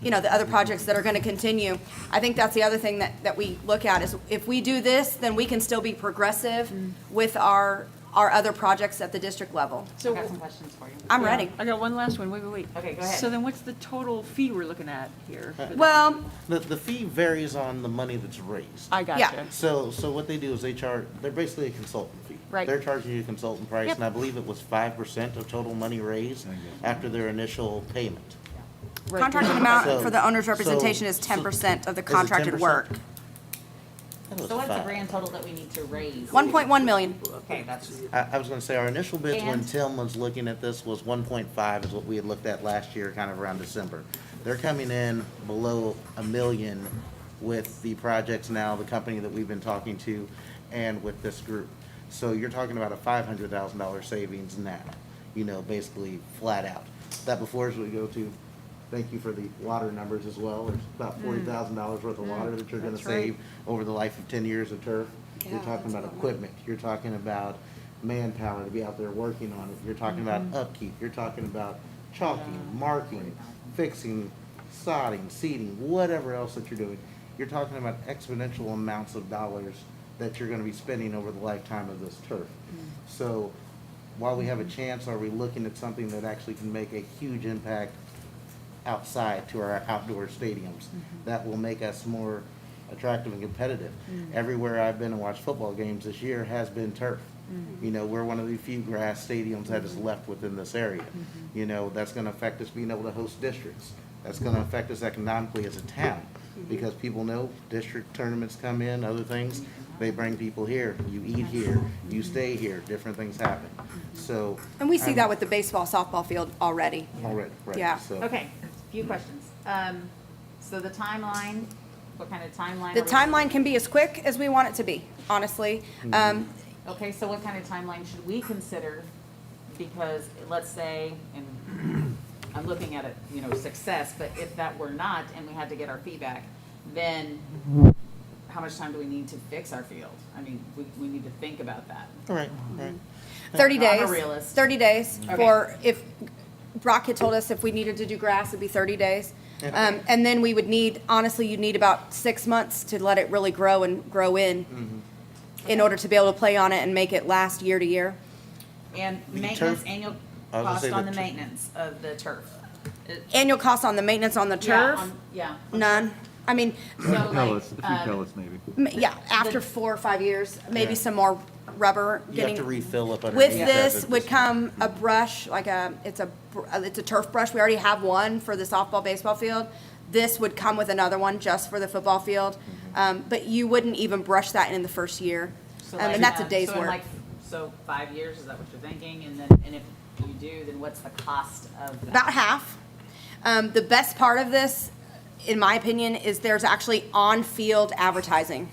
other projects that are going to continue. I think that's the other thing that we look at is if we do this, then we can still be progressive with our other projects at the district level. So I got some questions for you. I'm ready. I got one last one. Wait. Okay, go ahead. So then what's the total fee we're looking at here? Well, The fee varies on the money that's raised. I gotcha. Yeah. So what they do is they're basically a consultant fee. Right. They're charging you a consultant price, Yep. and I believe it was 5% of total money raised after their initial payment. Right. contracted amount So- for the owner's representation is so- 10% of the is it contracted 10%? work. That was So what's the five. grand total that we need to raise? 1.1 million. Okay, that's, I was gonna say, our initial bids when And? Tim was looking at this was 1.5 is what we had looked at last year, kind of around December. They're coming in below $1 million with the projects now, the company that we've been talking to, and with this group. So you're talking about a $500,000 savings now, basically flat out. That before as we go to, thank you for the water numbers as well. There's about $40,000 worth of water that you're gonna That's right. save over the life of 10 years of turf. You're Yeah, talking that's a about lot of money. equipment, you're talking about manpower to be out there working on it, you're talking about upkeep, you're talking about chalking, marking, fixing, sodding, seeding, whatever else that you're doing. You're talking about exponential amounts of dollars that you're gonna be spending over the lifetime of this turf. So while we have a chance, are we looking at something that actually can make a huge impact outside to our outdoor stadiums that will make us more attractive and competitive? Everywhere I've been and watched football games this year has been turf. We're one of the few grass stadiums that is left within this area. That's gonna affect us being able to host districts. That's gonna affect us economically as a town, because people know district tournaments come in, other things, they bring people here, you eat here, you stay here, different things happen. So. And we see that with the baseball, softball field already. Already, right. Yeah. So- okay, few questions. So the timeline, what kind of timeline? The are we- timeline can be as quick as we want it to be, honestly. Okay, so what kind of timeline should we consider? Because let's say, and I'm looking at it, success, but if that were not and we had to get our feedback, then how much time do we need to fix our field? I mean, we need to think about that. Right, right. 30 I'm days. a realist. 30 days Okay. for, if, Brock had told us if we needed to do grass, it'd be 30 days. And then we would need, honestly, you'd need about 6 months to let it really grow and grow in order to be able to play on it and make it last year to year. And The maintenance, turf- annual I was gonna cost say on the the tur- maintenance of the turf. Annual cost on the maintenance on the turf? Yeah. None. I mean, So like, maybe. yeah, after 4 or 5 years, maybe some more rubber You have getting. to refill up underneath. With that, this but would come a brush, it's a turf brush. We already have one for the softball, baseball field. This would come with another one just for the football field. But you wouldn't even brush that in the first year. so And like, that's a day's so in work. like, so 5 years, is that what you're thinking? And if you do, then what's the cost of that? About half. The best part of this, in my opinion, is there's actually on-field advertising.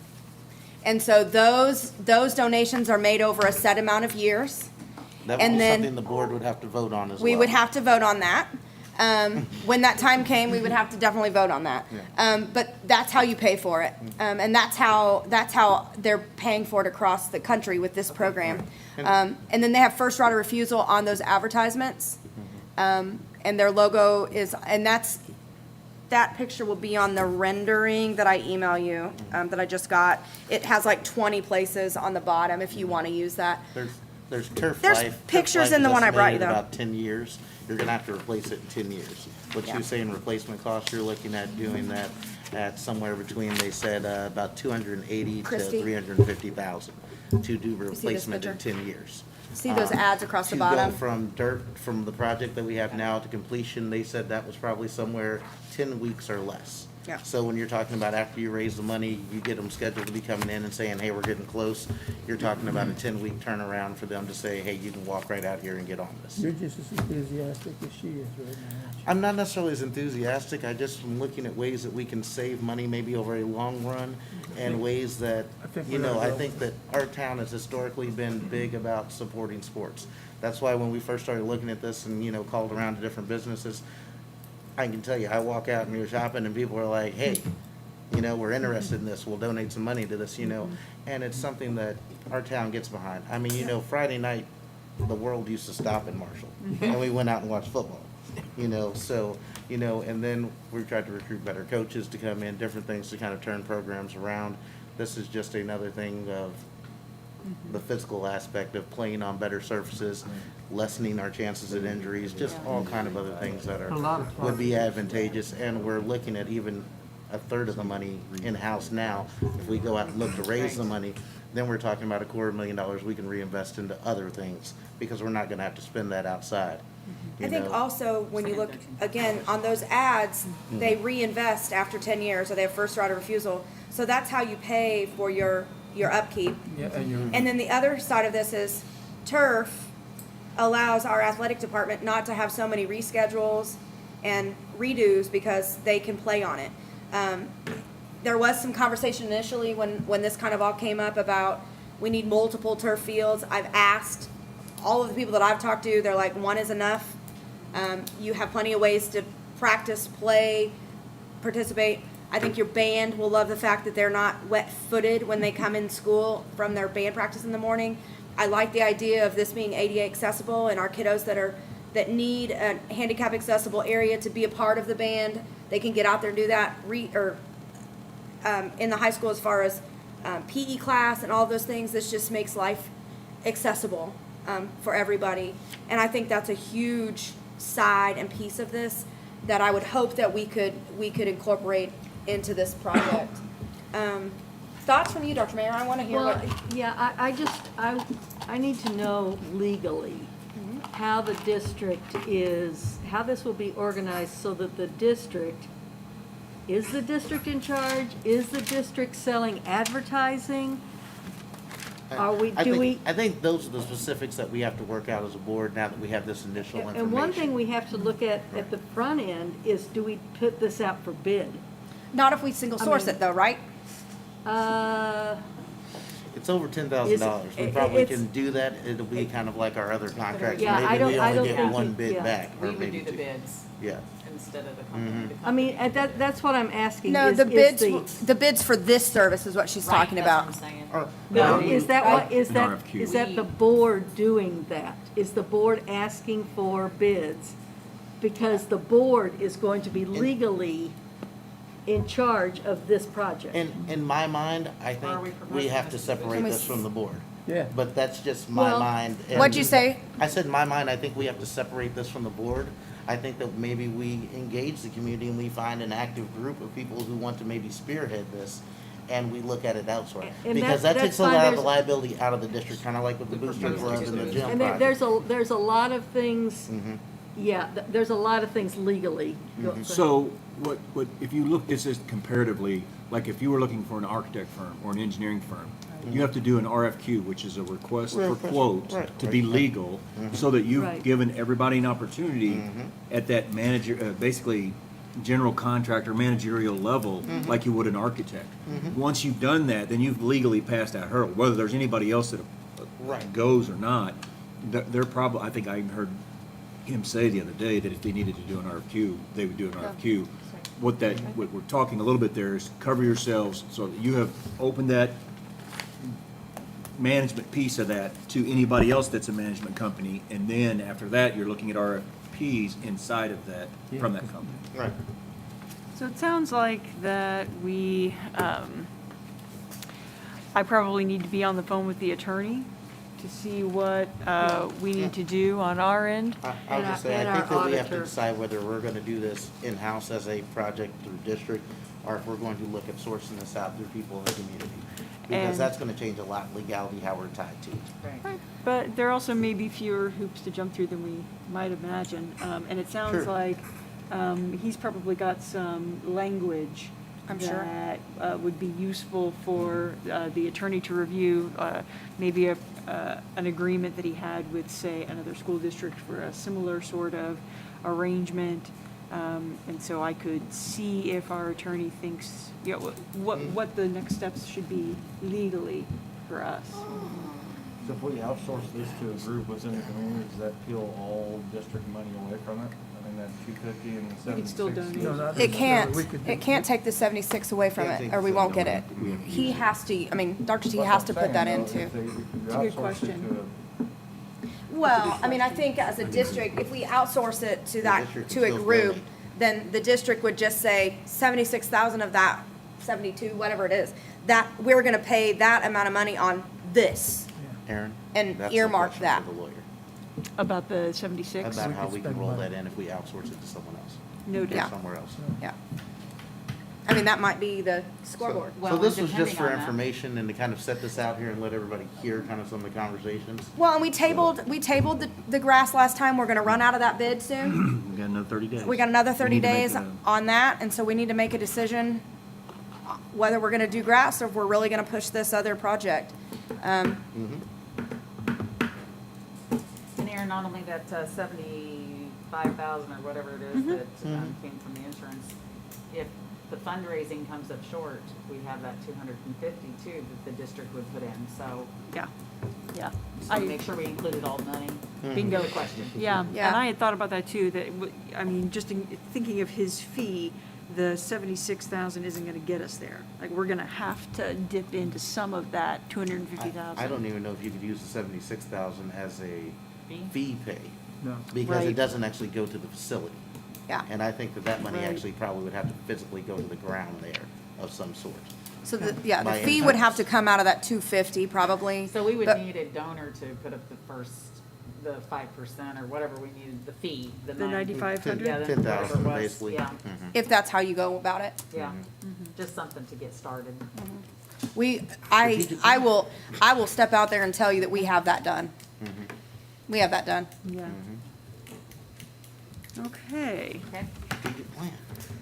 And so those donations are made over a set amount of years. That would and be then something the board would have to vote on as well. We would have to vote on that. When that time came, we would have to definitely vote on that. But that's how you pay for it. And that's how they're paying for it across the country with this program. And then they have first right of refusal on those advertisements. And their logo is, and that picture will be on the rendering that I email you, that I just got. It has like 20 places on the bottom if you want to use that. There's turf There's life. Turf pictures life in the is one I brought you, estimated though. About 10 years. You're gonna have to replace it in 10 years. What Yeah. you're saying replacement cost, you're looking at doing that at somewhere between, they said, about 280 to Christie? 350,000 to do this replacement in picture? 10 years. See those ads across the To bottom? go from dirt, from the project that we have now to completion, they said that was probably somewhere 10 weeks or less. Yeah. So when you're talking about after you raise the money, you get them scheduled to be coming in and saying, hey, we're getting close, you're talking about a 10-week turnaround for them to say, hey, you can walk right out here and get on this. You're just as enthusiastic as she is right now, aren't you? I'm not necessarily as enthusiastic, I just am looking at ways that we can save money maybe over a long run, and ways that, I think you we're know, gonna I go. think that our town has historically been big about supporting sports. That's why when we first started looking at this and, called around to different businesses, I can tell you, I walk out and you're shopping and people are like, hey, we're interested in this, we'll donate some money to this, and it's something that our town gets behind. I mean, Friday night, the world used to stop in Marshall, and we went out and watched football, so, and then we tried to recruit better coaches to come in, different things to kind of turn programs around. This is just another thing of the physical aspect of playing on better surfaces, lessening our chances of injuries, just all kind of other things that A lot of would be advantageous, and we're looking at even a third of the money in-house now. If we go out and look to raise the money, then we're talking about $250,000 we can reinvest into other things, because we're not gonna have to spend that outside. I you think know? also, when you look, again, on those ads, they reinvest after 10 years, or they have first right of refusal. So that's how you pay for your upkeep. Yeah, and you're. And then the other side of this is turf allows our athletic department not to have so many reschedules and redos because they can play on it. There was some conversation initially when this kind of all came up about we need multiple turf fields. I've asked all of the people that I've talked to, they're like, one is enough. You have plenty of ways to practice, play, participate. I think your band will love the fact that they're not wet-footed when they come in school from their band practice in the morning. I like the idea of this being ADA accessible, and our kiddos that need a handicap accessible area to be a part of the band, they can get out there and do that. In the high school, as far as PE class and all those things, this just makes life accessible for everybody. And I think that's a huge side and piece of this that I would hope that we could incorporate into this project. Thoughts from you, Dr. Mayor? I want to hear Well, what. yeah, I need to know legally how the district is, how this will be organized so that the district, is the district in charge? Is the district selling advertising? I think those are the specifics that we have to work out as a board now that we have this initial information. And one thing we have to look at the front end is, do we put this out for bid? Not if we single source it, though, right? It's over $10,000. We probably it's- can do that. It'll be kind of like our other contracts. Yeah, I Maybe don't- we I only don't get think one it- bid yeah. back, or We would maybe do the two. bids Yeah. instead of the company. I mean, that's what I'm asking. No, is- the is the bids for this service is what she's talking about. That's what I'm saying. Or- No, is that what, is An that, RFQ. is that the board doing that? Is the board asking for bids? Because the board is going to be legally in charge of this project. In my mind, I Or are we think we proposing have to this? separate Can we this from the board. Yeah. But that's just my Well- mind. What'd you say? I said in my mind, I think we have to separate this from the board. I think that maybe we engage the community and we find an active group of people who want to maybe spearhead this, and we look at it elsewhere. And Because that that's takes a fine. lot of the There's- liability out of the district, kind of like with the booster club and the gym And project. there's a lot of things, yeah, there's a lot of things legally. So what, if you look at this comparatively, like if you were looking for an architect firm or an engineering firm, you have to do an RFQ, which is a request for quote, Right. to be legal, so that you've Right. given everybody an opportunity at that manager, basically general contractor managerial level, like you would an architect. Once you've done that, then you've legally passed that hurdle. Whether there's anybody else that Right. goes or not, they're probably, I think I even heard him say the other day that if they needed to do an RFQ, they would do an RFQ. What we're talking a little bit there is cover yourselves so that you have opened that management piece of that to anybody else that's a management company, and then after that, you're looking at RFPs inside of that, from that company. Right. So it sounds like that I probably need to be on the phone with the attorney to see what we need to do on our end. I was And just saying, and I think our that we have to auditor. decide whether we're gonna do this in-house as a project through district, or if we're going to look at sourcing this out through people in the community. Because And- that's gonna change a lot in legality, how we're tied to it. Right. But there also may be fewer hoops to jump through than we might imagine. And it sounds Sure. like he's probably got some language I'm sure. that would be useful for the attorney to review, maybe an agreement that he had with, say, another school district for a similar sort of arrangement. And so I could see if our attorney thinks, what the next steps should be legally for us. So if we outsource this to a group within the community, does that peel all district money away from it? I mean, that 250 and the We could still 76. donate. No, not It can't, necessarily. We could do- it can't take the 76 away from Can't it, take or we the won't get it. 70. We have to He use it. has to, I mean, Dr. T That's has what to I'm put that saying, into. though, if you It's a good outsource it question. to Well, I mean, I think as a district, if we outsource it to that, district to can a still group, donate. then the district would just say 76,000 of that, 72, whatever it is, that, we're gonna pay that amount of money on this. Aaron? And that's a earmark question that. for the lawyer, About the 76? about We how could we can spend roll money. that in if we outsource it to someone else. Noted. Yeah. Somewhere else. Yeah. I mean, that might be the scoreboard. So Well, this and was just depending for on that- information and to kind of set this out here and let everybody hear kind of some of the conversations. Well, and we tabled the grass last time. We're gonna run out of that bid soon. We got another 30 days. We got another 30 need to make days a- on that, and so we need to make a decision whether we're gonna do grass or if we're really gonna push this other project. And Aaron, not only that 75,000 or whatever it is that came from the insurance, if the fundraising comes up short, we have that 250 too that the district would put in, so Yeah, yeah. just want to make sure we included all the money. Bingo. Good question. Yeah, Yeah. and I had thought about that too, that, I mean, just thinking of his fee, the 76,000 isn't gonna get us there. Like, we're gonna have to dip into some of that 250,000. I don't even know if you could use the 76,000 as a fee pay, No. because Right. it doesn't actually go to the facility. Yeah. And I think that money Right. actually probably would have to physically go to the ground there of some sort. So the By fee would have insurance. to come out of that 250 probably. So we would but- need a donor to put up the 5% or whatever we needed, the fee, the The 9,500. 9,500? Yeah, 10,000 whatever it was. basically. Yeah, If that's how you go about it. yeah, just something to get started. I will step out there and tell you that we have that done. We have that done. Yeah. Okay, Okay? Strategic plan.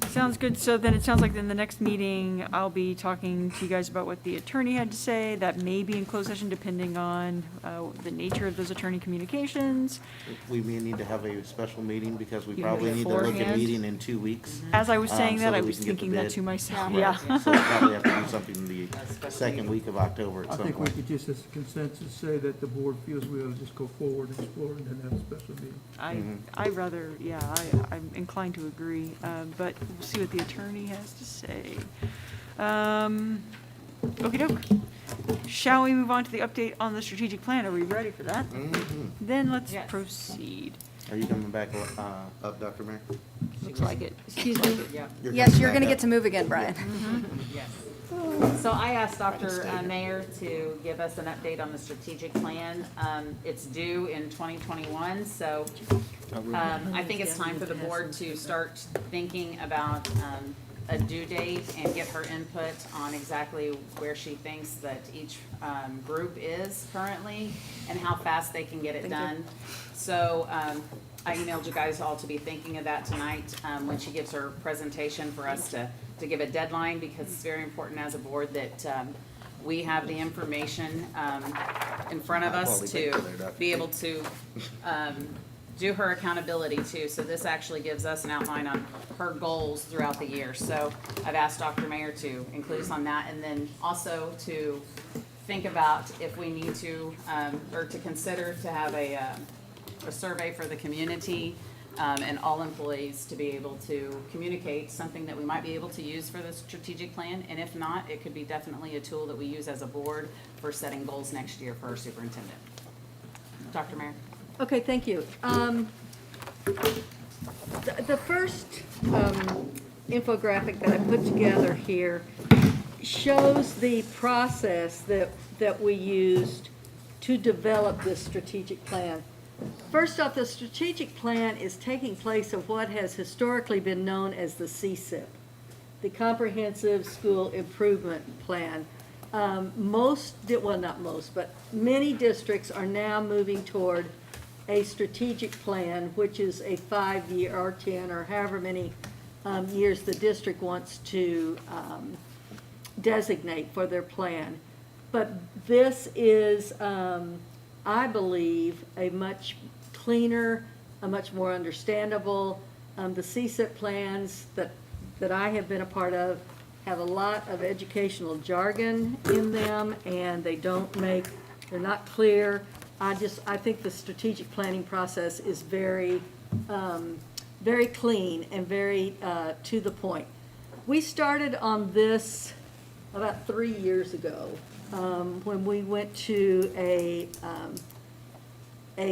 sounds good. So then it sounds like in the next meeting, I'll be talking to you guys about what the attorney had to say. That may be in closed session depending on the nature of those attorney communications. We may need to have a special meeting because we You probably need to look at beforehand? meeting in 2 weeks. As I was saying so that, I we was can get the thinking that bid. to myself, Right. yeah. So we'll probably have to do something the second week of October at I some think we point. could just as a consensus say that the board feels we ought to just go forward and explore and then have a special meeting. I rather, yeah, I'm inclined to agree, but we'll see what the attorney has to say. Okey-doke. Shall we move on to the update on the strategic plan? Are we ready for that? Then let's Yes. proceed. Are you coming back up, Dr. Mayor? Looks like it. Excuse me. Yeah. Yes, coming you're back gonna up. get to move again, Brian. Yes. So I asked Dr. Mayor to give us an update on the strategic plan. It's due in 2021, so I think it's time for the board to start thinking about a due date and get her input on exactly where she thinks that each group is currently and how fast they can get it done. So I emailed you guys all to be thinking of that tonight when she gives her presentation for us to give a deadline, because it's very important as a board that we have the information in front of us to be able to do her accountability too. So this actually gives us an outline on her goals throughout the year. So I've asked Dr. Mayor to include us on that, and then also to think about if we need to, or to consider to have a survey for the community and all employees to be able to communicate something that we might be able to use for the strategic plan. And if not, it could be definitely a tool that we use as a board for setting goals next year for our superintendent. Dr. Mayor? Okay, thank you. The first infographic that I put together here shows the process that we used to develop this strategic plan. First off, the strategic plan is taking place of what has historically been known as the CSIP, the Comprehensive School Improvement Plan. Not most, but many districts are now moving toward a strategic plan, which is a 5-year or 10 or however many years the district wants to designate for their plan. But this is, I believe, a much cleaner, a much more understandable. The CSIP plans that I have been a part of have a lot of educational jargon in them, and they're not clear. I think the strategic planning process is very, very clean and very to the point. We started on this about 3 years ago, when we went to a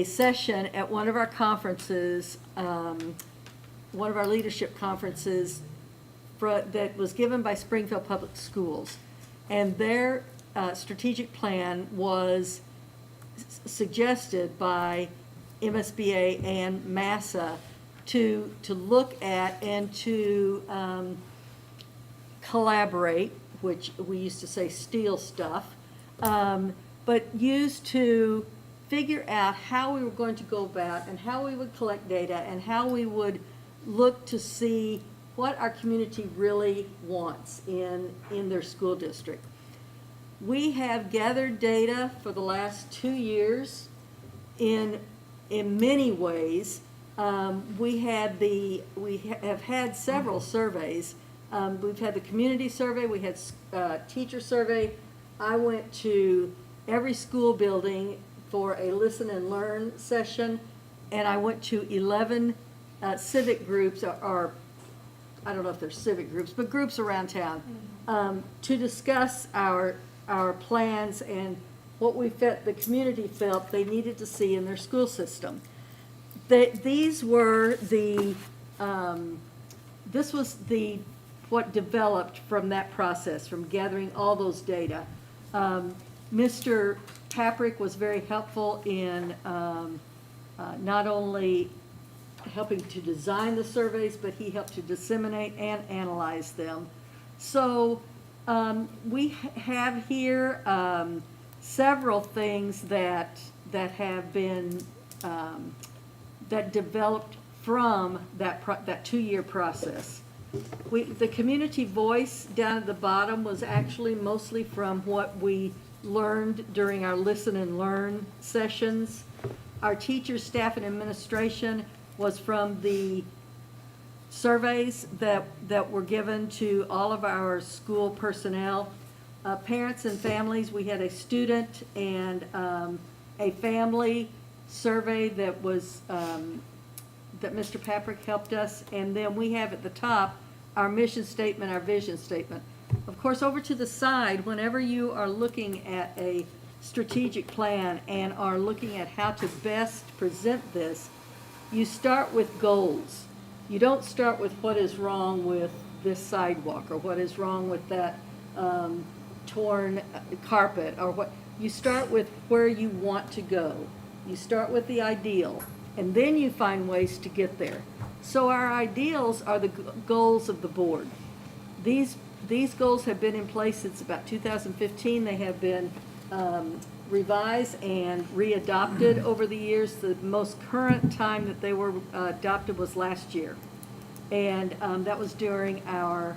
session at one of our conferences, one of our leadership conferences that was given by Springfield Public Schools. And their strategic plan was suggested by MSBA and MASA to look at and to collaborate, which we used to say steal stuff, but used to figure out how we were going to go about and how we would collect data and how we would look to see what our community really wants in their school district. We have gathered data for the last 2 years in many ways. We have had several surveys. We've had the community survey, we had teacher survey. I went to every school building for a listen and learn session, and I went to 11 civic groups, or I don't know if they're civic groups, but groups around town, to discuss our plans and what we felt the community felt they needed to see in their school system. These were the, this was what developed from that process, from gathering all those data. Mr. Paprick was very helpful in not only helping to design the surveys, but he helped to disseminate and analyze them. So we have here several things that have been that developed from that 2-year process. The community voice down at the bottom was actually mostly from what we learned during our listen and learn sessions. Our teachers, staff, and administration was from the surveys that were given to all of our school personnel. Parents and families, we had a student and a family survey that was that Mr. Paprick helped us, and then we have at the top our mission statement, our vision statement. Of course, over to the side, whenever you are looking at a strategic plan and are looking at how to best present this, you start with goals. You don't start with what is wrong with this sidewalk or what is wrong with that torn carpet or what. You start with where you want to go. You start with the ideal, and then you find ways to get there. So our ideals are the goals of the board. These goals have been in place since about 2015. They have been revised and readopted over the years. The most current time that they were adopted was last year. And that was during our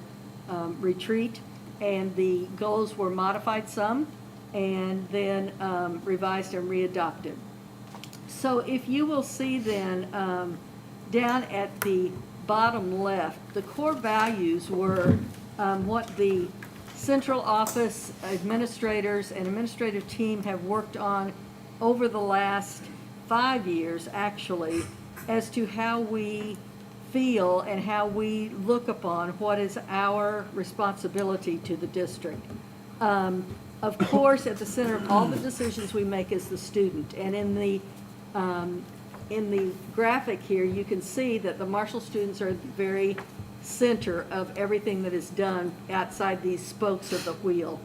retreat. And the goals were modified some and then revised and readopted. So if you will see then down at the bottom left, the core values were what the central office administrators and administrative team have worked on over the last 5 years, actually, as to how we feel and how we look upon what is our responsibility to the district. Of course, at the center of all the decisions we make is the student. And in the graphic here, you can see that the Marshall students are at the very center of everything that is done outside these spokes of the wheel.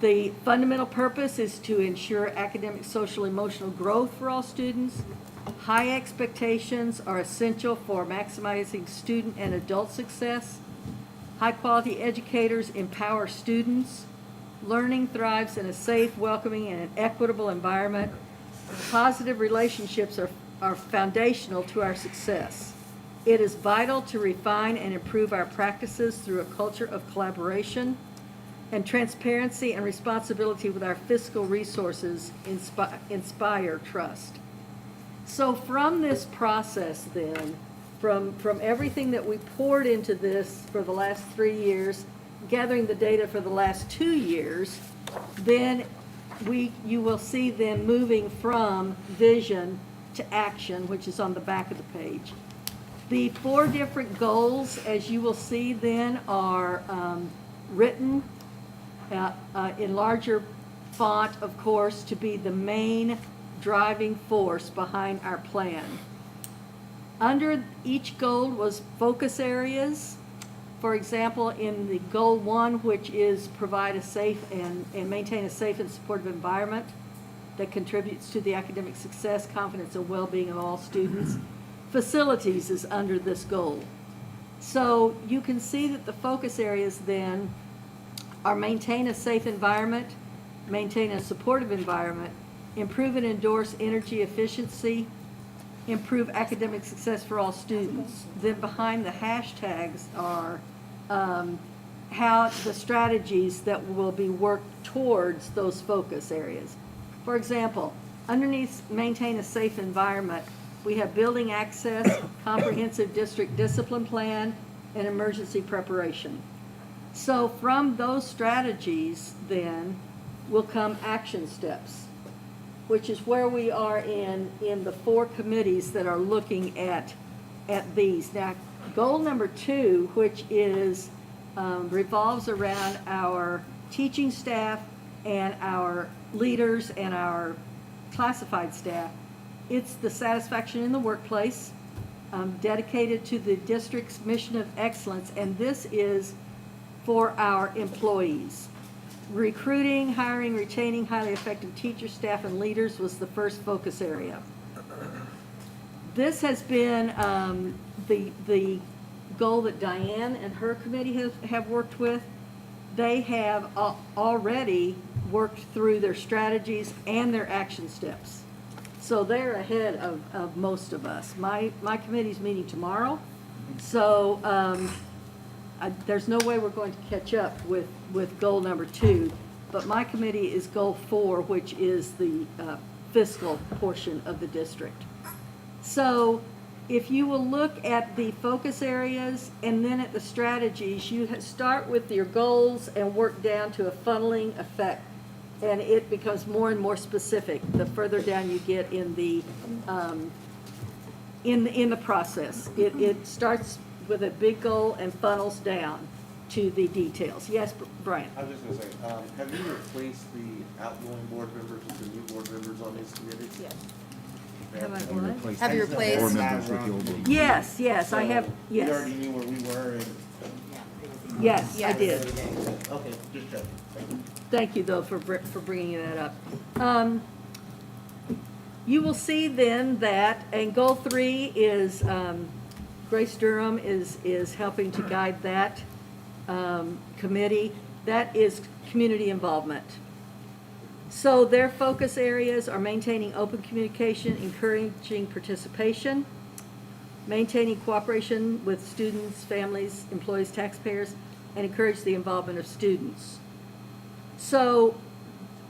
The fundamental purpose is to ensure academic, social, emotional growth for all students. High expectations are essential for maximizing student and adult success. High-quality educators empower students. Learning thrives in a safe, welcoming, and an equitable environment. Positive relationships are foundational to our success. It is vital to refine and improve our practices through a culture of collaboration, and transparency and responsibility with our fiscal resources inspire trust. So from this process then, from everything that we poured into this for the last 3 years, gathering the data for the last 2 years, then you will see them moving from vision to action, which is on the back of the page. The 4 different goals, as you will see then, are written in larger font, of course, to be the main driving force behind our plan. Under each goal was focus areas. For example, in the goal 1, which is provide a safe and maintain a safe and supportive environment that contributes to the academic success, confidence, and well-being of all students. Facilities is under this goal. So you can see that the focus areas then are maintain a safe environment, maintain a supportive environment, improve and endorse energy efficiency, improve academic success for all students. Then behind the hashtags are how the strategies that will be worked towards those focus areas. For example, underneath maintain a safe environment, we have building access, comprehensive district discipline plan, and emergency preparation. So from those strategies then will come action steps, which is where we are in the 4 committees that are looking at these. Now, goal number 2, which is revolves around our teaching staff and our leaders and our classified staff. It's the satisfaction in the workplace, dedicated to the district's mission of excellence, and this is for our employees. Recruiting, hiring, retaining highly effective teachers, staff, and leaders was the first focus area. This has been the goal that Diane and her committee have worked with. They have already worked through their strategies and their action steps. So they're ahead of most of us. My committee's meeting tomorrow, so there's no way we're going to catch up with goal number 2, but my committee is goal 4, which is the fiscal portion of the district. So if you will look at the focus areas and then at the strategies, you start with your goals and work down to a funneling effect, and it becomes more and more specific the further down you get in the process. It starts with a big goal and funnels down to the details. Yes, Brian? I was just gonna say, have you replaced the outgoing board members with the new board members on these committees? Yes. Have I what? Have you replaced? Board members with the old board. Yes, yes, I have, We yes, already knew where we were and. yes, I Yes. did. Okay, just checking. Thank you. Thank you, though, for bringing that up. You will see then that, and goal 3 is, Grace Durham is helping to guide that committee. That is community involvement. So their focus areas are maintaining open communication, encouraging participation, maintaining cooperation with students, families, employees, taxpayers, and encourage the involvement of students. So,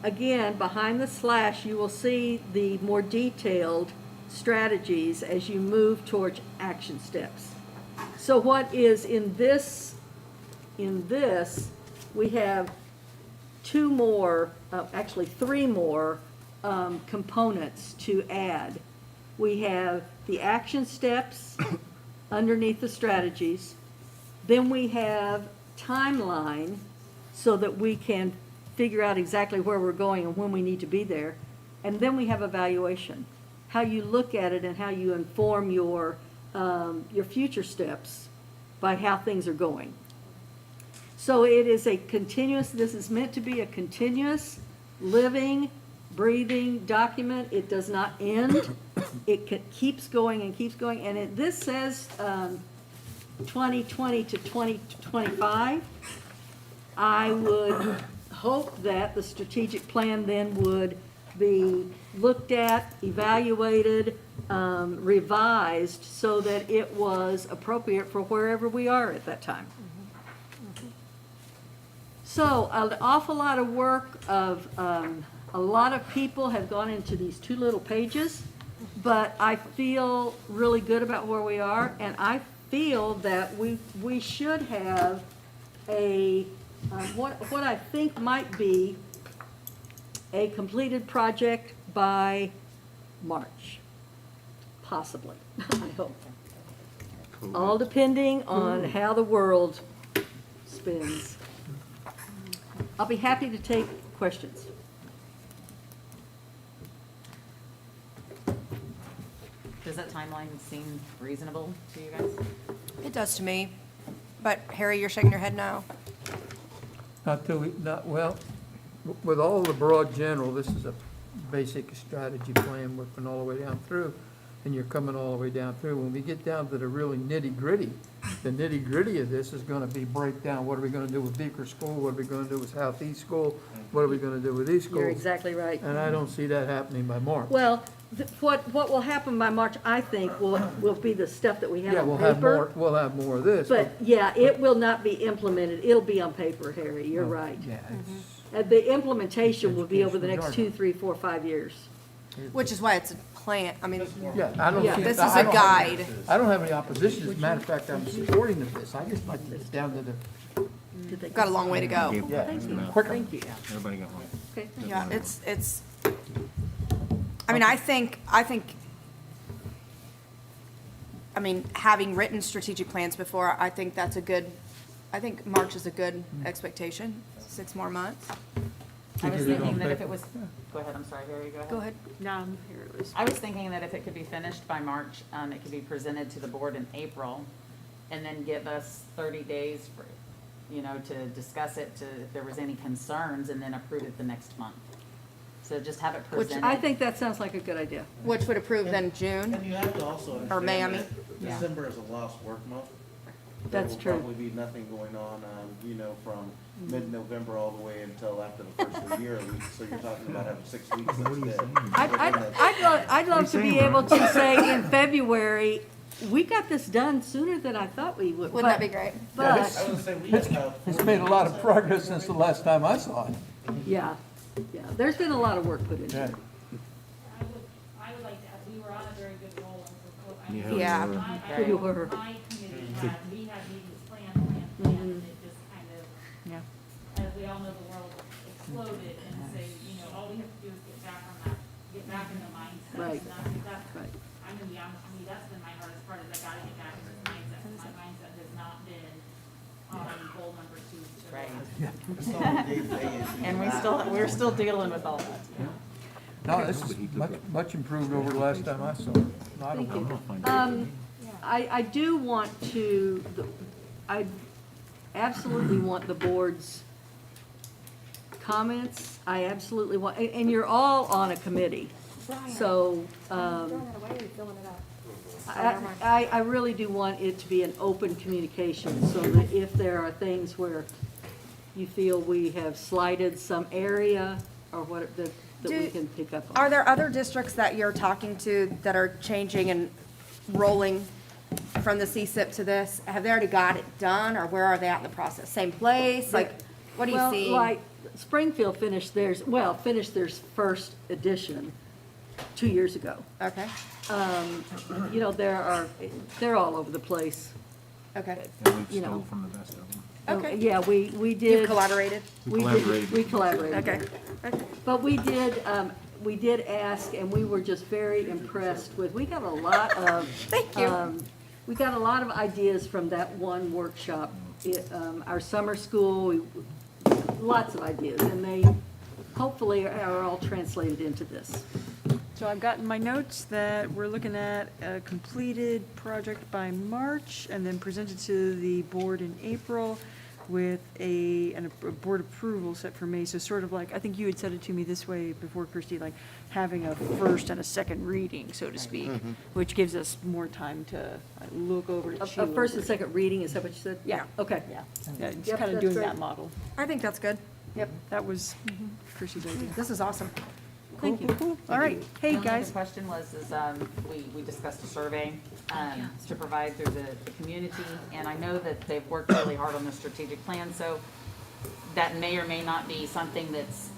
again, behind the slash, you will see the more detailed strategies as you move towards action steps. So what is in this, we have 2 more, actually 3 more components to add. We have the action steps underneath the strategies. Then we have timeline so that we can figure out exactly where we're going and when we need to be there. And then we have evaluation, how you look at it and how you inform your future steps by how things are going. So it is a continuous, this is meant to be a continuous, living, breathing document. It does not end. It keeps going and keeps going. And this says 2020 to 2025. I would hope that the strategic plan then would be looked at, evaluated, revised so that it was appropriate for wherever we are at that time. So an awful lot of work of a lot of people have gone into these 2 little pages, but I feel really good about where we are, and I feel that we should have a what I think might be a completed project by March, possibly, I hope. All depending on how the world spins. I'll be happy to take questions. Does that timeline seem reasonable to you guys? It does to me. But Harry, you're shaking your head no. Well, with all the broad general, this is a basic strategy plan working all the way down through. and you're coming all the way down through. When we get down to the really nitty-gritty, the nitty-gritty of this is gonna be breakdown. What are we gonna do with Beaker School? What are we gonna do with Southeast School? What are we gonna do with these schools? You're exactly right. And I don't see that happening by March. Well, what will happen by March, I think, will be the stuff that we have Yeah, on we'll have more, paper. we'll have more of this. But, yeah, it will not be implemented. It'll be on paper, Harry. You're right. Yeah, The implementation will be over the next Educational 2, 3, 4, 5 years. Which is why it's a plan, I mean, yeah, I don't. Yeah. see- this is I a don't- guide. I don't have any opposition. As a matter of fact, I'm supporting of this. I just like to get down to the, Did they- Got a long way to go. yeah, Thank you. quicker. Thank you. Everybody got one. Okay. Yeah, it's, I mean, I think, I mean, having written strategic plans before, I think that's a good, I think March is a good expectation, 6 more months. I was Keep it on thinking that if paper. it was, go ahead, I'm sorry, Harry, go ahead. Go ahead. No, here it is. I was thinking that if it could be finished by March, it could be presented to the board in April, and then give us 30 days for, to discuss it, if there was any concerns, and then approve it the next month. So just have it Which presented. I think that sounds like a good idea. Which would approve then June? And you have to also Or May, I understand mean. that December is a lost work month. That's true. There will probably be nothing going on, from mid-November all the way until after the first of the year. So you're talking about having 6 weeks that's dead. I'd love to be able to say in February, we got this done sooner than I thought we would. Wouldn't that be great? But, I would say we have about. It's made a lot of progress since the last time I saw it. yeah, there's been a lot of work put into Yeah. it. I would like to, we were on a very good roll. Yeah. We were. My committee we had meetings planned, and it just kind of, Yeah. as we all know, the world exploded, and so, all we have to do is get back on that, get back in the mindset. Right. And I think that's, Right. I'm gonna be honest, I mean, that's been my hardest part, is I gotta get back in this mindset. My mindset has not been on goal number 2. Right. And we're still dealing with all that. No, this is much improved over the last time I saw it. I don't know. I do want to, I absolutely want the board's comments. I absolutely want, and you're all on a committee. So, I really do want it to be an open communication, so that if there are things where you feel we have slighted some area, or what, that we Do- can pick up on. Are there other districts that you're talking to that are changing and rolling from the CSIP to this? Have they already got it done, or where are they at in the process? Same place? Like, what do you see? Well, like, Springfield finished theirs first edition 2 years ago. Okay, They're all over the place. okay. You know. from the best of them. Okay. Yeah, we did. You've collaborated? We collaborated. Okay. But we did ask, and we were just very impressed with, we got a lot of. Thank you. We got a lot of ideas from that one workshop. Our summer school, lots of ideas, and they hopefully are all translated into this. So I've got in my notes that we're looking at a completed project by March and then presented to the board in April with a board approval set for May. So sort of like, I think you had said it to me this way before, Christie, like having a first and a second reading, so to speak, which gives us more time to look over it. A first and second reading, is that what you said? Yeah. Okay. Yeah, just Yep, kind of that's doing great. that model. I think that's good. Yep, that was Christie's idea. This is awesome. Thank you. Cool, all right. Hey, The only other guys. question was, we discussed a survey to provide through the community, and I know that they've worked really hard on the strategic plan, so that may or may not be something that's,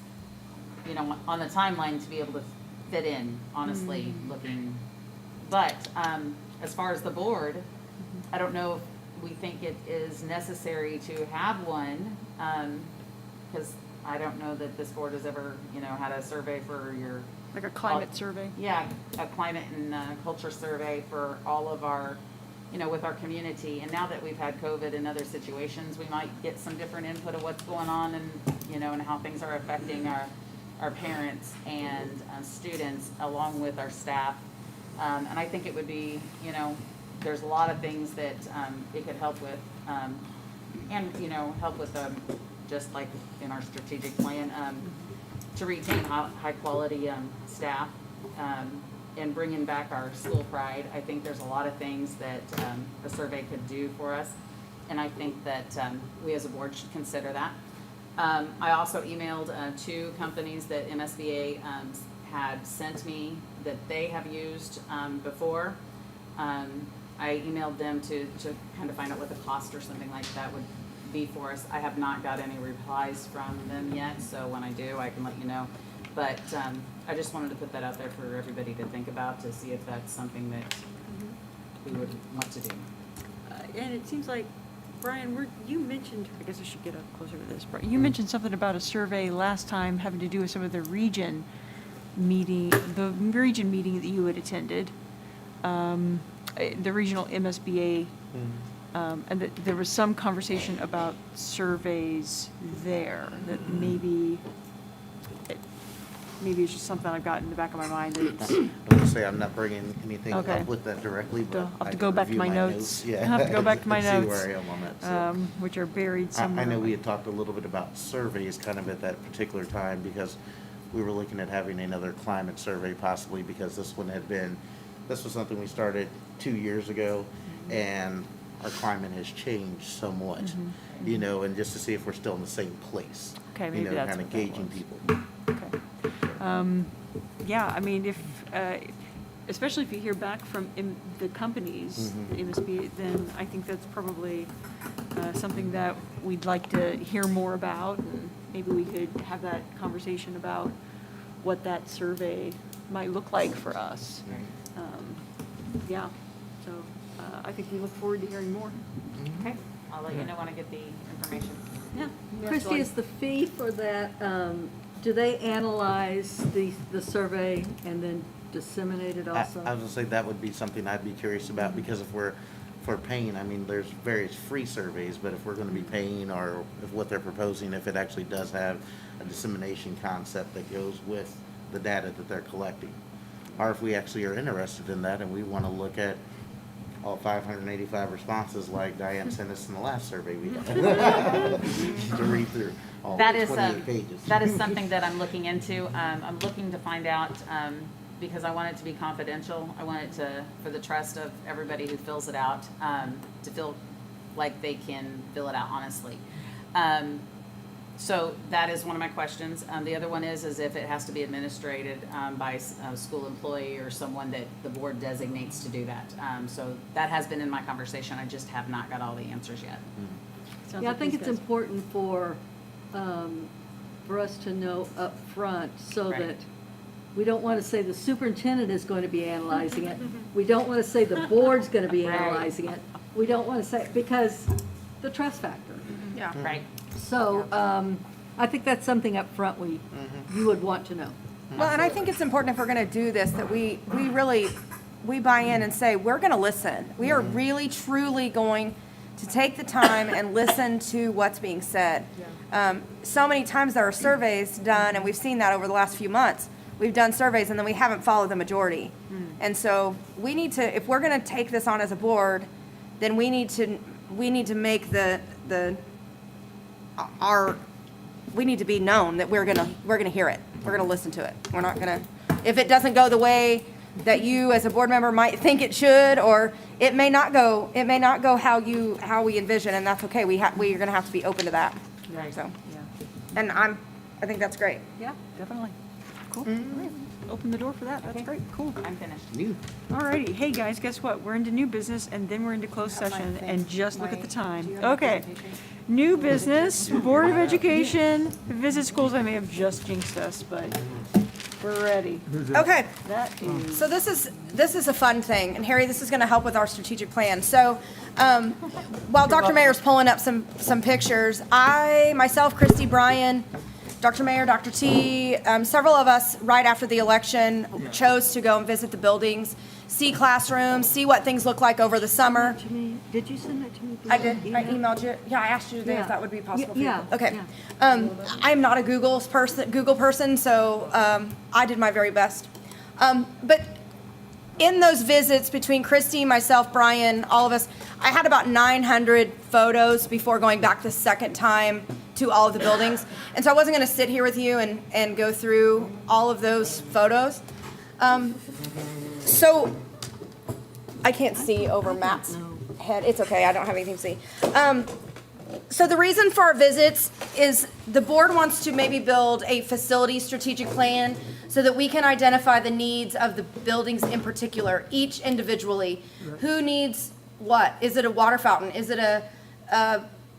on the timeline to be able to fit in, honestly, looking. But as far as the board, I don't know if we think it is necessary to have one, because I don't know that this board has ever, had a survey for your. Like a climate survey. Yeah, a climate and culture survey for all of our, with our community. And now that we've had COVID and other situations, we might get some different input of what's going on and, and how things are affecting our parents and students along with our staff. And I think it would be, there's a lot of things that it could help with, and, help with just like in our strategic plan, to retain high quality staff. in bringing back our school pride. I think there's a lot of things that a survey could do for us, and I think that we as a board should consider that. I also emailed 2 companies that MSBA had sent me that they have used before. I emailed them to kind of find out what the cost or something like that would be for us. I have not got any replies from them yet, so when I do, I can let you know. But I just wanted to put that out there for everybody to think about, to see if that's something that we would want to do. And it seems like, Brian, you mentioned, I guess I should get up closer to this, Brian, you mentioned something about a survey last time having to do with some of the region meeting that you had attended, the regional MSBA, and that there was some conversation about surveys there, that maybe it's just something I've got in the back of my mind that it's. I would say I'm not bringing anything Okay. up with that directly, but I'll have I to can go back to review my notes. Yeah. I'll have to go back to my See notes, where I am on that, so. which are buried somewhere. I know we had talked a little bit about surveys kind of at that particular time, because we were looking at having another climate survey possibly, because this was something we started 2 years ago, and our climate has changed somewhat, you know, and just to see if we're still in the same place. Okay, You maybe know, that's kind of what that gauging was. people. Okay. Yeah, I mean, if, especially if you hear back from the companies, the MSBA, then I think that's probably something that we'd like to hear more about. And maybe we could have that conversation about what that survey might look like for us. Yeah, so I think we look forward to hearing more. Okay, I'll let you know when I get the information. Yeah. Christie, is the fee for that, do they analyze the survey and then disseminate it I also? was gonna say that would be something I'd be curious about, because if we're paying, I mean, there's various free surveys, but if we're gonna be paying, or if what they're proposing, if it actually does have a dissemination concept that goes with the data that they're collecting. Or if we actually are interested in that and we wanna look at all 585 responses like Diane sent us in the last survey we did. To read through all That 28 pages. that is something that I'm looking into. I'm looking to find out, because I want it to be confidential. I want it for the trust of everybody who fills it out, to feel like they can fill it out honestly. So that is one of my questions. The other one is if it has to be administrated by a school employee or someone that the board designates to do that. So that has been in my conversation. I just have not got all the answers yet. Sounds Yeah, I like think these it's guys- important for us to know up front, so Right. that we don't want to say the superintendent is going to be analyzing it. We don't want to say the board's going to be Right. analyzing it. We don't want to say, because the trust factor. Yeah. Right. So I think that's something up front you would want to know. Well, and I think it's important, if we're gonna do this, that we really, we buy in and say, we're gonna listen. We are really, truly going to take the time and listen to what's being said. So many times there are surveys done, and we've seen that over the last few months. We've done surveys and then we haven't followed the majority. And so we need to, if we're gonna take this on as a board, then we need to make we need to be known that we're gonna hear it. We're gonna listen to it. We're not gonna, if it doesn't go the way that you as a board member might think it should, or it may not go how we envision, and that's okay. We are gonna have to be open to that. Right. So, Yeah, and I think that's great. yeah, definitely. Cool. All right. Open the door for that. That's great. Cool. I'm finished. New. Alrighty, hey guys, guess what? We're into new business and then we're into closed session, and just look at the time. Okay. New business, Board of Education, visit schools. I may have just jinxed us, but we're ready. Okay. That is, So this is a fun thing, and Harry, this is going to help with our strategic plan. So while Dr. Mayer's pulling up some pictures, I, myself, Christy, Brian, Dr. Mayer, Dr. T, several of us right after the election chose to go and visit the buildings, see classrooms, see what things look like over the summer. To me, did you send that to me? I did. I emailed you. Yeah, I asked you today Yeah. if that would be possible for you. Yeah, Okay. yeah. I'm not a Google person, so I did my very best. But in those visits between Christy, myself, Brian, all of us, I had about 900 photos before going back the second time to all of the buildings. And so I wasn't going to sit here with you and go through all of those photos. So, I can't see over Matt's head. It's okay, I don't have anything to see. So the reason for our visits is the board wants to maybe build a facility strategic plan so that we can identify the needs of the buildings in particular, each individually. Who needs what? Is it a water fountain? Is it a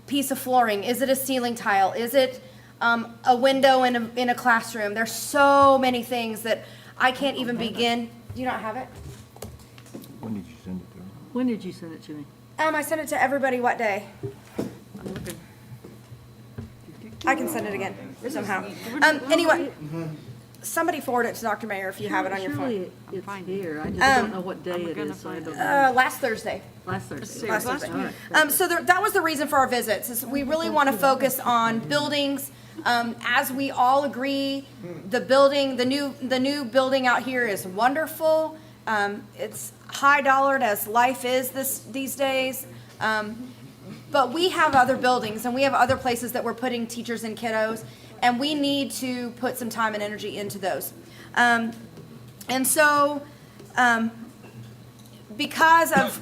piece of flooring? Is it a ceiling tile? Is it a window in a classroom? There's so many things that I can't even begin. Do you not have it? When did you send it to her? When did you send it to me? I sent it to everybody what day? I'm looking. I can send it again somehow. Anyway, somebody forward it to Dr. Mayer if you have it on your Surely phone. it's here. I just don't know what day it is, so I don't know. Last Thursday. Last Thursday. Last Thursday. All right. So that was the reason for our visits, is we really want to focus on buildings. As we all agree, the new building out here is wonderful. It's high dollared as life is these days. But we have other buildings and we have other places that we're putting teachers and kiddos, and we need to put some time and energy into those. And so, because of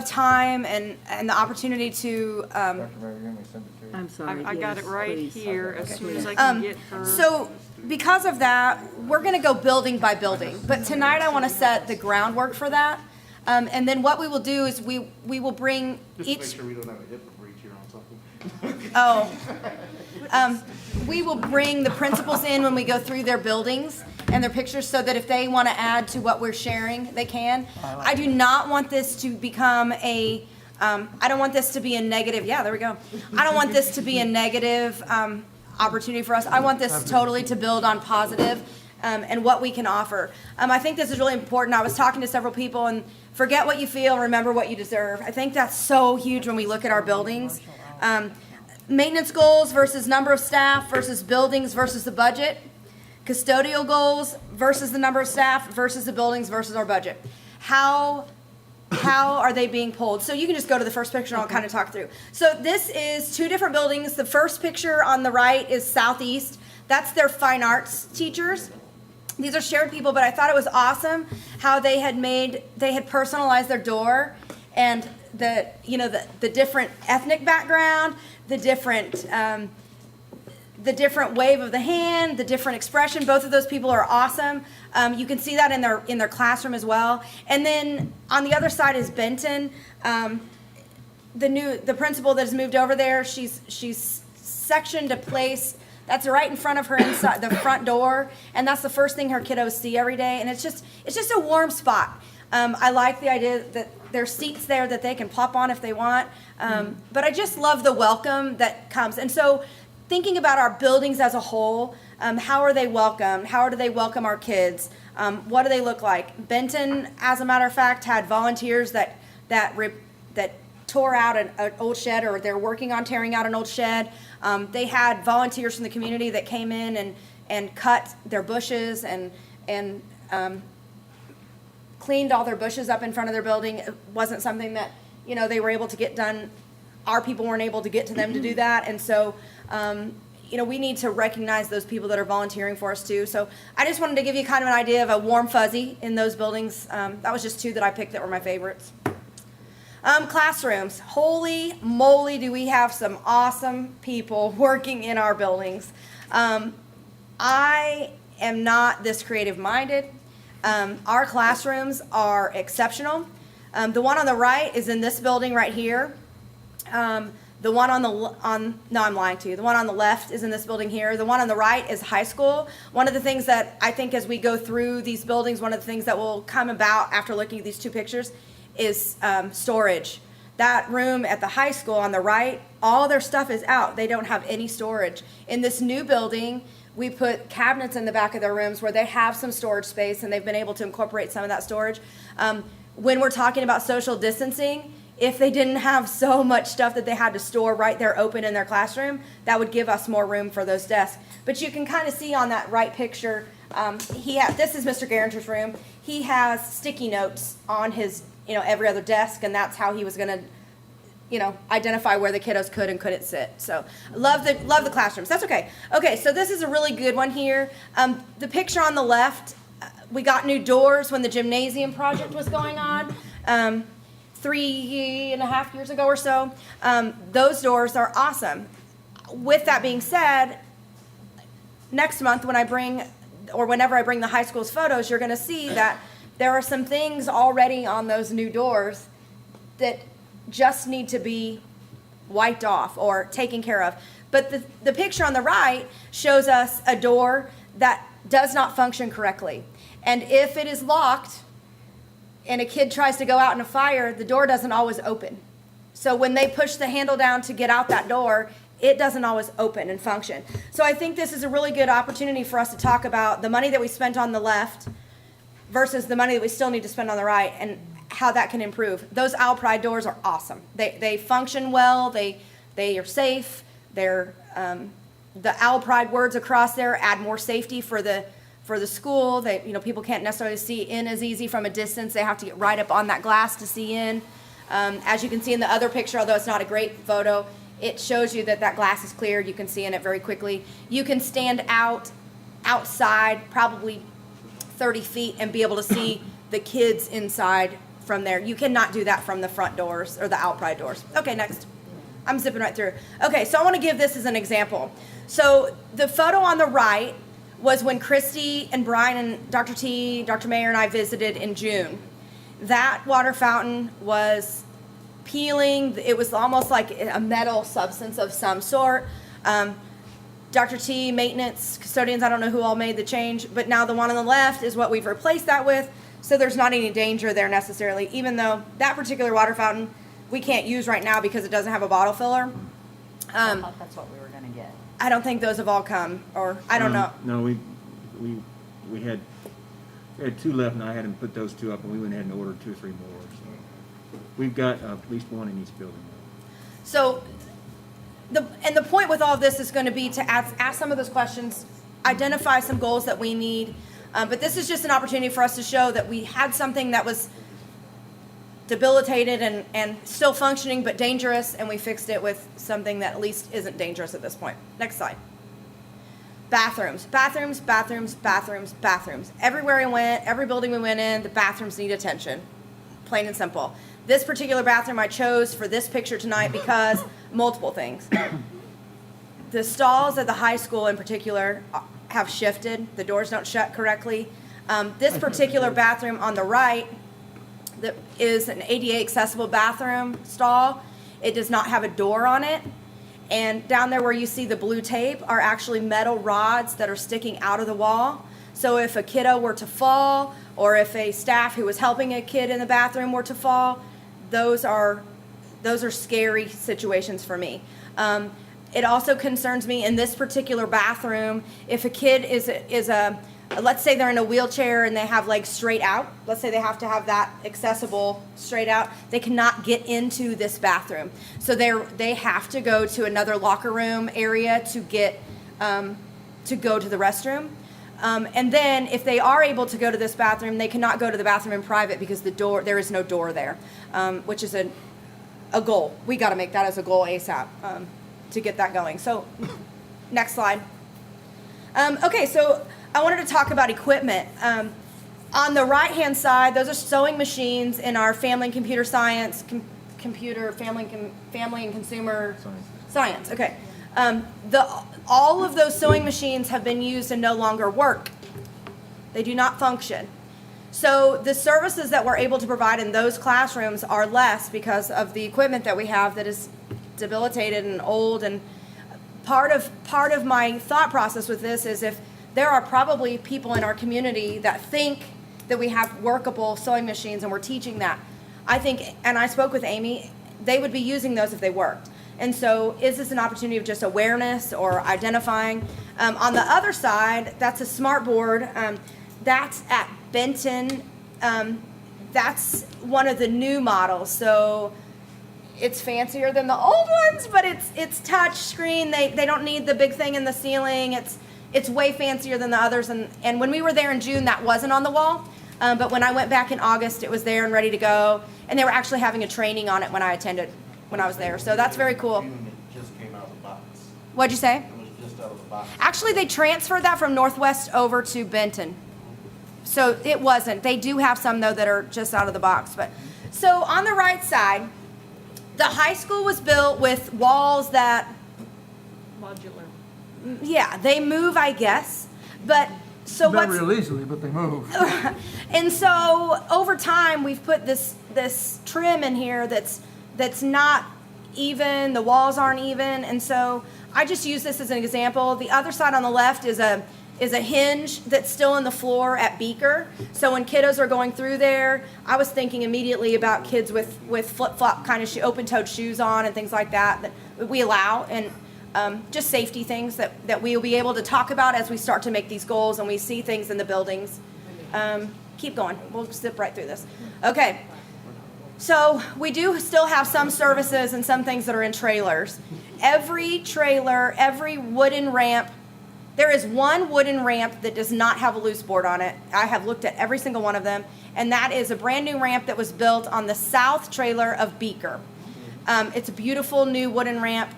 time and the opportunity to, Dr. Mayor, you want me to send it to you? I'm sorry. I got yes, it right please. here as soon as I can get her. so because of that, we're gonna go building by building. But tonight I wanna set the groundwork for that. And then what we will do is we will bring Just to make each, sure we don't have a hip breach here on something. we will bring the principals in when we go through their buildings and their pictures so that if they want to add to what we're sharing, they can. I do not want this to become I don't want this to be a negative, yeah, there we go. I don't want this to be a negative opportunity for us. I want this totally to build on positive and what we can offer. I think this is really important. I was talking to several people, and forget what you feel, remember what you deserve. I think that's so huge when we look at our buildings. Maintenance goals versus number of staff versus buildings versus the budget. Custodial goals versus the number of staff versus the buildings versus our budget. How are they being pulled? So you can just go to the first picture and I'll kind of talk through. So this is two different buildings. The first picture on the right is Southeast. That's their fine arts teachers. These are shared people, but I thought it was awesome how they had personalized their door, and the different ethnic background, the different wave of the hand, the different expression. Both of those people are awesome. You can see that in their classroom as well. And then on the other side is Benton, the principal that has moved over there. She's sectioned a place that's right in front of her inside the front door, and that's the first thing her kiddos see every day. And it's just a warm spot. I like the idea that there's seats there that they can plop on if they want. But I just love the welcome that comes. And so thinking about our buildings as a whole, how are they welcomed? How do they welcome our kids? What do they look like? Benton, as a matter of fact, had volunteers that tore out an old shed, or they're working on tearing out an old shed. They had volunteers from the community that came in and cut their bushes and cleaned all their bushes up in front of their building. It wasn't something that, they were able to get done. Our people weren't able to get to them to do that. And so, we need to recognize those people that are volunteering for us too. So I just wanted to give you kind of an idea of a warm fuzzy in those buildings. That was just two that I picked that were my favorites. Classrooms. Holy moly, do we have some awesome people working in our buildings. I am not this creative minded. Our classrooms are exceptional. The one on the right is in this building right here. The one I'm lying to you. The one on the left is in this building here. The one on the right is high school. One of the things that I think as we go through these buildings, one of the things that will come about after looking at these two pictures is storage. That room at the high school on the right, all their stuff is out. They don't have any storage. In this new building, we put cabinets in the back of their rooms where they have some storage space, and they've been able to incorporate some of that storage. When we're talking about social distancing, if they didn't have so much stuff that they had to store right there open in their classroom, that would give us more room for those desks. But you can kind of see on that right picture, this is Mr. Garanter's room. He has sticky notes on his, every other desk, and that's how he was gonna, identify where the kiddos could and couldn't sit. So love the classrooms. That's okay. Okay, so this is a really good one here. The picture on the left, we got new doors when the gymnasium project was going on, 3.5 years ago or so. Those doors are awesome. With that being said, next month when I bring, or whenever I bring the high school's photos, you're gonna see that there are some things already on those new doors that just need to be wiped off or taken care of. But the picture on the right shows us a door that does not function correctly. And if it is locked and a kid tries to go out in a fire, the door doesn't always open. So when they push the handle down to get out that door, it doesn't always open and function. So I think this is a really good opportunity for us to talk about the money that we spent on the left versus the money that we still need to spend on the right and how that can improve. Those owl pride doors are awesome. They function well, they are safe, they're, the owl pride words across there add more safety for the school. They, people can't necessarily see in as easy from a distance. They have to get right up on that glass to see in. As you can see in the other picture, although it's not a great photo, it shows you that that glass is clear. You can see in it very quickly. You can stand outside probably 30 feet and be able to see the kids inside from there. You cannot do that from the front doors or the owl pride doors. Okay, next. I'm zipping right through. Okay, so I want to give this as an example. So the photo on the right was when Christy and Brian and Dr. T, Dr. Mayer and I visited in June. That water fountain was peeling. It was almost like a metal substance of some sort. Dr. T, maintenance, custodians, I don't know who all made the change, but now the one on the left is what we've replaced that with, so there's not any danger there necessarily, even though that particular water fountain we can't use right now because it doesn't have a bottle filler. I thought that's what we were gonna get. I don't think those have all come, or I don't know. No, we had 2 left, and I had them put those 2 up, and we went ahead and ordered 2 or 3 more, so. We've got at least 1 in each building. So, the point with all of this is going to be to ask some of those questions, identify some goals that we need, but this is just an opportunity for us to show that we had something that was debilitated and still functioning but dangerous, and we fixed it with something that at least isn't dangerous at this point. Next slide. Bathrooms, bathrooms, bathrooms, bathrooms, bathrooms. Everywhere we went, every building we went in, the bathrooms need attention. Plain and simple. This particular bathroom I chose for this picture tonight because multiple things. The stalls at the high school in particular have shifted. The doors don't shut correctly. This particular bathroom on the right that is an ADA accessible bathroom stall. It does not have a door on it. And down there where you see the blue tape are actually metal rods that are sticking out of the wall. So if a kiddo were to fall, or if a staff who was helping a kid in the bathroom were to fall, those are scary situations for me. It also concerns me in this particular bathroom, if a kid let's say they're in a wheelchair and they have legs straight out, let's say they have to have that accessible straight out, they cannot get into this bathroom. So they have to go to another locker room area to get, to go to the restroom. And then if they are able to go to this bathroom, they cannot go to the bathroom in private because there is no door there, which is a goal. We got to make that as a goal ASAP to get that going. So next slide. Okay, so I wanted to talk about equipment. On the right-hand side, those are sewing machines in our family and computer science, family and consumer science. Okay. All of those sewing machines have been used and no longer work. They do not function. So the services that we're able to provide in those classrooms are less because of the equipment that we have that is debilitated and old. And part of my thought process with this is if there are probably people in our community that think that we have workable sewing machines and we're teaching that. I think, and I spoke with Amy, they would be using those if they worked. And so is this an opportunity of just awareness or identifying? On the other side, that's a smart board. That's at Benton. That's one of the new models. So it's fancier than the old ones, but it's touch screen. They don't need the big thing in the ceiling. It's way fancier than the others. And when we were there in June, that wasn't on the wall. But when I went back in August, it was there and ready to go. And they were actually having a training on it when I was there. So that's very cool. It just came out of the box. What'd you say? It was just out of the box. Actually, they transferred that from Northwest over to Benton. So it wasn't. They do have some, though, that are just out of the box. But so on the right side, the high school was built with walls that, Modular. yeah, they move, I guess. But so Not what's... real easily, but they move. And so over time, we've put this trim in here that's not even, the walls aren't even, and so I just use this as an example. The other side on the left is a hinge that's still in the floor at Beaker. So when kiddos are going through there, I was thinking immediately about kids with flip-flop kind of open-toed shoes on and things like that we allow, and just safety things that we will be able to talk about as we start to make these goals and we see things in the buildings. Keep going. We'll zip right through this. Okay. So we do still have some services and some things that are in trailers. Every trailer, every wooden ramp, there is one wooden ramp that does not have a loose board on it. I have looked at every single one of them, and that is a brand new ramp that was built on the south trailer of Beaker. It's a beautiful new wooden ramp.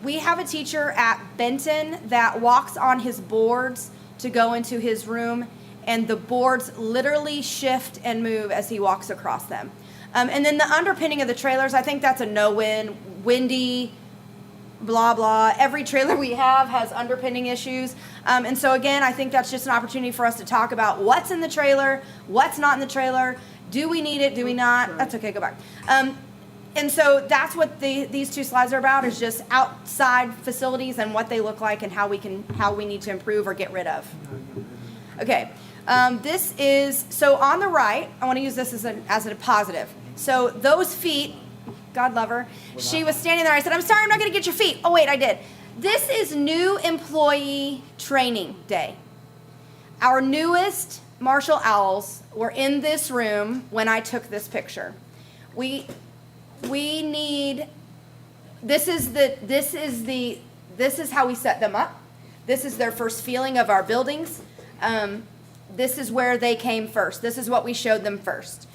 We have a teacher at Benton that walks on his boards to go into his room, and the boards literally shift and move as he walks across them. And then the underpinning of the trailers, I think that's a no-win, windy, blah, blah. Every trailer we have has underpinning issues. And so again, I think that's just an opportunity for us to talk about what's in the trailer, what's not in the trailer, do we need it, do we not? That's okay, go back. And so that's what these two slides are about, is just outside facilities and what they look like and how we need to improve or get rid of. Okay, this is, so on the right, I want to use this as a positive. So those feet, God love her, she was standing there. I said, I'm sorry, I'm not going to get your feet. Oh, wait, I did. This is new employee training day. Our newest Marshall Owls were in this room when I took this picture. We need, this is how we set them up. This is their first feeling of our buildings. This is where they came first. This is what we showed them first.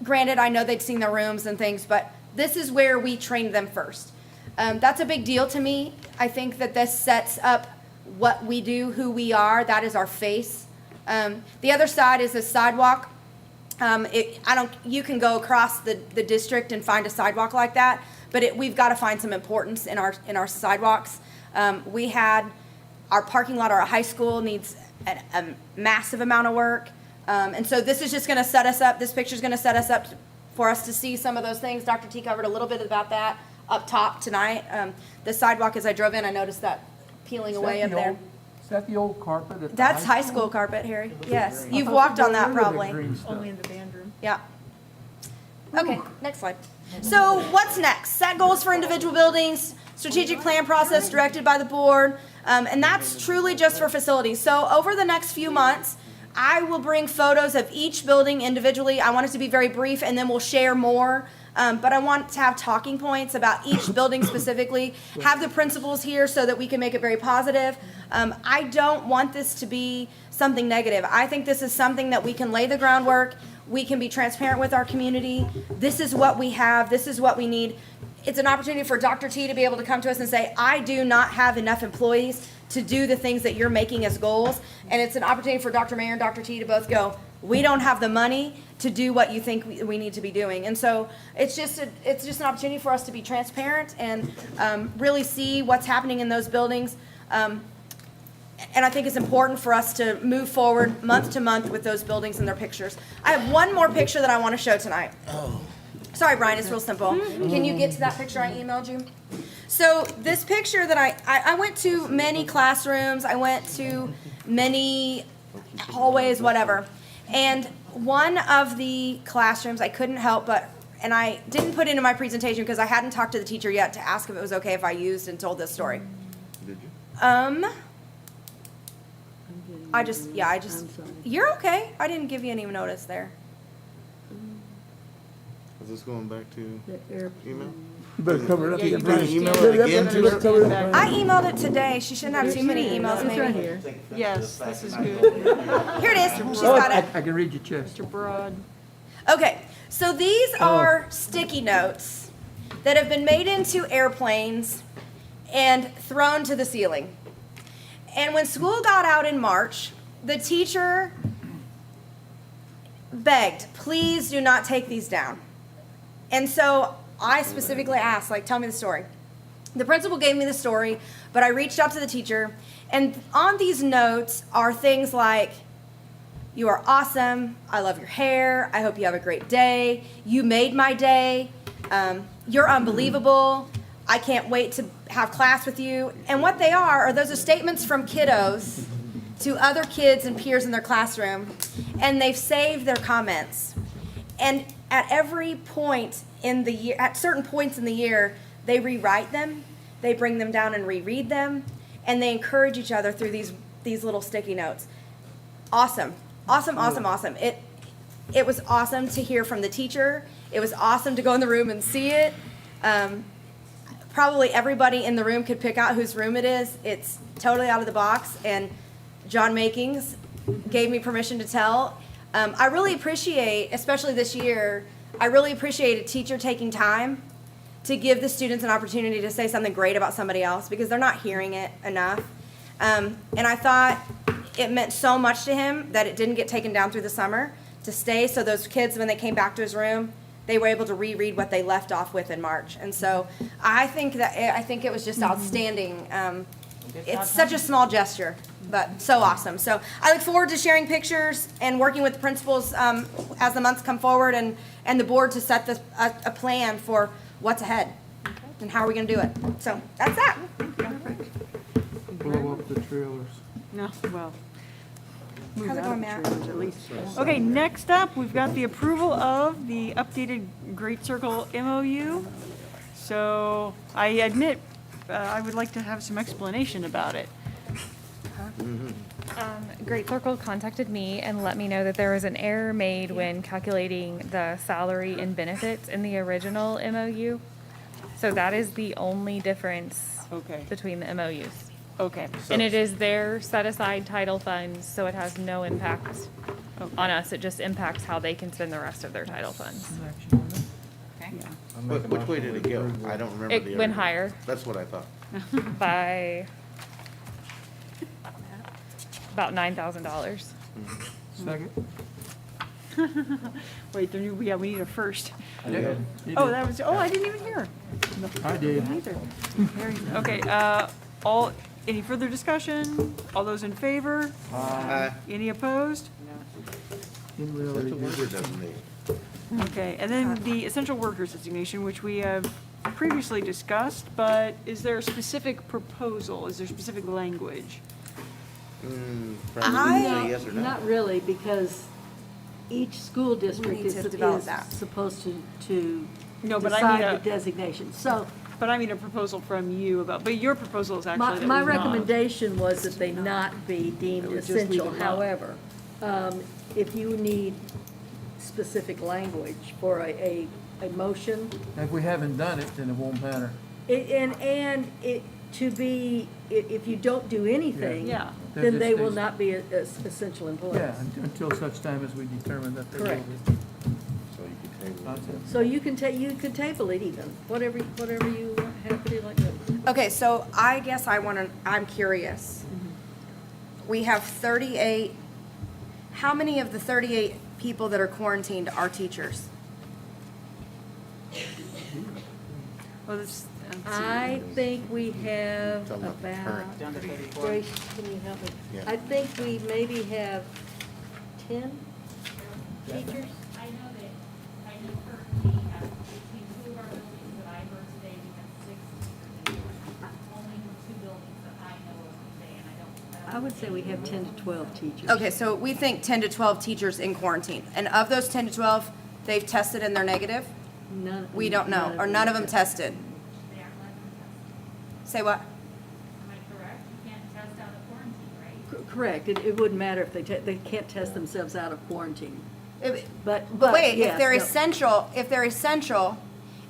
Granted, I know they'd seen their rooms and things, but this is where we trained them first. That's a big deal to me. I think that this sets up what we do, who we are. That is our face. The other side is a sidewalk. You can go across the district and find a sidewalk like that, but we've got to find some importance in our sidewalks. We had our parking lot, our high school needs a massive amount of work. And so this is just going to set us up. This picture is going to set us up for us to see some of those things. Dr. T covered a little bit about that up top tonight. The sidewalk, as I drove in, I noticed that peeling away up there. Is that the old carpet at the That's high school carpet, Harry. Yes, you've walked on that probably. Only in the band room. Yeah. Okay, next slide. So what's next? Set goals for individual buildings, strategic plan process directed by the board, and that's truly just for facilities. So over the next few months, I will bring photos of each building individually. I want it to be very brief, and then we'll share more. But I want to have talking points about each building specifically, have the principals here so that we can make it very positive. I don't want this to be something negative. I think this is something that we can lay the groundwork. We can be transparent with our community. This is what we have. This is what we need. It's an opportunity for Dr. T to be able to come to us and say, I do not have enough employees to do the things that you're making as goals. And it's an opportunity for Dr. Mayer and Dr. T to both go, we don't have the money to do what you think we need to be doing. And so it's just an opportunity for us to be transparent and really see what's happening in those buildings. And I think it's important for us to move forward month to month with those buildings and their pictures. I have one more picture that I want to show tonight. Sorry, Brian, it's real simple. Can you get to that picture I emailed you? So this picture that I went to many classrooms, I went to many hallways, whatever. And one of the classrooms, I couldn't help but, and I didn't put it in my presentation because I hadn't talked to the teacher yet to ask if it was okay if I used and told this story. Did you? I'm sorry. You're okay. I didn't give you any notice there. Is this going back to The airplane. email? You better cover it up. You can email it again to her? Cover it up. I emailed it today. She shouldn't have too many emails, It's right maybe. here. Yes, this is good. Here it is. She's Oh, got it. I can read your chest. Mr. Broad. Okay, so these are sticky notes that have been made into airplanes and thrown to the ceiling. And when school got out in March, the teacher begged, please do not take these down. And so I specifically asked, like, tell me the story. The principal gave me the story, but I reached out to the teacher, and on these notes are things like, you are awesome, I love your hair, I hope you have a great day, you made my day, you're unbelievable, I can't wait to have class with you. And what they are those are statements from kiddos to other kids and peers in their classroom, and they've saved their comments. And at every point in the year, at certain points in the year, they rewrite them, they bring them down and reread them, and they encourage each other through these little sticky notes. Awesome. Awesome, awesome, awesome. It was awesome to hear from the teacher. It was awesome to go in the room and see it. Probably everybody in the room could pick out whose room it is. It's totally out of the box, and John Makings gave me permission to tell. I really appreciate, especially this year, I really appreciate a teacher taking time to give the students an opportunity to say something great about somebody else, because they're not hearing it enough. And I thought it meant so much to him that it didn't get taken down through the summer to stay, so those kids, when they came back to his room, they were able to reread what they left off with in March. And so I think it was just outstanding. It's such a small gesture, but so awesome. So I look forward to sharing pictures and working with the principals as the months come forward, and the board to set a plan for what's ahead and how are we going to do it. So that's that. Blow up the trailers. No, well. move How's it out going, of Matt? trailers at least. Okay, next up, we've got the approval of the updated Great Circle MOU. So I admit, I would like to have some explanation about it. Great Circle contacted me and let me know that there was an error made when calculating the salary and benefits in the original MOU. So that is the only difference Okay, between the MOUs. okay. And it is their set-aside title funds, so it has no impact on us. It just impacts how they can spend the rest of their title funds. Which way did it go? I don't remember the. It went other- higher That's what I thought. by about $9,000. Second? Wait, yeah, we need a first. Yeah. Oh, that was, I didn't even hear. I did. Neither. Okay, any further discussion? All those in favor? Any opposed? Didn't really That's a do word this. designation. Okay, and then the essential workers designation, which we have previously discussed, but is there a specific proposal? Is there specific language? Probably say yes or no. Not really, because each school district need is to develop that. supposed to No, but I mean decide a- the designation. So But I mean a proposal from you about, but your proposal is actually my, that we my not. recommendation was that they not be deemed would just leave essential. it alone. However, if you need specific language for a motion, If we haven't done it, then it won't matter. if you don't do anything, Yeah. They're then just they will these- not be essential employees. Yeah, until such time as we determine that they will Correct. be. So you could table it. That's it. So you can table it even, whatever you have to do like that. Okay, so I guess I'm curious. We have 38, how many of the 38 people that are quarantined are teachers? Well, this, I think we have Talking about the about, current. Grace, can you help me? Yeah. I think we maybe have 10 teachers. I know currently between two of our buildings that I heard today, we have 6 teachers. Only 2 buildings that I know of today, and I would say we have 10 to 12 teachers. Okay, so we think 10 to 12 teachers in quarantine. And of those 10 to 12, they've tested and they're negative? We don't know, or none of them tested. they aren't letting them test. Say what? Am I correct? You can't test out of quarantine, right? Correct. It wouldn't matter if they can't test themselves out of quarantine. But Wait, yes, if they're no. essential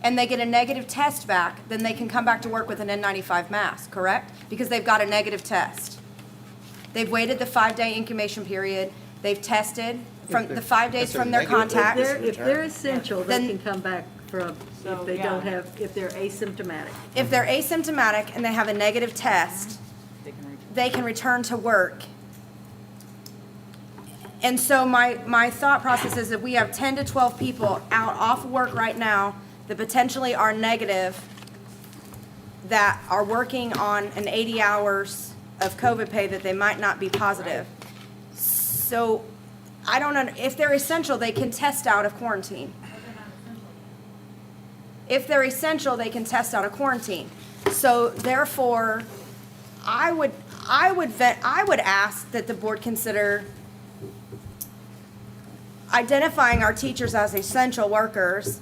and they get a negative test back, then they can come back to work with an N95 mask, correct? Because they've got a negative test. They've waited the 5-day incubation period, they've tested from the 5 days if they're from their negative, contact. If they're essential, they Then- can come back from, So, if they yeah. don't have, if they're asymptomatic. If they're asymptomatic and they have a negative test, they can reach. they can return to work And so my thought process is that we have 10 to 12 people out off work right now that potentially are negative, that are working on an 80 hours of COVID pay that they might not be positive. So I don't know, if they're essential, they can test out of quarantine. If they're essential, they can test out of quarantine. So therefore, I would ask that the board consider identifying our teachers as essential workers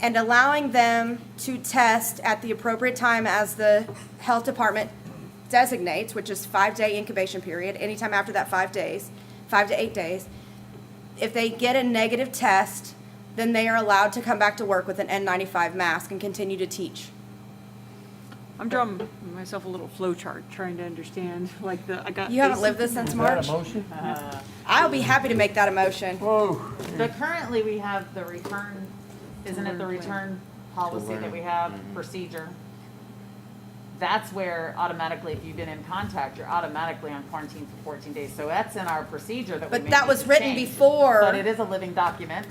and allowing them to test at the appropriate time as the health department designates, which is 5-day incubation period, anytime after that 5 days, 5 to 8 days. If they get a negative test, then they are allowed to come back to work with an N95 mask and continue to teach. I'm drawing myself a little flow chart, trying to understand, like I got. You haven't lived this since March? motion? I'll be happy to make that a motion. But currently, we have the return, isn't it the return policy that we have, procedure? That's where automatically, if you've been in contact, you're automatically on quarantine for 14 days. So that's in our procedure that we But may that need was to written change. before. But it is a living document,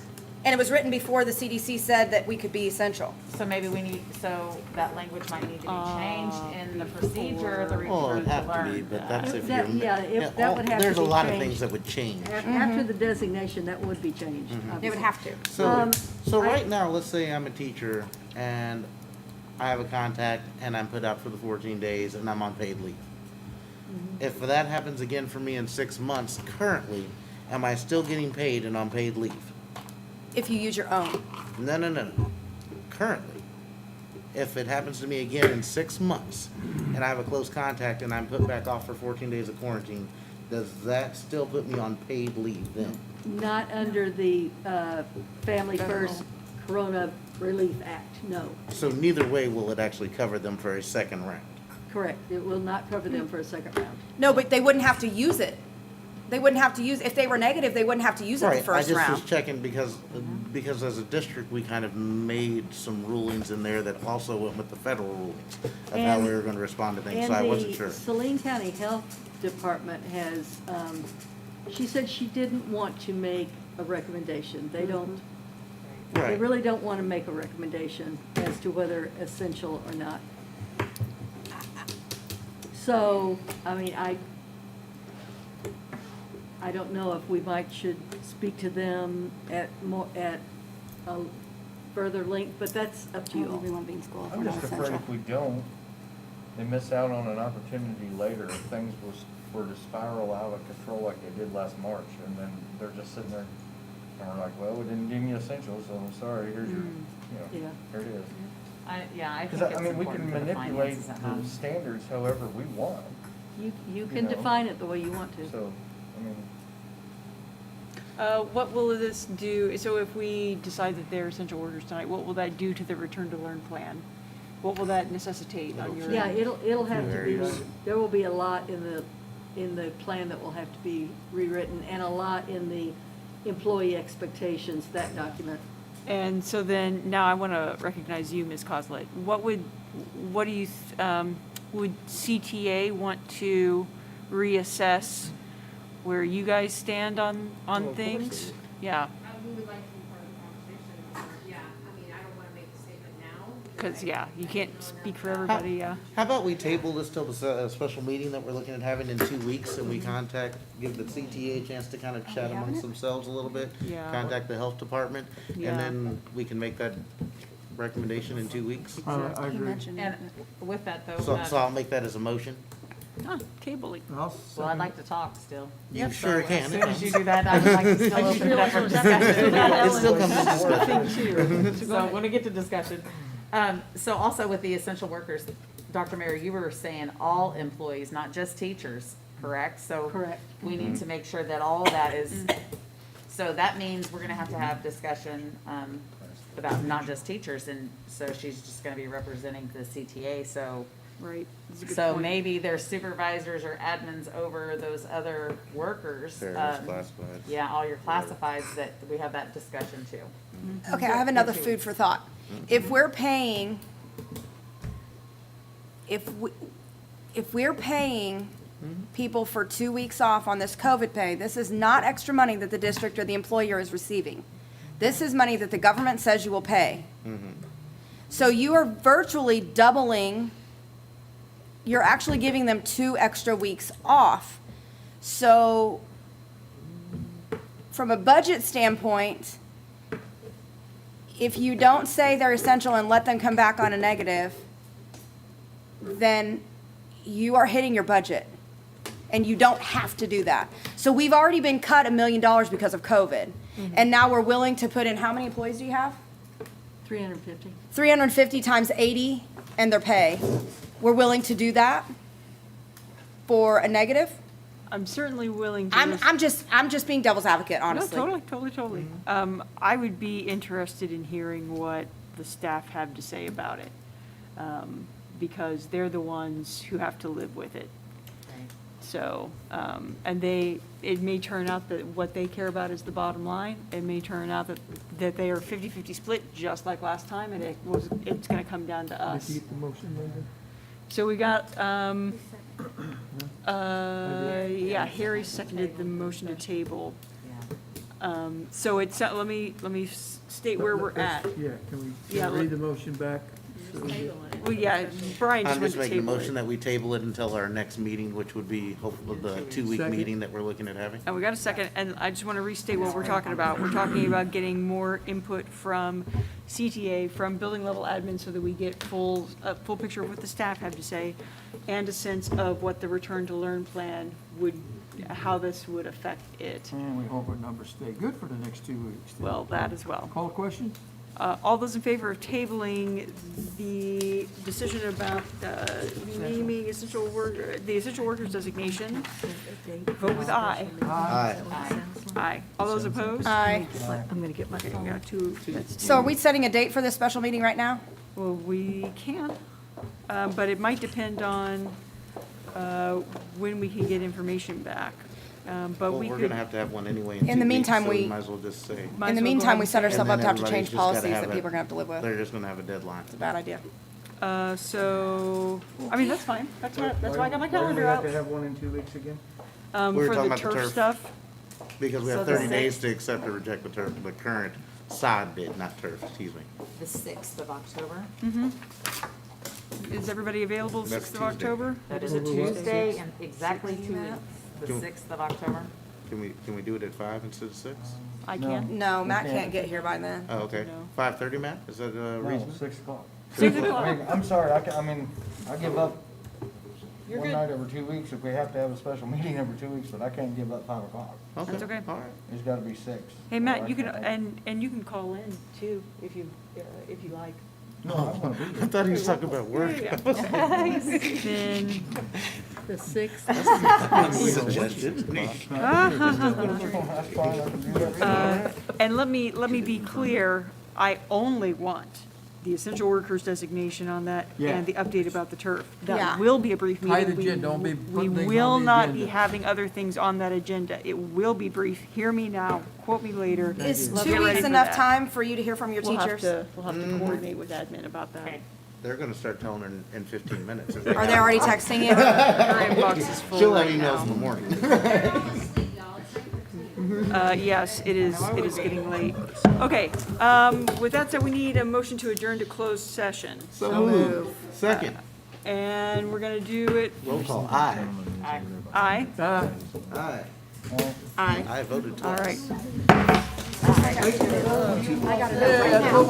And it was written before the CDC said that we could be essential. so maybe we need, so that language might need to be changed in the procedure, the Well, return it'd to have to be, learn. but that's if That- you're. yeah, if that would have to There's a be lot of changed. things that would change. After the designation, that would be changed. It would obviously. have to. So, so I- right now, let's say I'm a teacher and I have a contact and I'm put out for the 14 days and I'm on paid leave. If that happens again for me in 6 months, currently, am I still getting paid and on paid leave? If you use your own. No. Currently, if it happens to me again in 6 months and I have a close contact and I'm put back off for 14 days of quarantine, does that still put me on paid leave then? Not under the Family First Corona Relief Act, no. So neither way will it actually cover them for a second round. Correct. It will not cover them for a second round. No, but they wouldn't have to use it. They wouldn't have to use, if they were negative, they wouldn't have to use it the Right, first I just round. was checking because as a district, we kind of made some rulings in there that also went with the federal rulings of how we were gonna respond to things, so I wasn't sure. And the Saline County Health Department has, she said she didn't want to make a recommendation. They don't, they Right. really don't want to make a recommendation as to whether essential or not. So, I mean, I don't know if we should speak to them at a further length, but that's up to you all. want to be in school I'm just afraid if we don't, they miss out on an opportunity later if things were to spiral out of control like they did last March, and then they're just sitting there, and we're like, well, we didn't deem you essential, so I'm sorry, here's your, Yeah. here it is. I think Because, it's I mean, we important can for the manipulate finances at home. the standards however we want, You can know. define it the way you want to. so, I mean, What will this do, so if we decide that they're essential workers tonight, what will that do to the return to learn plan? What will that necessitate on your? Yeah, it'll have to Very be, nice. there will be a lot in the plan that will have to be rewritten, and a lot in the employee expectations, that document. And so then, now I want to recognize you, Ms. Coslet. What do you, would CTA want to reassess where you guys stand on Well, of course they things? would. Yeah, We would like to be part of the conversation, yeah, I mean, I don't wanna make a statement now. because, yeah, you can't speak for everybody, yeah. How about we table this till the special meeting that we're looking at having in 2 weeks, and we give the CTA a chance to kind of chat amongst themselves a little bit? Yeah. Contact the health department, Yeah. and then we can make that recommendation in 2 weeks? I agree. And with that though, So I'll make that as a motion? Ah, tabling. I'll well, I'd second like to talk still. You sure As can. soon as you do that, I would like to still open it up for discussion. It still comes to discussion. Thing too. So when we get to discussion, so also with the essential workers, Dr. Mary, you were saying all employees, not just teachers, correct? So Correct. we need to make sure that all of that is, so that means we're gonna have discussion, about not just teachers, and so she's just gonna be representing the CTA, so. Right. That's a good So point. maybe there's supervisors or admins over those other workers. Fairness classified. Yeah, all your classifieds, that we have that discussion too. Okay, I have another food for thought. If we're paying, if we're paying people for 2 weeks off on this COVID pay, this is not extra money that the district or the employer is receiving. This is money that the government says you will pay. So you are virtually doubling, you're actually giving them 2 extra weeks off. So from a budget standpoint, if you don't say they're essential and let them come back on a negative, then you are hitting your budget. And you don't have to do that. So we've already been cut $1 million because of COVID. And now we're willing to put in, how many employees do you have? 350. 350 times 80 and their pay. We're willing to do that for a negative? I'm certainly willing to. I'm just being devil's advocate, honestly. No, totally. I would be interested in hearing what the staff have to say about it, because they're the ones who have to live with it. So, and it may turn out that what they care about is the bottom line. It may turn out that they are 50-50 split, just like last time, and it's gonna come down to us. Repeat the motion, Linda. So we got, yeah, Harry seconded the motion to table. So it's, let me state where we're at. Yeah, can Yeah, we read the motion back? Well, yeah, Brian just I'm went just to making a table motion it. that we table it until our next meeting, which would be hopefully the 2-week Second. meeting that we're looking at having. And we got a second, and I just want to restate what we're talking about. We're talking about getting more input from CTA, from building level admin, so that we get full picture of what the staff have to say, and a sense of what the return to learn plan would, how this would affect it. And we hope our numbers stay good for the next 2 weeks. Well, that as well. Call a question? All those in favor of tabling the decision about naming the essential workers designation, vote with aye. Aye. Aye. All those opposed? Aye. I'm gonna get my Okay, we phone. got two. That's So are we setting a date for this special meeting right now? Well, we can, but it might depend on when we can get information back. But Well, we we're could. gonna have to have one anyway In the meantime, so we we- might as well just say. Might In as the well go meantime, ahead we and set say- ourselves And up to have to everybody's change just gotta policies have that it. people are gonna have to live with. They're just gonna have a deadline. It's a bad idea. So, I mean, that's fine. That's why I got my calendar We have out. to have one in 2 weeks again? We were For talking the about the turf turf. stuff. Because we So have the 30 days 6th. to accept or reject the current sod bid, not turf, excuse me. The 6th of October. Is everybody available the That's 6th of Tuesday. October? That is a Tuesday in exactly 2 weeks, the Can- 6th of October. Can we do it at 5 instead of 6? I No. can. No, Matt We can't can't. get here by then. Oh, okay. No. 5:30, Matt? Is that No, reasonable? 6 o'clock. 6 o'clock. I mean, I'm sorry, I mean, I give up You're one good. night every 2 weeks if we have to have a special meeting every 2 weeks, but I can't give up 5 o'clock. That's okay. All right. It's gotta be 6. Hey, Matt, Or you can, I- and you can call in too, if you like. No, I wanna be I here. thought he was talking about work. Yeah, yeah. Then, The 6th. Suggested. That's fine, I can do that. and let me be clear, I only want the essential workers designation on that Yeah. and the update about the turf. Yeah. That will be a brief Tight meeting. agenda, don't be We putting things will on the not be agenda. having other things on that agenda. It will be brief. Hear me now, quote me later. Is Let's 2 get ready weeks for enough that. time for you to hear from your We'll have teachers? to coordinate with admin about that. Okay. They're gonna start telling her in 15 minutes. Are they already texting you? Our inbox is full She'll have right emails in now. the morning. Yes, it is getting late. Okay, with that said, we need a motion to adjourn to closed session. So move. Second. And we're gonna do it, Roll call. Aye. aye? Aye. Aye. I voted All twice. right.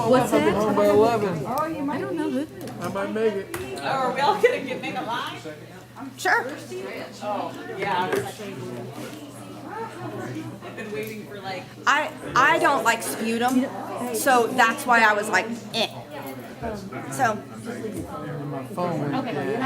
What's that? Home by 11. I don't know who. I might make it. Are we all gonna get made alive? Sure. Yeah. I've been waiting for like. I don't like sputum, so that's why I was like, eh. So, My phone went dead.